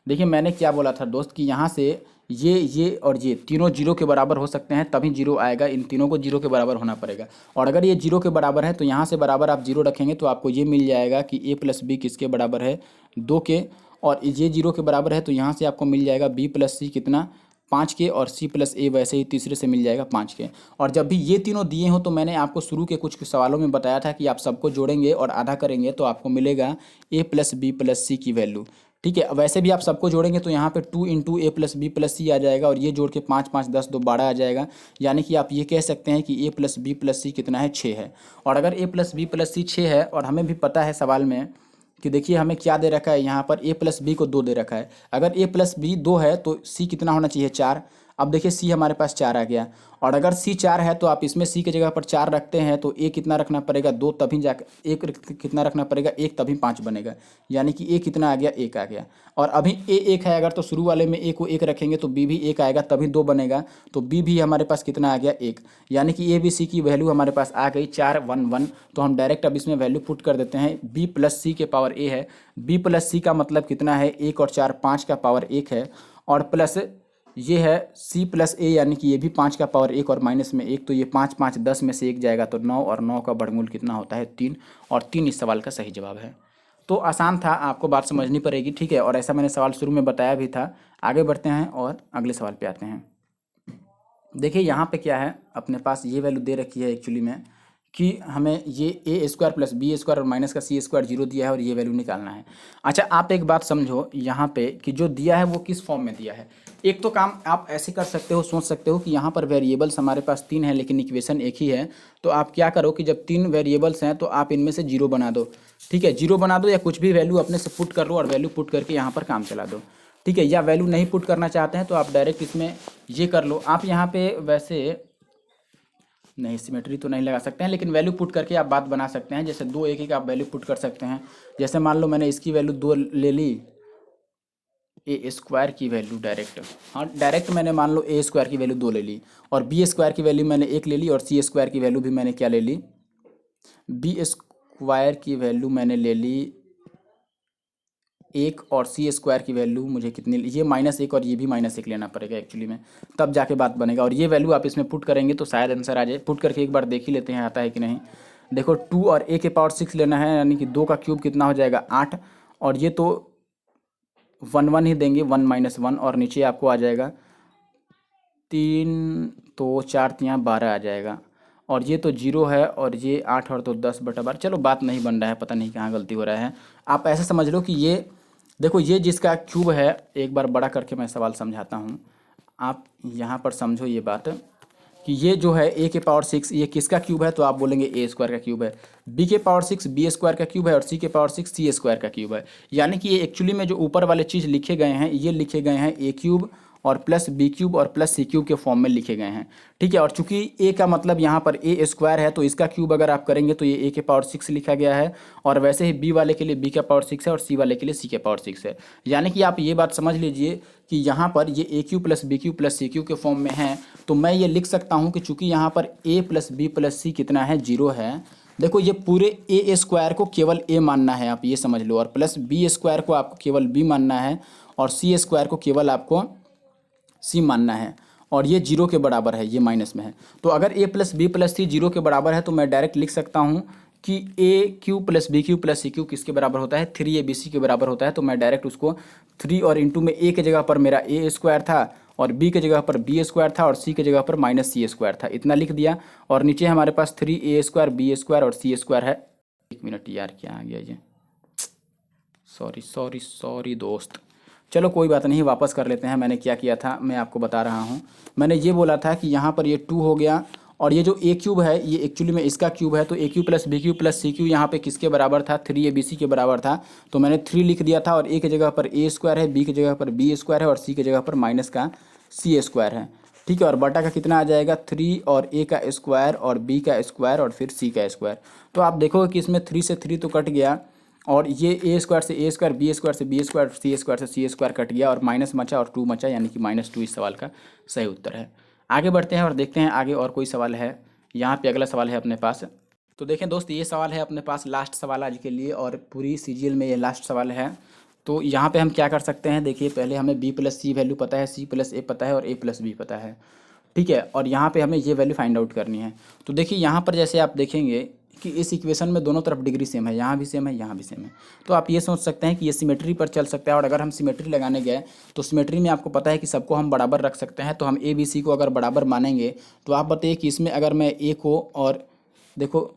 देखिए मैंने क्या बोला था दोस्त कि यहाँ से ये और ये तीनों 0 के बराबर हो सकते हैं, तभी 0 आएगा। इन तीनों को 0 के बराबर होना पड़ेगा। और अगर ये 0 के बराबर है तो यहाँ से बराबर आप 0 रखेंगे तो आपको ये मिल जाएगा कि ए प्लस बी किसके बराबर है, 2 के। और ये 0 के बराबर है तो यहाँ से आपको मिल जाएगा बी प्लस सी कितना, 5 के, और सी प्लस ए वैसे ही तीसरे से मिल जाएगा 5 के। और जब भी ये तीनों दिए हों तो मैंने आपको शुरू के कुछ सवालों में बताया था कि आप सबको जोड़ेंगे और आधा करेंगे तो आपको मिलेगा ए प्लस बी प्लस सी की वैल्यू। ठीक है, वैसे भी आप सबको जोड़ेंगे तो यहाँ पे 2 इंटू ए प्लस बी प्लस सी आ जाएगा, और ये जोड़ के 5 5 10 2 12 आ जाएगा। यानी कि आप ये कह सकते हैं कि ए प्लस बी प्लस सी कितना है, 6 है। और अगर ए प्लस बी प्लस सी 6 है, और हमें भी पता है सवाल में कि देखिए हमें क्या दे रखा है, यहाँ पर ए प्लस बी को 2 दे रखा है। अगर ए प्लस बी 2 है तो सी कितना होना चाहिए, 4। अब देखिए सी हमारे पास 4 आ गया, और अगर सी 4 है तो आप इसमें सी की जगह पर 4 रखते हैं तो ए कितना रखना पड़ेगा, 2, तभी जाकर एक कितना रखना पड़ेगा, 1, तभी 5 बनेगा। यानी कि ए कितना आ गया, 1 आ गया। और अभी ए 1 है, अगर तो शुरू वाले में ए को 1 रखेंगे तो बी भी 1 आएगा, तभी 2 बनेगा। तो बी भी हमारे पास कितना आ गया, 1। यानी कि ए बी सी की वैल्यू हमारे पास आ गई 4 1 1। तो हम डायरेक्ट अब इसमें वैल्यू पुट कर देते हैं। बी प्लस सी के पावर ए है, बी प्लस सी का मतलब कितना है, 1 और 4 5 का पावर 1 है, और प्लस ये है सी प्लस ए, यानी कि ये भी 5 का पावर 1 और माइनस में 1, तो ये 5 5 10 में से 1 जाएगा तो 9, और 9 का वर्गमूल कितना होता है, 3। और 3 इस सवाल का सही जवाब है। तो आसान था, आपको बात समझनी पड़ेगी। ठीक है, और ऐसा मैंने सवाल शुरू में बताया भी था। आगे बढ़ते हैं और अगले सवाल पे आते हैं। देखिए यहाँ पे क्या है, अपने पास ये वैल्यू दे रखी है एक्चुअली में कि हमें ये A square plus B square और माइनस का सी स्क्वायर जीरो दिया है और ये वैल्यू निकालना है। अच्छा आप एक बात समझो यहाँ पे कि जो दिया है वो किस फॉर्म में दिया है। एक तो काम आप ऐसे कर सकते हो, सोच सकते हो कि यहाँ पर वेरिएबल्स हमारे पास 3 है लेकिन इक्वेशन एक ही है, तो आप क्या करो कि जब 3 वेरिएबल्स हैं तो आप इनमें से जीरो बना दो। ठीक है, जीरो बना दो या कुछ भी वैल्यू अपने से पुट कर लो और वैल्यू पुट करके यहाँ पर काम चला दो। ठीक है, या वैल्यू नहीं पुट करना चाहते हैं तो आप डायरेक्ट इसमें ये कर लो। आप यहाँ पे वैसे नहीं सिमेट्री तो नहीं लगा सकते हैं, लेकिन वैल्यू पुट करके आप बात बना सकते हैं। जैसे 2 एक एक आप वैल्यू पुट कर सकते हैं। जैसे मान लो मैंने इसकी वैल्यू 2 ले ली, ए स्क्वायर की वैल्यू डायरेक्ट, हाँ डायरेक्ट मैंने मान लो ए स्क्वायर की वैल्यू 2 ले ली और बी स्क्वायर की वैल्यू मैंने 1 ले ली और सी स्क्वायर की वैल्यू भी मैंने क्या ले ली, बी स्क्वायर की वैल्यू मैंने ले ली 1 और सी स्क्वायर की वैल्यू मुझे कितनी, ये -1 और ये भी -1 लेना पड़ेगा एक्चुअली में, तब जाके बात बनेगा। और ये वैल्यू आप इसमें पुट करेंगे तो शायद आंसर आ जाए। पुट करके एक बार देख ही लेते हैं आता है कि नहीं। देखो 2 और a के पावर 6 लेना है, यानी कि 2 का क्यूब कितना हो जाएगा 8, और ये तो 1 1 ही देंगे, 1 - 1, और नीचे आपको आ जाएगा 3 तो 4 तियाँ 12 आ जाएगा, और ये तो 0 है और ये 8 और तो 10/12। चलो बात नहीं बन रहा है, पता नहीं कहाँ गलती हो रहा है। आप ऐसे समझ लो कि ये देखो ये जिसका क्यूब है, एक बार बड़ा करके मैं सवाल समझाता हूँ, आप यहाँ पर समझो ये बात कि ये जो है a के पावर 6 ये किसका क्यूब है, तो आप बोलेंगे ए स्क्वायर का क्यूब है। b के पावर 6 बी स्क्वायर का क्यूब है और c के पावर 6 सी स्क्वायर का क्यूब है। यानी कि ये एक्चुअली में जो ऊपर वाले चीज़ लिखे गए हैं ये लिखे गए हैं a क्यूब और प्लस बी क्यूब और प्लस सी क्यूब के फॉर्म में लिखे गए हैं। ठीक है, और चूंकि a का मतलब यहाँ पर ए स्क्वायर है तो इसका क्यूब अगर आप करेंगे तो ये a के पावर 6 लिखा गया है, और वैसे ही b वाले के लिए b का पावर 6 है और c वाले के लिए c के पावर 6 है। यानी कि आप ये बात समझ लीजिए कि यहाँ पर ये A cube plus B cube plus C cube के फॉर्म में है, तो मैं ये लिख सकता हूँ कि चूंकि यहाँ पर a प्लस बी प्लस सी कितना है 0 है। देखो ये पूरे ए स्क्वायर को केवल a मानना है, आप ये समझ लो, और प्लस बी स्क्वायर को आपको केवल b मानना है और सी स्क्वायर को केवल आपको c मानना है, और ये 0 के बराबर है, ये माइनस में है। तो अगर a प्लस बी प्लस सी 0 के बराबर है तो मैं डायरेक्ट लिख सकता हूँ कि A cube plus B cube plus C cube किसके बराबर होता है, 3abc के बराबर होता है। तो मैं डायरेक्ट उसको 3 और इंटू में a के जगह पर मेरा ए स्क्वायर था और b के जगह पर बी स्क्वायर था और c के जगह पर माइनस सी स्क्वायर था, इतना लिख दिया। और नीचे हमारे पास 3a स्क्वायर बी स्क्वायर और सी स्क्वायर है। 1 मिनट यार, क्या आ गया ये, सॉरी सॉरी सॉरी दोस्त, चलो कोई बात नहीं, वापस कर लेते हैं। मैंने क्या किया था मैं आपको बता रहा हूँ। मैंने ये बोला था कि यहाँ पर ये 2 हो गया और ये जो ए क्यूब है ये एक्चुअली में इसका क्यूब है, तो A cube plus B cube plus C cube यहाँ पे किसके बराबर था, 3abc के बराबर था। तो मैंने 3 लिख दिया था और ए की जगह पर ए स्क्वायर है, बी की जगह पर बी स्क्वायर है और सी की जगह पर माइनस का सी स्क्वायर है। ठीक है, और बटा का कितना आ जाएगा 3 और ए का स्क्वायर और बी का स्क्वायर और फिर सी का स्क्वायर। तो आप देखोगे कि इसमें 3 से 3 तो कट गया और ये ए स्क्वायर से ए स्क्वायर, बी स्क्वायर से बी स्क्वायर, सी स्क्वायर से सी स्क्वायर कट गया और माइनस बचा और 2 बचा, यानी कि -2 इस सवाल का सही उत्तर है। आगे बढ़ते हैं और देखते हैं आगे और कोई सवाल है। यहाँ पे अगला सवाल है अपने पास। तो देखें दोस्त, ये सवाल है अपने पास, लास्ट सवाल आज के लिए और पूरी सीजीएल में ये लास्ट सवाल है। तो यहाँ पे हम क्या कर सकते हैं, देखिए पहले हमें b प्लस सी वैल्यू पता है, c प्लस ए पता है और a प्लस बी पता है। ठीक है, और यहाँ पे हमें ये वैल्यू फाइंड आउट करनी है। तो देखिए यहाँ पर जैसे आप देखेंगे कि इस इक्वेशन में दोनों तरफ डिग्री सेम है, यहाँ भी सेम है यहाँ भी सेम है, तो आप ये सोच सकते हैं कि ये सिमेट्री पर चल सकता है। और अगर हम सिमेट्री लगाने गए तो सिमेट्री में आपको पता है कि सबको हम बराबर रख सकते हैं। तो हम ए बी सी को अगर बराबर मानेंगे तो आप बताइए कि इसमें अगर मैं ए को, और देखो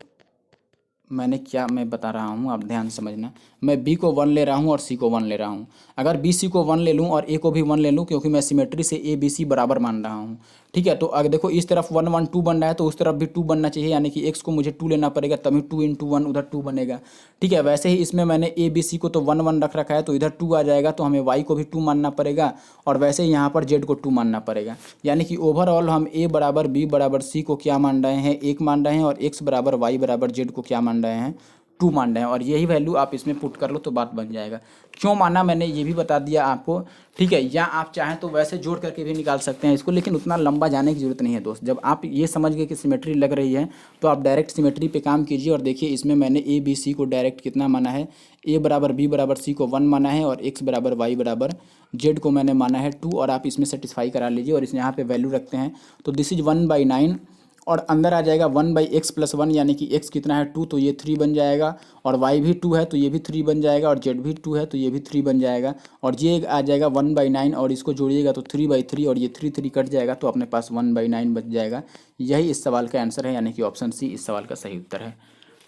मैंने क्या मैं बता रहा हूँ, आप ध्यान से समझना, मैं b को 1 ले रहा हूँ और c को 1 ले रहा हूँ। अगर b c को 1 ले लूँ और a को भी 1 ले लूँ, क्योंकि मैं सिमेट्री से a b c बराबर मान रहा हूँ। ठीक है, तो अगर देखो इस तरफ 1 1 2 बन रहा है तो उस तरफ भी 2 बनना चाहिए, यानी कि x को मुझे 2 लेना पड़ेगा, तभी 2 × 1 उधर 2 बनेगा। ठीक है, वैसे ही इसमें मैंने a b c को तो 1 1 रख रखा है तो इधर 2 आ जाएगा, तो हमें y को भी 2 मानना पड़ेगा और वैसे ही यहाँ पर z को 2 मानना पड़ेगा। यानी कि ओवरऑल हम a बराबर b बराबर c को क्या मान रहे हैं, 1 मान रहे हैं, और x बराबर y बराबर z को क्या मान रहे हैं, 2 मान रहे हैं। और यही वैल्यू आप इसमें पुट कर लो तो बात बन जाएगा। क्यों माना मैंने ये भी बता दिया आपको। ठीक है, या आप चाहें तो वैसे जोड़ करके भी निकाल सकते हैं इसको, लेकिन उतना लंबा जाने की ज़रूरत नहीं है दोस्त। जब आप ये समझ गए कि सिमेट्री लग रही है तो आप डायरेक्ट सिमेट्री पे काम कीजिए। और देखिए इसमें मैंने ए बी सी को डायरेक्ट कितना माना है, ए बराबर बी बराबर सी को 1 माना है और एक्स बराबर वाई बराबर जेड को मैंने माना है 2, और आप इसमें सेटिस्फाई करा लीजिए और इस यहाँ पे वैल्यू रखते हैं। तो दिस इज 1/9 और अंदर आ जाएगा 1/x+1 यानी कि x कितना है 2 तो ये 3 बन जाएगा, और y भी 2 है तो ये भी 3 बन जाएगा, और z भी 2 है तो ये भी 3 बन जाएगा, और ये आ जाएगा 1/9 और इसको जोड़िएगा तो 3/3 और ये 3 कट जाएगा तो अपने पास 1/9 बच जाएगा। यही इस सवाल का आंसर है, यानी कि ऑप्शन सी इस सवाल का सही उत्तर है।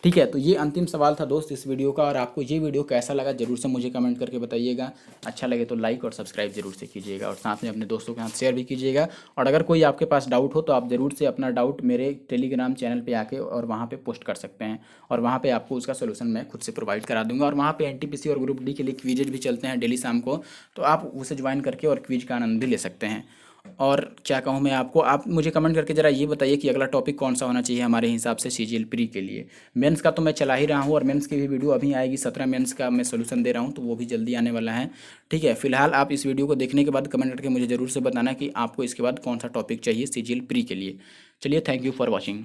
ठीक है, तो ये अंतिम सवाल था दोस्त इस वीडियो का, और आपको ये वीडियो कैसा लगा ज़रूर से मुझे कमेंट करके बताइएगा। अच्छा लगे तो लाइक और सब्सक्राइब जरूर से कीजिएगा, और साथ में अपने दोस्तों के साथ शेयर भी कीजिएगा। और अगर कोई आपके पास डाउट हो तो आप ज़रूर से अपना डाउट मेरे टेलीग्राम चैनल पे आके और वहाँ पे पोस्ट कर सकते हैं, और वहाँ पे आपको उसका सोल्यूशन मैं खुद से प्रोवाइड करा दूंगा। और वहाँ पे एनटीपीसी और ग्रुप डी के लिए क्विजेज भी चलते हैं डेली शाम को, तो आप उसे ज्वाइन करके और क्विज का आनंद भी ले सकते हैं। और क्या कहूँ मैं आपको, आप मुझे कमेंट करके ज़रा ये बताइए कि अगला टॉपिक कौन सा होना चाहिए हमारे हिसाब से सीजीएल प्री के लिए। मेंस का तो मैं चला ही रहा हूँ, और मेंस की भी वीडियो अभी आएगी, 17 मेंस का मैं सोल्यूशन दे रहा हूँ, तो वो भी जल्दी आने वाला है। ठीक है, फिलहाल आप इस वीडियो को देखने के बाद कमेंट करके मुझे ज़रूर से बताना कि आपको इसके बाद कौन सा टॉपिक चाहिए सीजीएल प्री के लिए। चलिए, थैंक यू फॉर वॉचिंग।